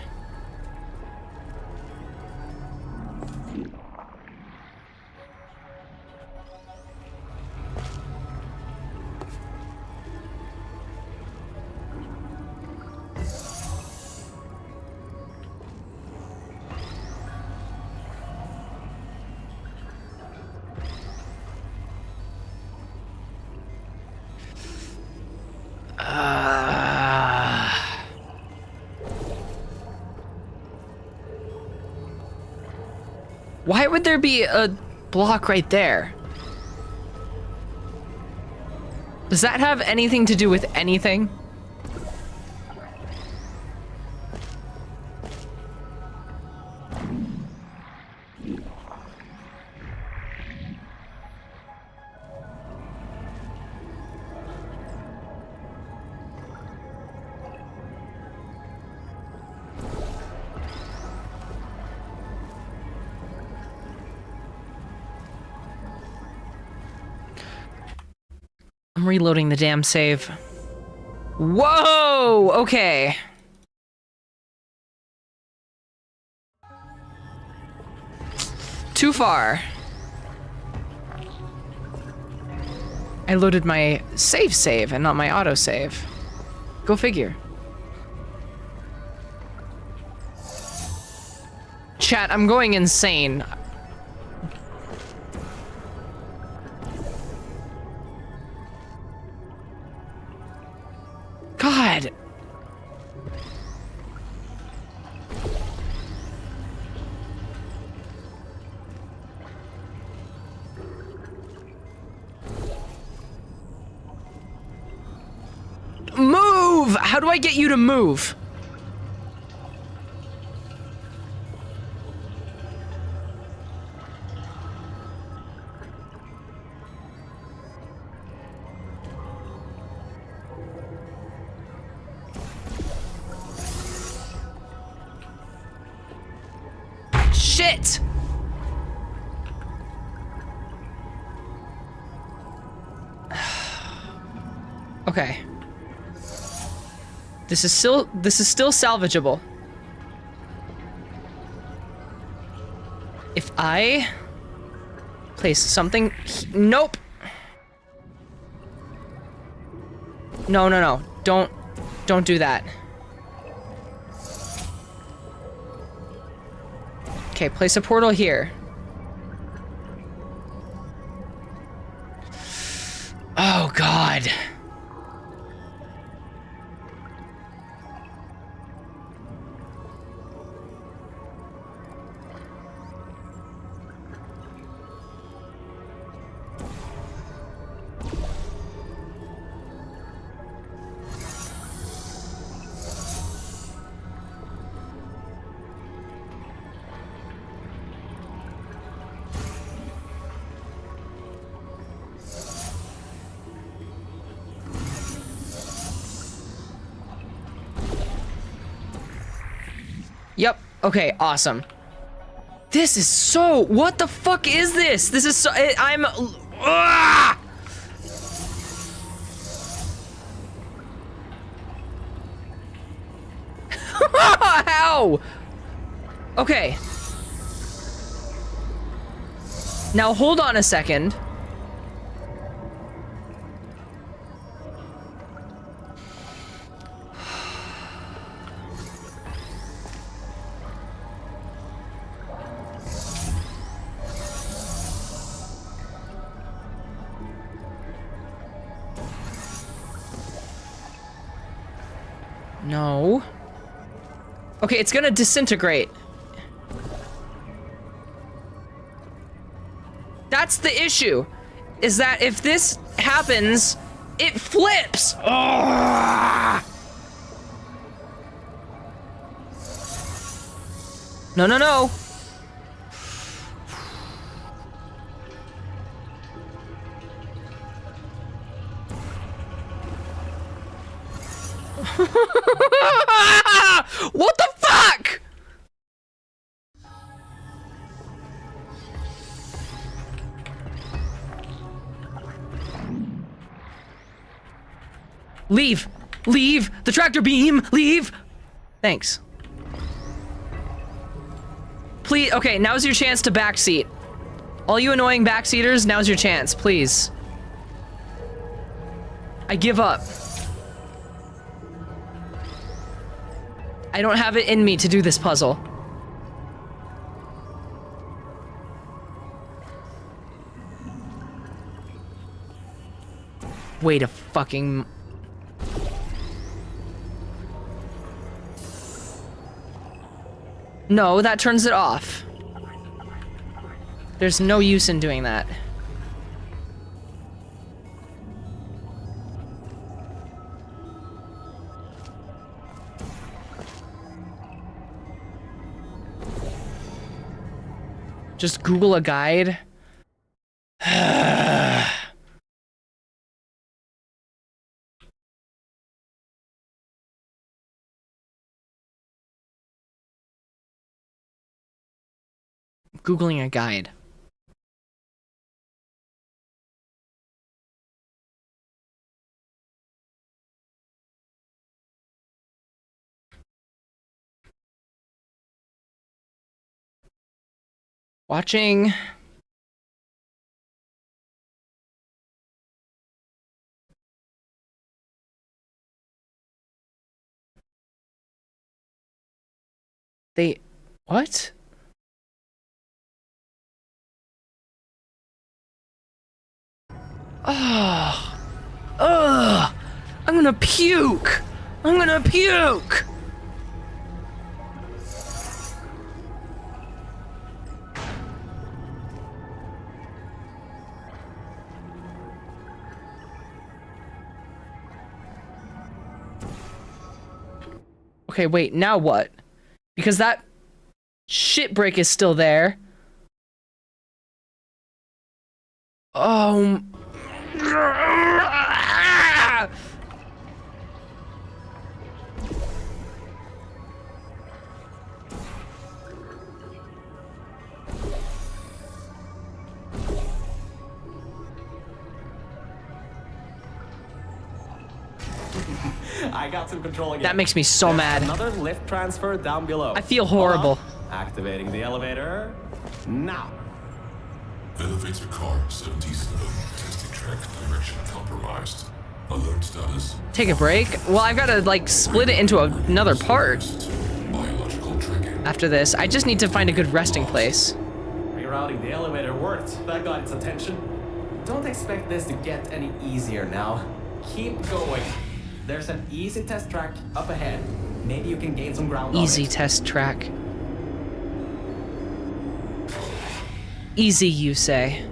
Why would there be a block right there? Does that have anything to do with anything? I'm reloading the damn save. Whoa! Okay. Too far. I loaded my save and not my autosave. Go figure. Chat, I'm going insane. God. Move! How do I get you to move? Shit! Okay. This is still salvageable. If I place something, nope. No. Don't Don't do that. Okay, place a portal here. Oh, God. Yep. Okay, awesome. This is so... What the fuck is this? This is so... I'm... Ah! How? Okay. Now hold on a second. No. Okay, it's gonna disintegrate. That's the issue. Is that if this happens, it flips. Ugh! No, no, no. What the fuck? Leave. Leave. The tractor beam. Leave. Thanks. Please. Okay, now's your chance to backseat. All you annoying backseaters, now's your chance, please. I give up. I don't have it in me to do this puzzle. Wait a fucking... No, that turns it off. There's no use in doing that. Just Google a guide. Googling a guide. Watching. They... What? Oh. Ugh. I'm gonna puke. I'm gonna puke. Okay, wait, now what? Because that shit brick is still there. Oh. I got some control again. That makes me so mad. Another lift transfer down below. I feel horrible. Activating the elevator now. Elevator car 77, testing track direction compromised. Alert status. Take a break? Well, I've got to, like, split it into another part Biological tracking. after this. I just need to find a good resting place. Rerouting the elevator worked. That got its attention. Don't expect this to get any easier now. Keep going. There's an easy test track up ahead. Maybe you can gain some ground Easy on it. test track. Easy, you say.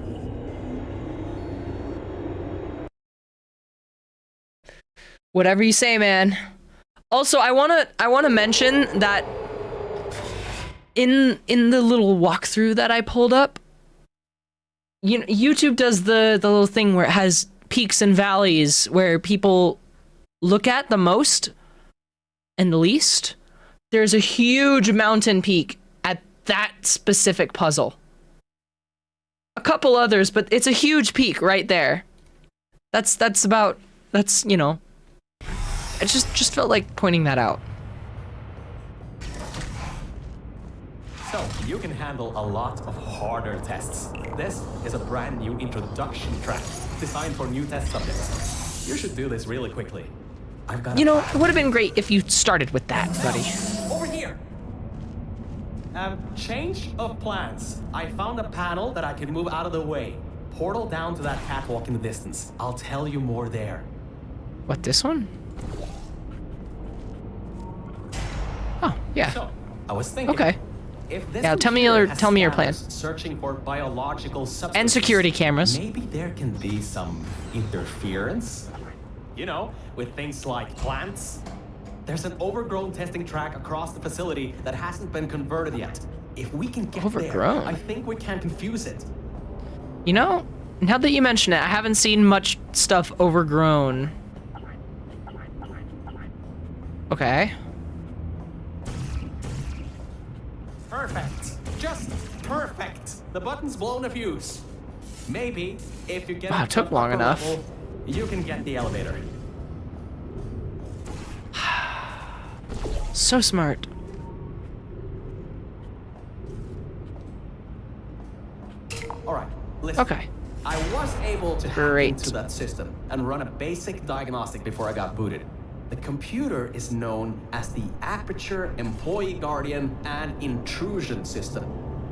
Whatever you say, man. Also, I wanna mention that in the little walkthrough that I pulled up, you know, YouTube does the little thing where it has peaks and valleys where people look at the most and the least. There's a huge mountain peak at that specific puzzle. A couple others, but it's a huge peak right there. That's you know. I just felt like pointing that out. So, you can handle a lot of harder tests. This is a brand new introduction track designed for new test subjects. You should do this really quickly. I've got You know, it would have been great if you started with that, buddy. over here. Change of plans. I found a panel that I can move out of the way. Portal down to that catwalk in the distance. I'll tell you more there. What, this one? Oh, yeah. So, I was thinking. Okay. If this Yeah, tell me computer your- has tell me your plan. scanners searching for biological substances, And security cameras. maybe there can be some interference. You know, with things like plants. There's an overgrown testing track across the facility that hasn't been converted yet. If we can get Overgrown? there, I think we can confuse it. You know, now that you mention it, I haven't seen much stuff overgrown. Okay. Perfect. Just perfect. The button's blown a fuse. Maybe if you get Wow, up it took to long upper enough. level, you can get the elevator. So smart. All right, listen. Okay. I was able to hack Great. into that system and run a basic diagnostic before I got booted. The computer is known as the Aperture Employee Guardian and Intrusion System,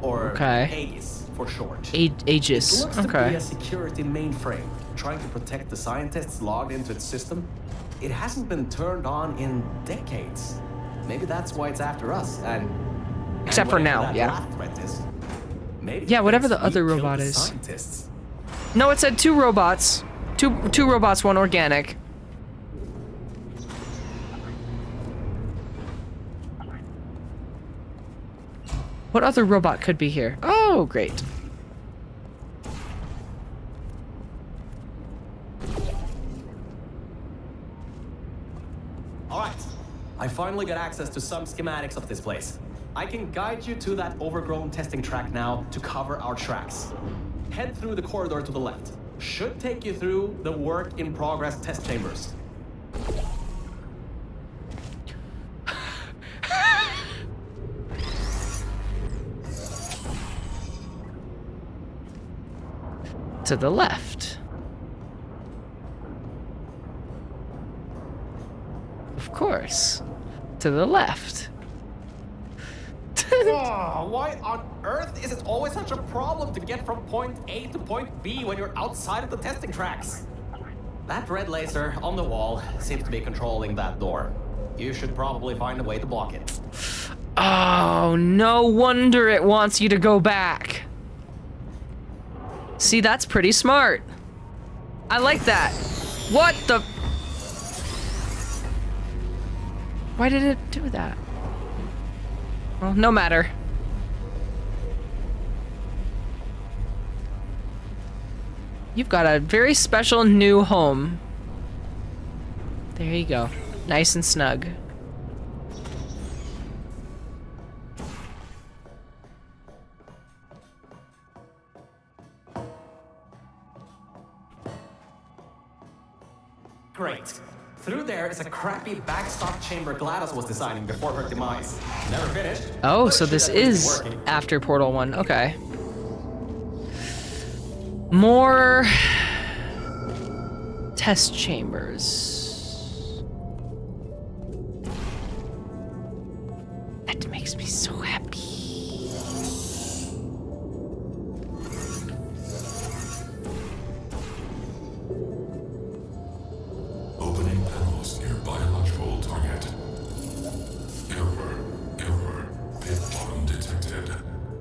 or Okay. AGIS for short. Aegis. It looks to be Okay. a security mainframe, trying to protect the scientists logged into its system. It hasn't been turned on in decades. Maybe that's why it's after us, and Except for whatever now, that yeah. last threat is. Maybe Yeah, whatever it's the other we killed robot the is. scientists. No, it said two robots. Two robots, one organic. What other robot could be here? Oh, great. All right, I finally got access to some schematics of this place. I can guide you to that overgrown testing track now to cover our tracks. Head through the corridor to the left. Should take you through the work in progress test chambers. To the left. Of course. To the left. Oh, why on earth is it always such a problem to get from point A to point B when you're outside of the testing tracks? That red laser on the wall seems to be controlling that door. You should probably find a way to block it. Oh, no wonder it wants you to go back. See, that's pretty smart. I like that. What the? Why did it do that? Well, no matter. You've got a very special new home. There you go. Nice and snug. Great. Through there is a crappy backstop chamber GLaDOS was designing before her demise. Never finished. Oh, but so should this at least be is working. after Portal 1. Okay. More test chambers. That makes me so happy. Opening panels near biological target. Error. Pit bottom detected.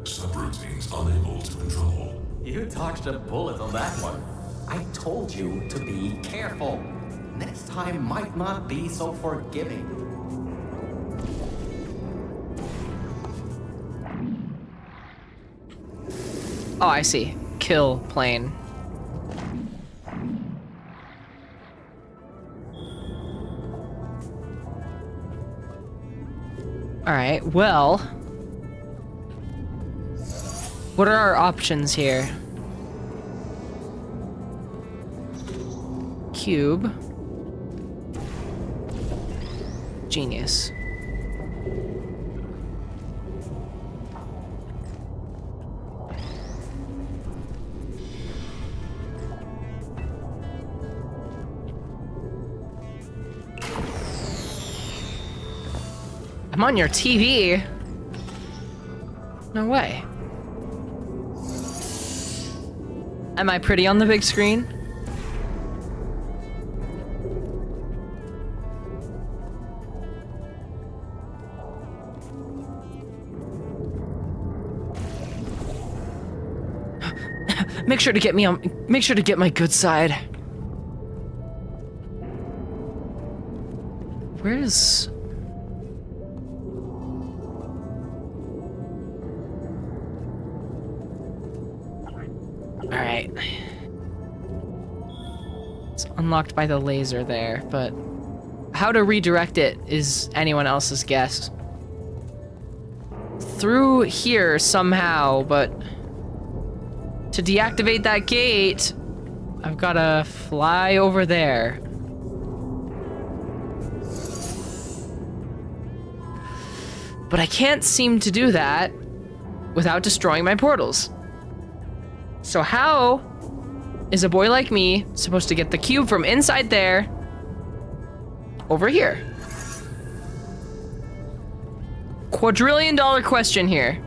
Subroutines unable to control. You dodged a bullet on that one. I told you to be careful. Next time might not be so forgiving. Oh, I see. Kill plane. Alright, well... what are our options here? Cube. Genius. I'm on your TV. No way. Am I pretty on the big screen? Make sure to get me on. Make sure to get my good side. Where's... Alright. It's unlocked by the laser there, but how to redirect it is anyone else's guess. Through here somehow, but to deactivate that gate, I've gotta fly over there. But I can't seem to do that without destroying my portals. So how is a boy like me supposed to get the cube from inside there over here? $1,250,000,000 question here.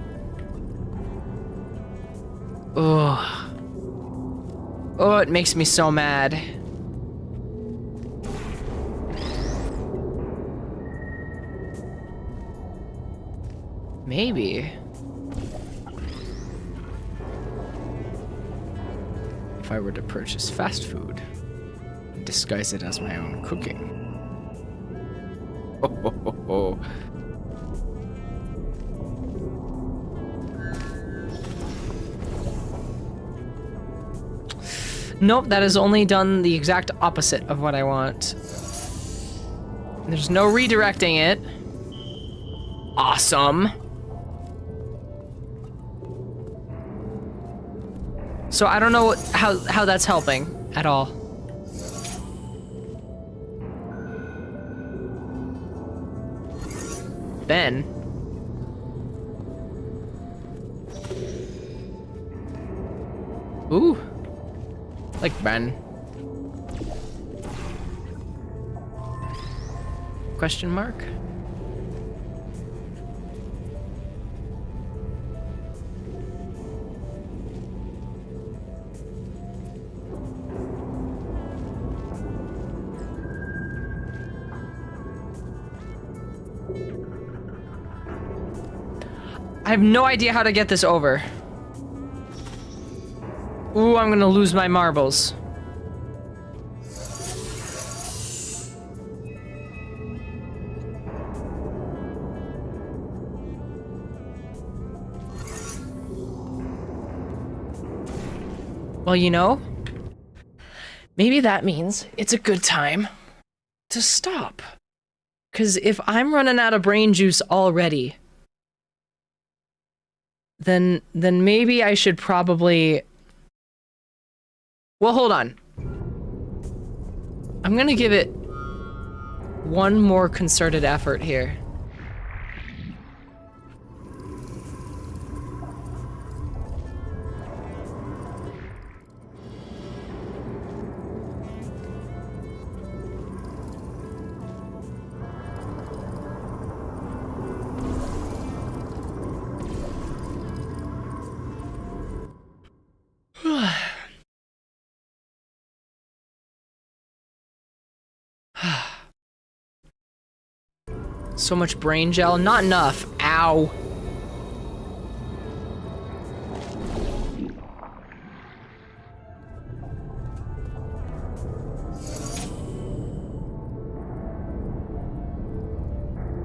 Ugh. Oh, it makes me so mad. Maybe. If I were to purchase fast food and disguise it as my own cooking. Ho, ho, ho, ho. Nope, that has only done the exact opposite of what I want. There's no redirecting it. Awesome. So I don't know how that's helping at all. Ben. Ooh. Like Ben. Question mark? I have no idea how to get this over. Ooh, I'm gonna lose my marbles. Well, you know, maybe that means it's a good time to stop. 'Cause if I'm running out of brain juice already, then maybe I should probably... Well, hold on. I'm gonna give it one more concerted effort here. So much brain gel, not enough. Ow.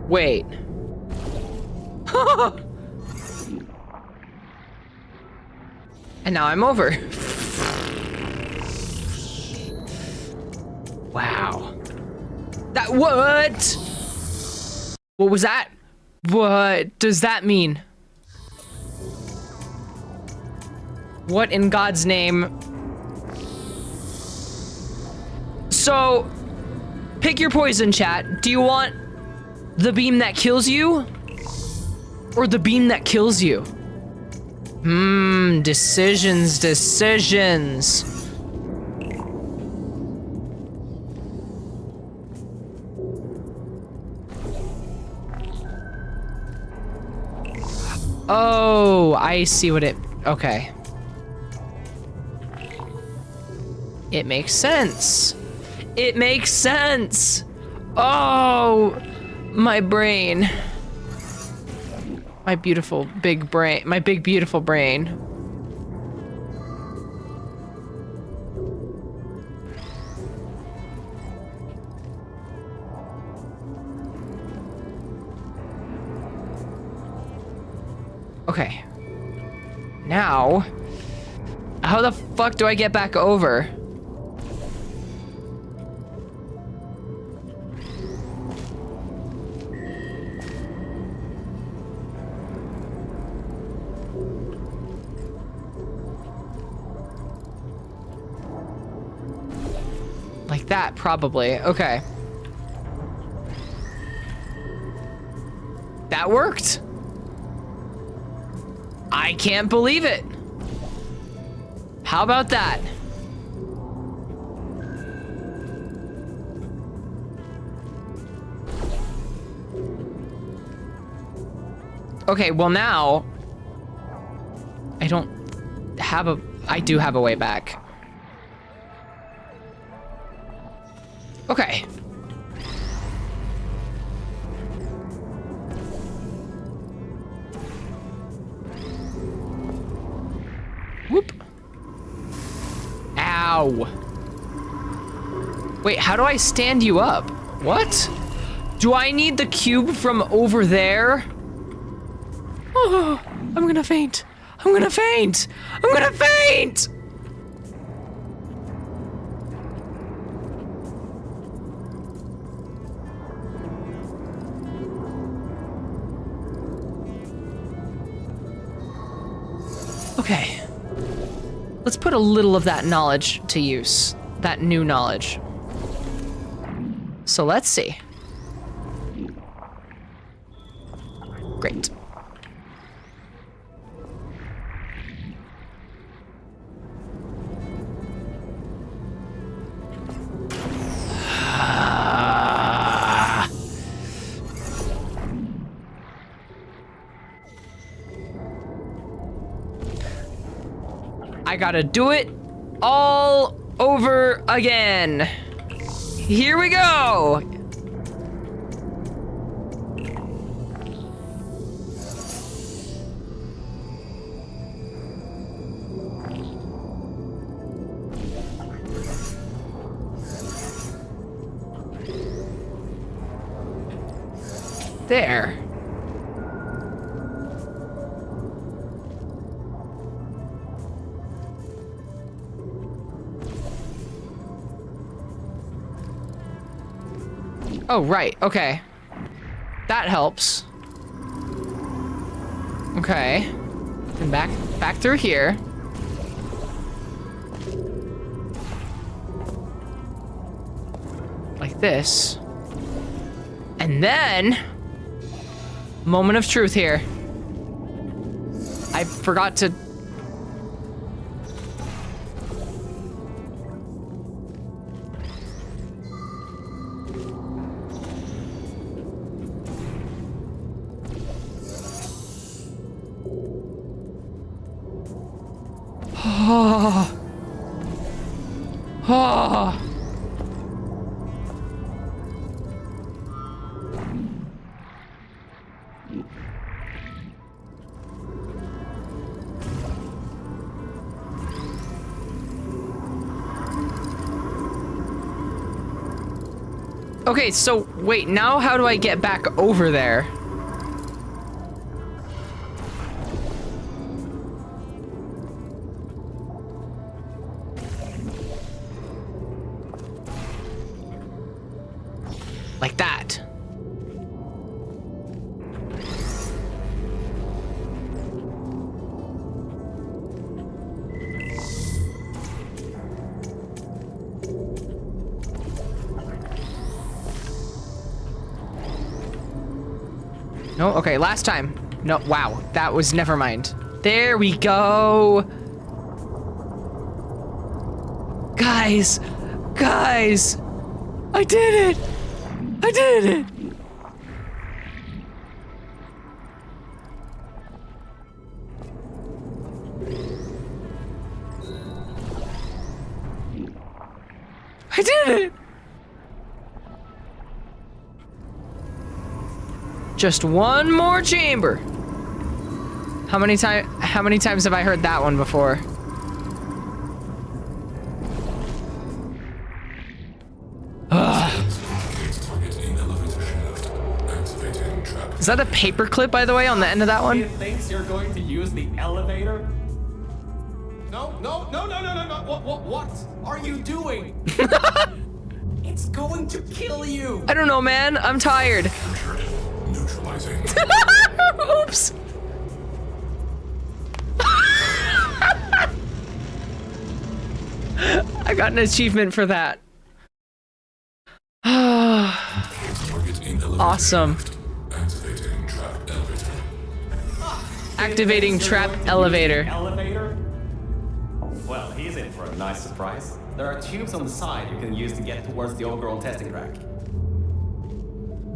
Wait. And now I'm over. Wow. That what? What was that? What does that mean? What in God's name? So, pick your poison, chat. Do you want the beam that kills you? Or the beam that kills you? Decisions. Oh, I see what it... Okay. It makes sense. It makes sense. Oh, my brain. My beautiful big brain. My big beautiful brain. Okay. Now, how the fuck do I get back over? Like that, probably. Okay. That worked. I can't believe it. How about that? Okay, well now, I don't have a... I do have a way back. Okay. Whoop. Ow. Wait, how do I stand you up? What? Do I need the cube from over there? Oh, I'm gonna faint. I'm gonna faint. I'm gonna faint! Okay. Let's put a little of that knowledge to use. That new knowledge. So let's see. Great. I gotta do it all over again. Here we go. There. Oh, right, okay. That helps. Okay. And back through here. Like this. And then... Moment of truth here. I forgot to... Okay, so wait, now how do I get back over there? Like that. No, okay, last time. No, wow, that was, never mind. There we go. Guys, guys, I did it. I did it. I did it. Just one more chamber. How many times have I heard that one before? Is that a paperclip, by the way, on the end of that one? He thinks you're going to use the elevator? No, no, no, no, no, no, no. What are you doing? It's going to kill you. I don't know, man. I'm tired. Neutralizing. Oops. I got an achievement for that. Awesome. Activating trap elevator. Activating trap elevator. Elevator? Well, he's in for a nice surprise. There are tubes on the side you can use to get towards the overall testing track.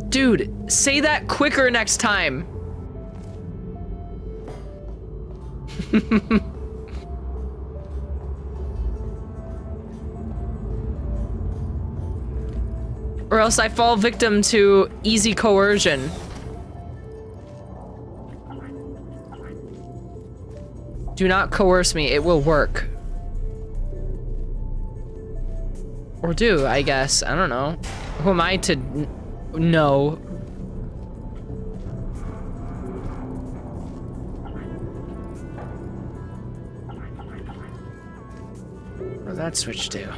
Dude, say that quicker next time. Or else I fall victim to easy coercion. Do not coerce me, it will work. Or do, I guess. I don't know. Who am I to know? Where'd that switch to?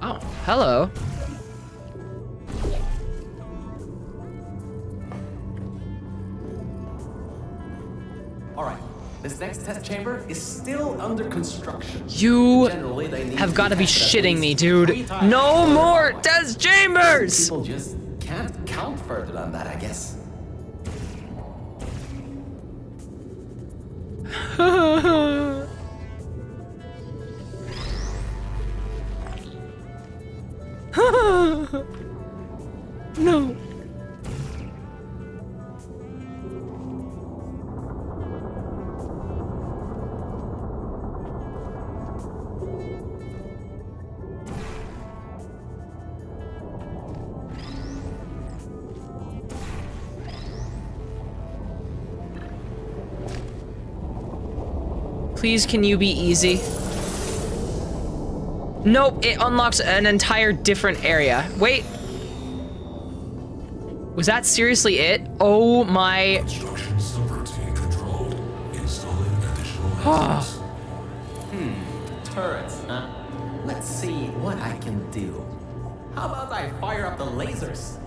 Oh, hello. All right, this next test chamber is still under construction. You Generally, they need have got to be test at shitting me, least dude. 3 times No before more they're test chambers! People just can't count further than that, I guess. No. Please, can you be easy? Nope, it unlocks an entire different area. Wait. Was that seriously it? Oh my. Construction subroutine controlled. Installing additional elements. Turrets, huh? Let's see what I can do. How about I fire up the lasers?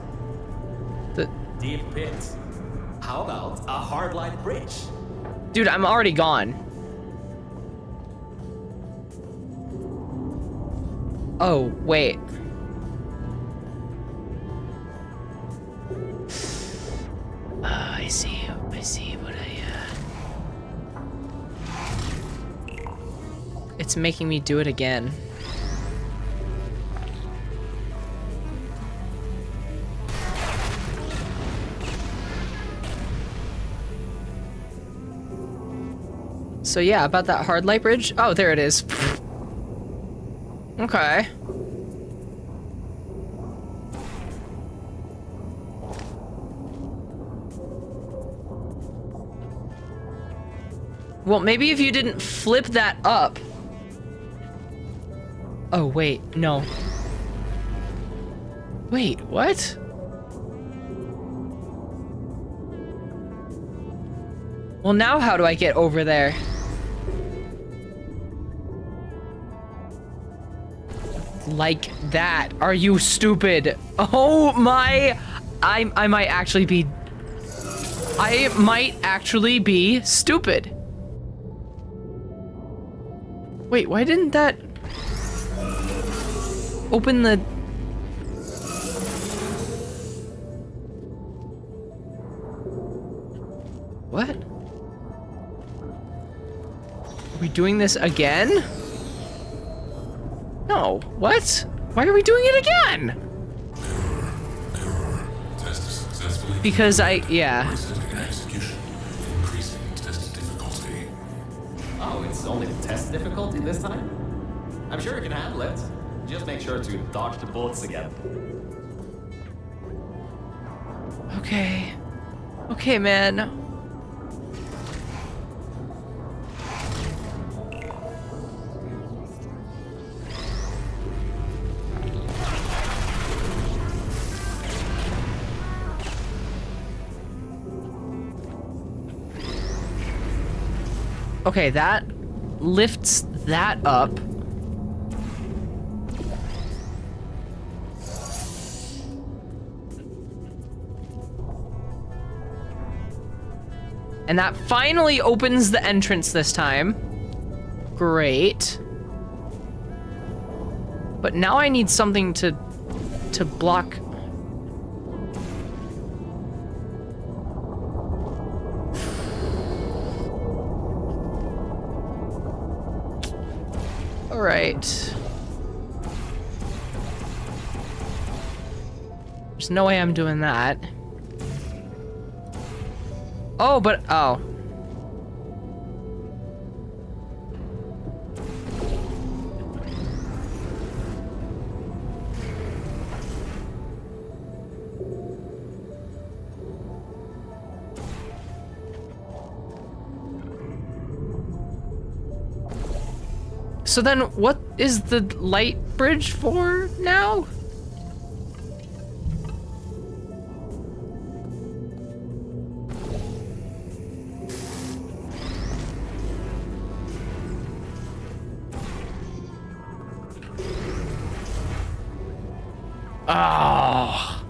The, Deep pits. How about a hard light bridge? dude, I'm already gone. Oh, wait. I see. I see what It's making me do it again. So yeah, about that hard light bridge. Oh, there it is. Okay. Well, maybe if you didn't flip that up. Oh, wait, no. Wait, what? Well, now how do I get over there? Like that. Are you stupid? Oh my... I might actually be... I might actually be stupid. Wait, why didn't that... open the... What? Are we doing this again? No. What? Why are we doing it again? Error. Test successfully. Because yeah. Resetting execution. Increasing test difficulty. Oh, it's only the test difficulty this time? I'm sure you can handle it. Just make sure to dodge the bullets again. Okay. Okay, man. Okay, that lifts that up. And that finally opens the entrance this time. Great. But now I need something to block. All right. There's no way I'm doing that. Oh, but, oh. So then what is the light bridge for now? Oh.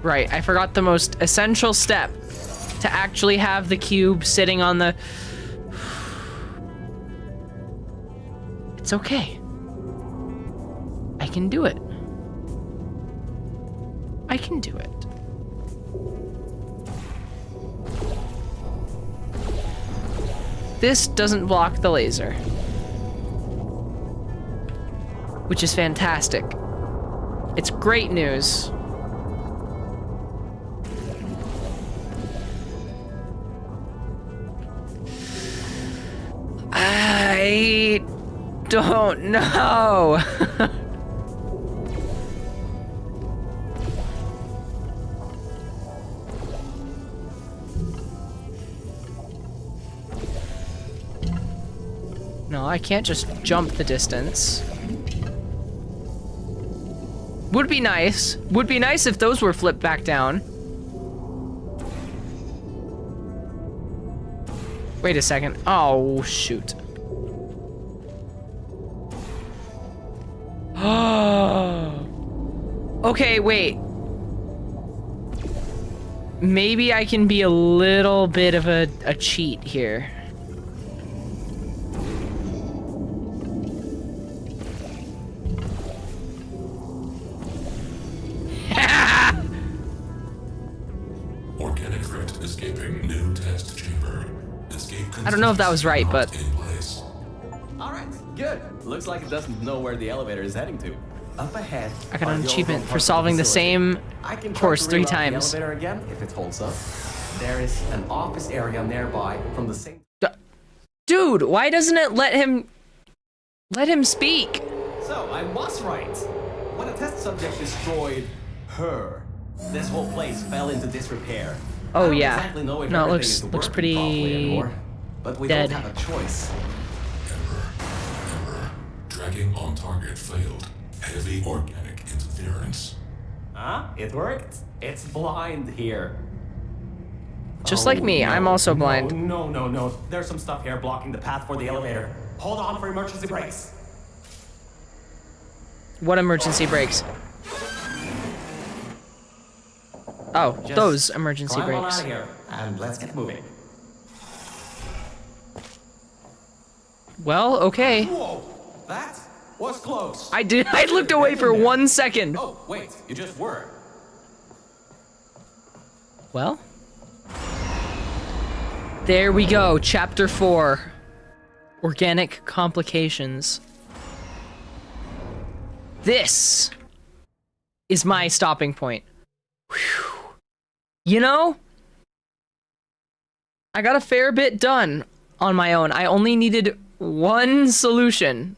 Right, I forgot the most essential step to actually have the cube sitting on the... It's okay. I can do it. I can do it. This doesn't block the laser. Which is fantastic. It's great news. I don't know. No, I can't just jump the distance. Would be nice. Would be nice if those were flipped back down. Wait a second. Oh, shoot. Okay, wait. Maybe I can be a little bit of a cheat here. Organic threat escaping new test chamber. Escape I don't know if that was right, but... in place. Alright, good. Looks like it doesn't know where the elevator is heading to. Up ahead. I got are an the achievement overall for parts of solving the facility. same I can try course to 3 reroute times. the elevator again if it holds up. There is an office area nearby from the same. Dude, why doesn't it let him speak? So I was right. When a test subject destroyed her This whole place fell into disrepair. Oh, I don't yeah. exactly know if No, it everything looks- is looks working pretty properly anymore, but we dead. don't have a choice. Error. Tracking on target failed. Heavy organic interference. Huh? It worked? It's blind here. Just like me, I'm also blind. No. There's some stuff here blocking the path for the elevator. Hold on for emergency brakes. What emergency brakes? Oh, Just those emergency climb on brakes. out of here, and let's get moving. Well, okay. Whoa, that was close. I looked away for 1 second. Oh, wait, you just were. Well, there we go. Chapter 4. Organic complications. This is my stopping point. Whew. You know, I got a fair bit done on my own. I only needed one solution.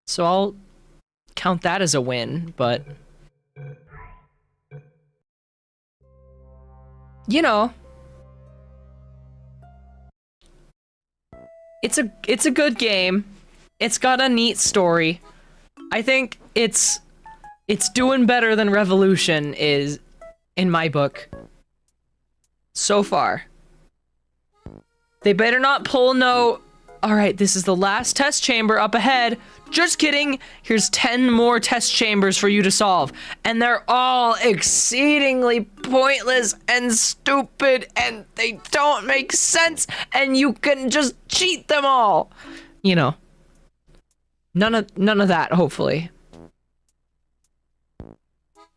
So I'll count that as a win, but you know, it's a good game. It's got a neat story. I think it's doing better than Revolution is in my book. So far. They better not pull no, alright, this is the last test chamber up ahead. Just kidding. Here's 10 more test chambers for you to solve. And they're all exceedingly pointless and stupid and they don't make sense and you can just cheat them all. You know. None of that, hopefully.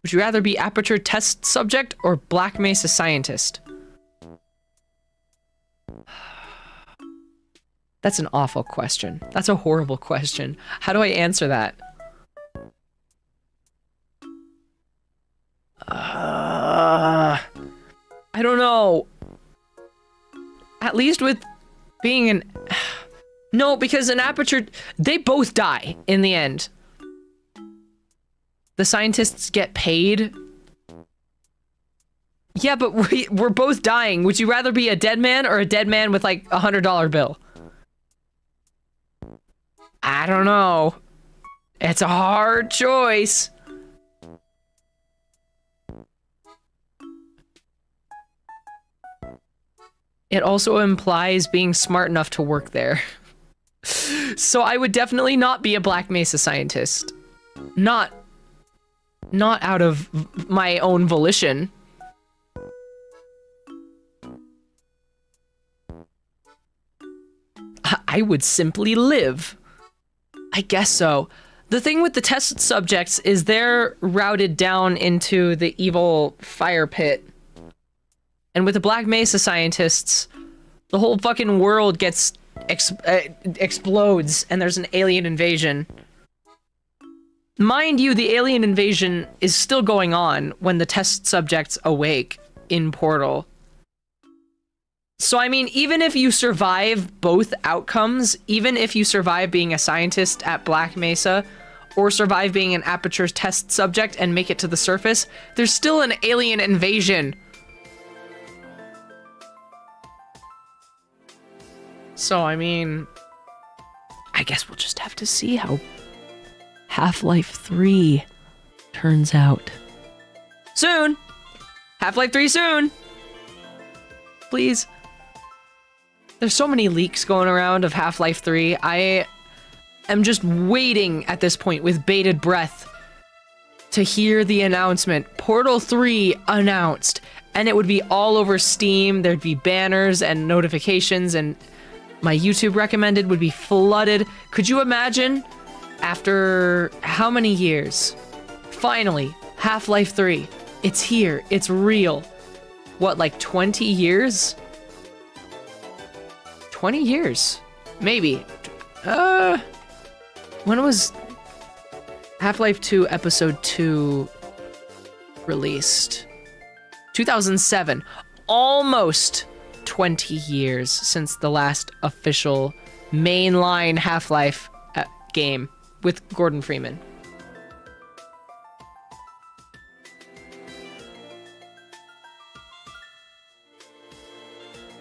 Would you rather be Aperture Test Subject or Black Mesa Scientist? That's an awful question. That's a horrible question. How do I answer that? I don't know. At least with being an... No, because an Aperture... They both die in the end. The scientists get paid. Yeah, but we're both dying. Would you rather be a dead man or a dead man with like a $100 bill? I don't know. It's a hard choice. It also implies being smart enough to work there. So I would definitely not be a Black Mesa scientist. Not out of my own volition. I would simply live. I guess so. The thing with the test subjects is they're routed down into the evil fire pit. And with the Black Mesa scientists, the whole fucking world gets explodes and there's an alien invasion. Mind you, the alien invasion is still going on when the test subjects awake in Portal. So, I mean, even if you survive both outcomes, even if you survive being a scientist at Black Mesa, or survive being an Aperture test subject and make it to the surface, there's still an alien invasion. So, I mean, I guess we'll just have to see how Half-Life 3 turns out. Soon! Half-Life 3 soon! Please. There's so many leaks going around of Half-Life 3. I am just waiting at this point with bated breath to hear the announcement. Portal 3 announced. And it would be all over Steam. There'd be banners and notifications, and my YouTube recommended would be flooded. Could you imagine? After how many years? Finally, Half-Life 3. It's here. It's real. What, like 20 years? 20 years. Maybe. When was Half-Life 2 Episode 2 released? 2007. Almost 20 years since the last official mainline Half-Life game with Gordon Freeman.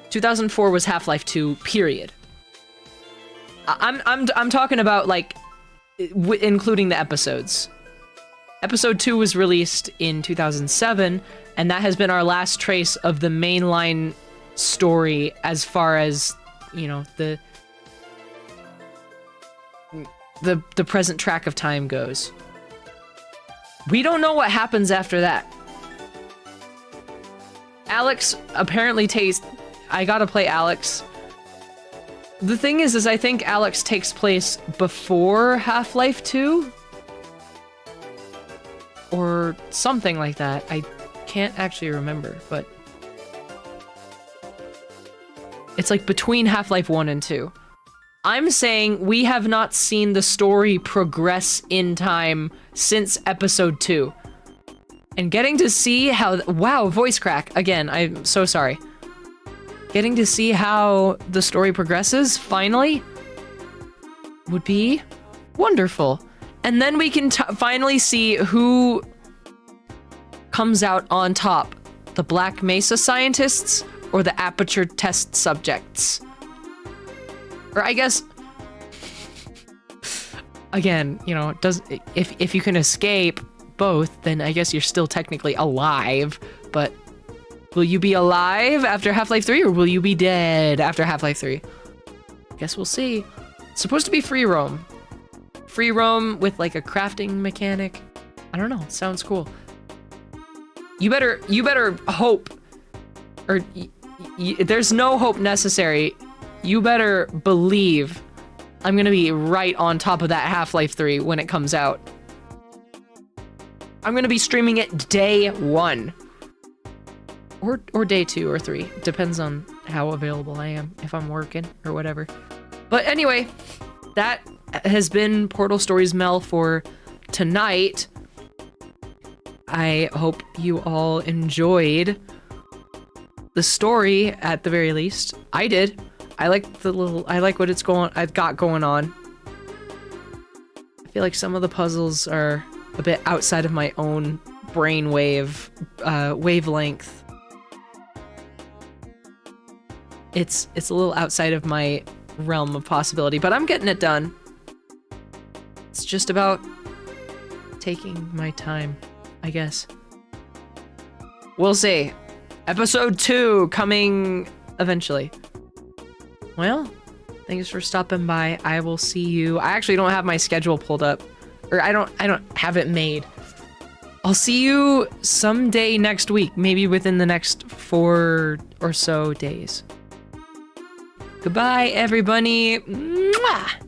2004 was Half-Life 2, period. I'm talking about, like, including the episodes. Episode 2 was released in 2007, and that has been our last trace of the mainline story as far as, you know, the present track of time goes. We don't know what happens after that. Alex apparently I gotta play Alex. The thing is I think Alex takes place before Half-Life 2? Or something like that. I can't actually remember, but... It's like between Half-Life 1 and 2. I'm saying we have not seen the story progress in time since episode 2. And getting to see how... Wow, voice crack. Again, I'm so sorry. Getting to see how the story progresses, finally, would be wonderful. And then we can finally see who comes out on top. The Black Mesa scientists or the Aperture test subjects. Or I guess... Again, you know, if you can escape both, then I guess you're still technically alive, but will you be alive after Half-Life 3 or will you be dead after Half-Life 3? Guess we'll see. It's supposed to be free roam. Free roam with like a crafting mechanic. I don't know, sounds cool. You better hope, or there's no hope necessary. You better believe I'm gonna be right on top of that Half-Life 3 when it comes out. I'm gonna be streaming it day 1. Or day 2 or 3. Depends on how available I am, if I'm working or whatever. But anyway, that has been Portal Stories Mel for tonight. I hope you all enjoyed the story at the very least. I did. I like what I've got going on. I feel like some of the puzzles are a bit outside of my own brainwave wavelength. It's a little outside of my realm of possibility, but I'm getting it done. It's just about taking my time, I guess. We'll see. Episode 2 coming eventually. Well, thanks for stopping by. I will see you. I actually don't have my schedule pulled up, or I don't have it made. I'll see you someday next week, maybe within the next 4 or so days. Goodbye, everybody. Mwah!